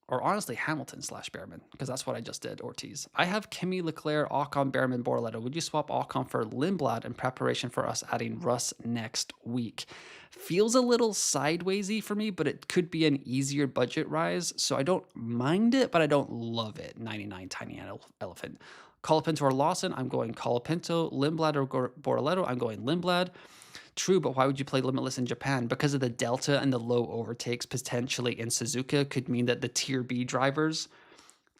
Or honestly, Hamilton / Behrman, because that's what I just did, Ortiz. I have Kimi, Leclerc, Ocon, Behrman, Bortoletto. Would you swap Ocon for Lindblad in preparation for us adding Russ next week? Feels a little sidewaysy for me, but it could be an easier budget rise, so I don't mind it, but I don't love it. 99 Tiny Elephant. Colapinto or Lawson, I'm going Colapinto. Lindblad or Bortoletto, I'm going Lindblad. True, but why would you play Limitless in Japan? Because of the delta and the low overtakes potentially in Suzuka could mean that the tier B drivers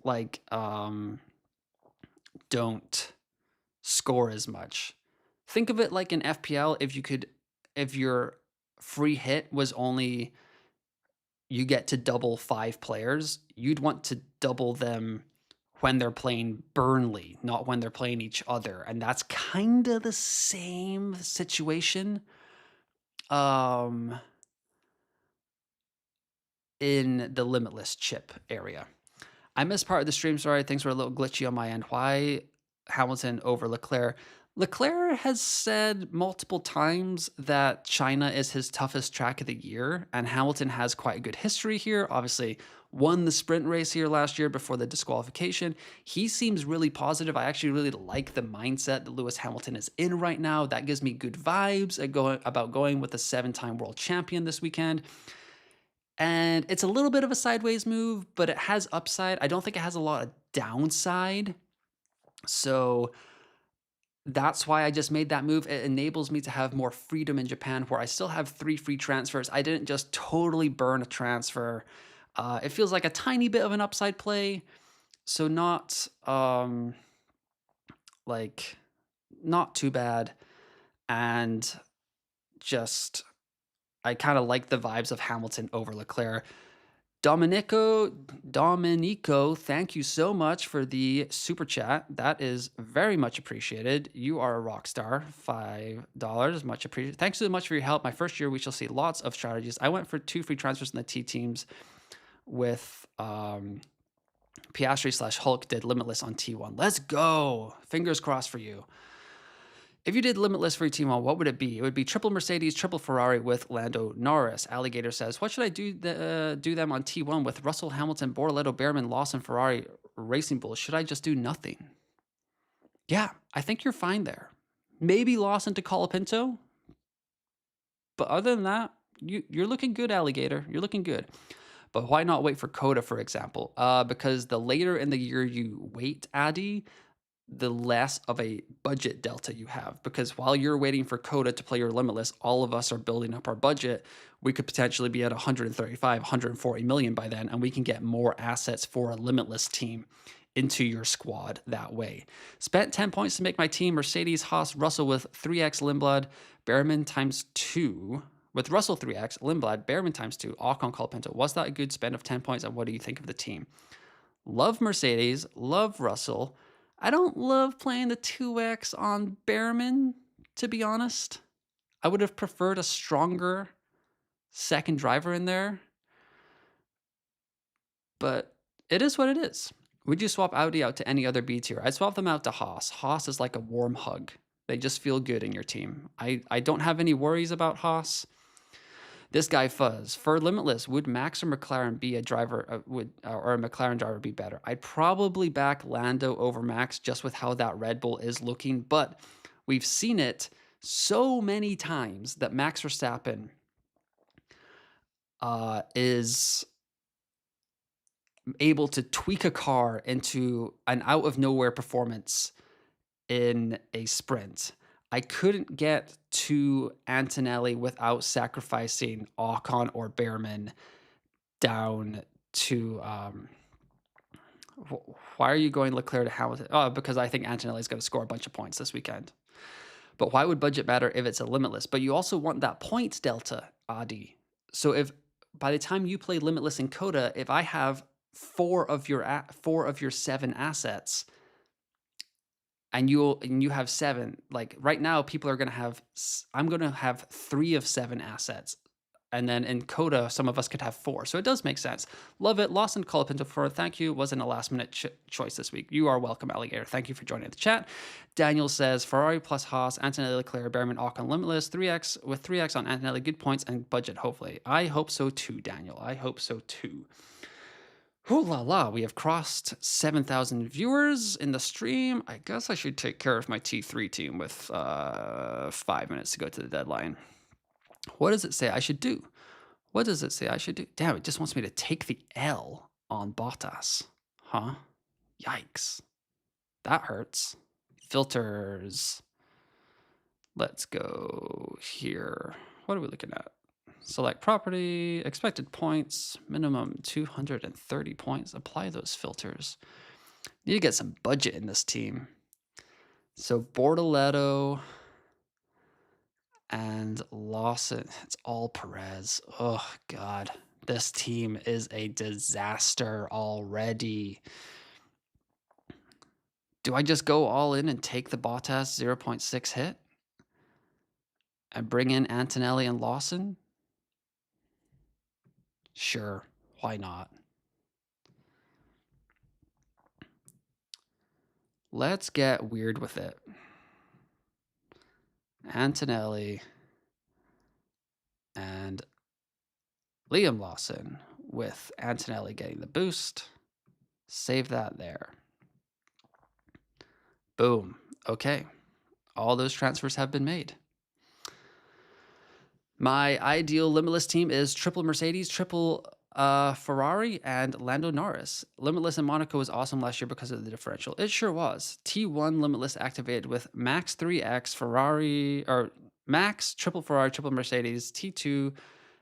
like don't score as much. Think of it like in FPL, if your free hit was only you get to double 5 players, you'd want to double them when they're playing Burnley, not when they're playing each other. And that's kind of the same situation in the Limitless chip area. I missed part of the stream, sorry. Things were a little glitchy on my end. Why Hamilton over Leclerc? Leclerc has said multiple times that China is his toughest track of the year, and Hamilton has quite a good history here. Obviously, won the sprint race here last year before the disqualification. He seems really positive. I actually really like the mindset that Lewis Hamilton is in right now. That gives me good vibes about going with the 7-time world champion this weekend. And it's a little bit of a sideways move, but it has upside. I don't think it has a lot of downside. So that's why I just made that move. It enables me to have more freedom in Japan where I still have 3 free transfers. I didn't just totally burn a transfer. It feels like a tiny bit of an upside play. So not not too bad. And just, I kind of like the vibes of Hamilton over Leclerc. Dominico, thank you so much for the super chat. That is very much appreciated. You are a rock star. $5, much appreciated. Thanks so much for your help. My first year, we shall see lots of strategies. I went for 2 free transfers in the T teams with Piastri / Hulk did Limitless on T1. Let's go. Fingers crossed for you. If you did Limitless for your T1, what would it be? It would be triple Mercedes, triple Ferrari with Lando Norris. Alligator says, what should I do them on T1 with Russell, Hamilton, Bortoleto, Behrman, Lawson, Ferrari, Racing Bulls? Should I just do nothing? Yeah, I think you're fine there. Maybe Lawson to Colapinto. But other than that, you're looking good, Alligator. You're looking good. But why not wait for Coda, for example? Because the later in the year you wait, Addy, the less of a budget delta you have. Because while you're waiting for Coda to play your Limitless, all of us are building up our budget. We could potentially be at 135, 140 million by then, and we can get more assets for a Limitless team into your squad that way. Spent 10 points to make my team Mercedes, Haas, Russell with 3x Lindblad, Behrman times 2. With Russell 3x, Lindblad, Behrman times 2, Ocon, Colapinto. Was that a good spend of 10 points, and what do you think of the team? Love Mercedes, love Russell. I don't love playing the 2x on Behrman, to be honest. I would have preferred a stronger second driver in there. But it is what it is. Would you swap Audi out to any other B tier? I'd swap them out to Haas. Haas is like a warm hug. They just feel good in your team. I don't have any worries about Haas. This guy Fuzz, for Limitless, would Max or McLaren be a driver, or a McLaren driver be better? I'd probably back Lando over Max just with how that Red Bull is looking, but we've seen it so many times that Max Verstappen is able to tweak a car into an out-of-nowhere performance in a sprint. I couldn't get to Antonelli without sacrificing Ocon or Behrman down to... why are you going Leclerc to Hamilton? Oh, because I think Antonelli's going to score a bunch of points this weekend. But why would budget matter if it's a Limitless? But you also want that points delta, Adi. So if by the time you play Limitless in Coda, if I have 4 of your 7 assets, and you have 7, like right now, people are going to have, I'm going to have 3 of 7 assets. And then in Coda, some of us could have 4. So it does make sense. Love it. Lawson Colapinto for thank you. Wasn't a last minute choice this week. You are welcome, Alligator. Thank you for joining the chat. Daniel says Ferrari plus Haas, Antonelli, Leclerc, Behrman, Ocon, Limitless, 3x with 3x on Antonelli. Good points and budget, hopefully. I hope so too, Daniel. I hope so too. Ooh la la, we have crossed 7,000 viewers in the stream. I guess I should take care of my T3 team with 5 minutes to go to the deadline. What does it say I should do? What does it say I should do? Damn, it just wants me to take the L on Bottas. Huh? Yikes. That hurts. Filters. Let's go here. What are we looking at? Select property, expected points, minimum 230 points. Apply those filters. Need to get some budget in this team. So Bortoleto and Lawson. It's all Perez. Oh, God. This team is a disaster already. Do I just go all in and take the Bottas 0.6 hit? And bring in Antonelli and Lawson? Sure, why not? Let's get weird with it. Antonelli and Liam Lawson with Antonelli getting the boost. Save that there. Boom. Okay. All those transfers have been made. My ideal Limitless team is triple Mercedes, triple Ferrari, and Lando Norris. Limitless in Monaco was awesome last year because of the differential. It sure was. T1 Limitless activated with Max 3X, Ferrari, or Max, triple Ferrari, triple Mercedes. T2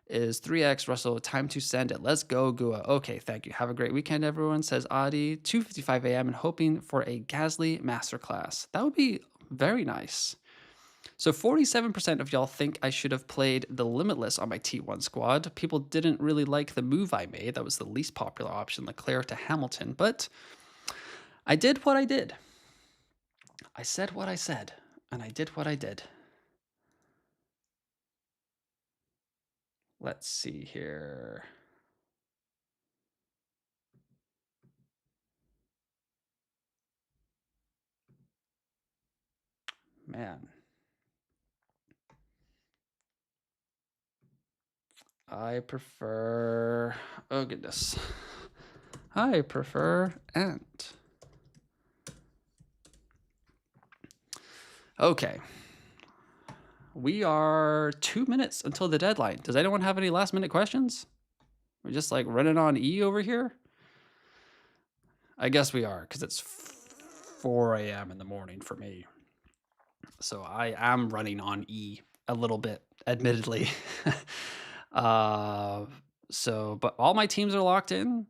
is 3X Russell. Time to send it. Let's go, Gua. Okay, thank you. Have a great weekend, everyone, says Adi. 2:55 a.m. and hoping for a Gasly masterclass. That would be very nice. So 47% of y'all think I should have played the Limitless on my T1 squad. People didn't really like the move I made. That was the least popular option, Leclerc to Hamilton. But I did what I did. I said what I said, and I did what I did. Let's see here. Man. I prefer... Oh, goodness. I prefer Ant. Okay. We are 2 minutes until the deadline. Does anyone have any last minute questions? We're just like running on E over here? I guess we are, because it's 4 a.m. in the morning for me. So I am running on E a little bit, admittedly. But all my teams are locked in.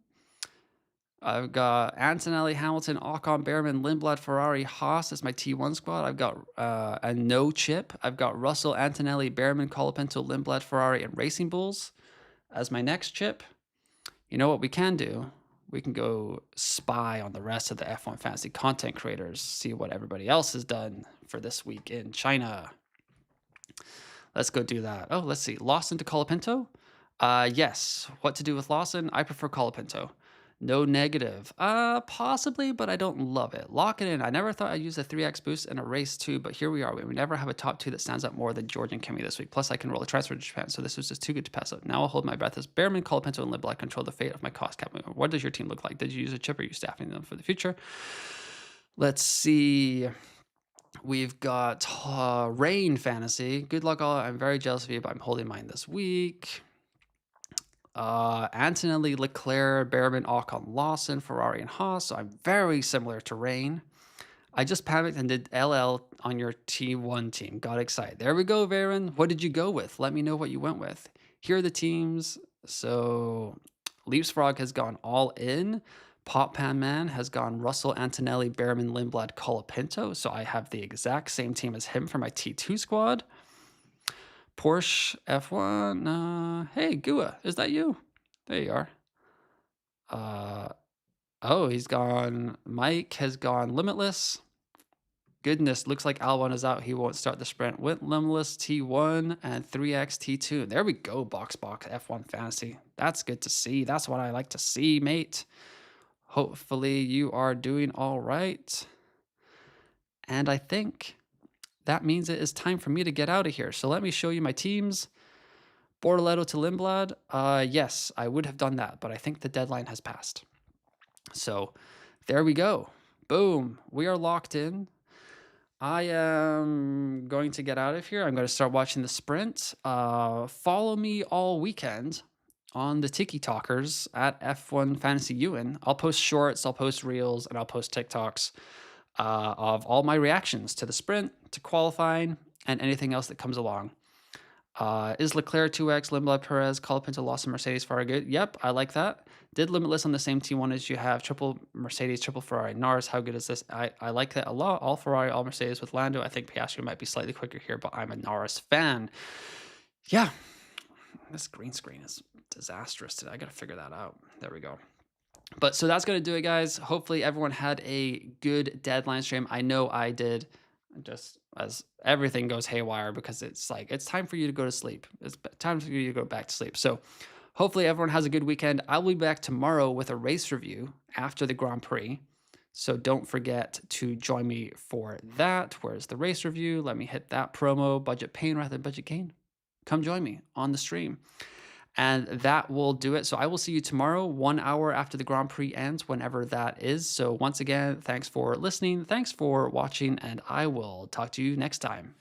I've got Antonelli, Hamilton, Ocon, Behrman, Lindblad, Ferrari, Haas as my T1 squad. I've got a no chip. I've got Russell, Antonelli, Behrman, Colapinto, Lindblad, Ferrari, and Racing Bulls as my next chip. You know what we can do? We can go spy on the rest of the F1 Fantasy content creators, see what everybody else has done for this week in China. Let's go do that. Oh, let's see. Lawson to Colapinto? Yes. What to do with Lawson? I prefer Colapinto. No negative. Possibly, but I don't love it. Lock it in. I never thought I'd use a 3x boost in a race too, but here we are. We never have a top two that stands out more than George and Kimi this week. Plus, I can roll a transfer to Japan, so this was just too good to pass up. Now I'll hold my breath as Behrman, Colapinto, and Lindblad control the fate of my cost cap movement. What does your team look like? Did you use a chip or are you staffing them for the future? Let's see. We've got Rain Fantasy. Good luck, all. I'm very jealous of you, but I'm holding mine this week. Antonelli, Leclerc, Behrman, Ocon, Lawson, Ferrari, and Haas. So I'm very similar to Rain. I just panicked and did LL on your T1 team. Got excited. There we go, Varen. What did you go with? Let me know what you went with. Here are the teams. So Leapsfrog has gone all in. Pop Pan Man has gone Russell, Antonelli, Behrman, Lindblad, Colapinto. So I have the exact same team as him for my T2 squad. Porsche F1. Hey, Gua, is that you? There you are. Oh, he's gone. Mike has gone Limitless. Goodness, looks like Albon is out. He won't start the sprint. Went Limitless T1 and 3X T2. There we go, Box F1 Fantasy. That's good to see. That's what I like to see, mate. Hopefully you are doing all right. And I think that means it is time for me to get out of here. So let me show you my teams. Bortoletto to Lindblad. Yes, I would have done that, but I think the deadline has passed. So there we go. Boom. We are locked in. I am going to get out of here. I'm going to start watching the sprint. Follow me all weekend on the Tiki Talkers at F1 Fantasy Ewan. I'll post shorts, I'll post reels, and I'll post TikToks of all my reactions to the sprint, to qualifying, and anything else that comes along. Is Leclerc 2X, Lindblad, Perez, Colapinto, Lawson, Mercedes, Ferrari good? Yep, I like that. Did Limitless on the same T1 as you have. Triple Mercedes, triple Ferrari, Norris. How good is this? I like that a lot. All Ferrari, all Mercedes with Lando. I think Piastri might be slightly quicker here, but I'm a Norris fan. Yeah, this green screen is disastrous today. I got to figure that out. There we go. But so that's going to do it, guys. Hopefully everyone had a good deadline stream. I know I did, just as everything goes haywire because it's like, it's time for you to go to sleep. It's time for you to go back to sleep. So hopefully everyone has a good weekend. I'll be back tomorrow with a race review after the Grand Prix. So don't forget to join me for that. Where's the race review? Let me hit that promo. Budget pain rather than budget gain. Come join me on the stream. And that will do it. So I will see you tomorrow, 1 hour after the Grand Prix ends, whenever that is. So once again, thanks for listening. Thanks for watching, and I will talk to you next time.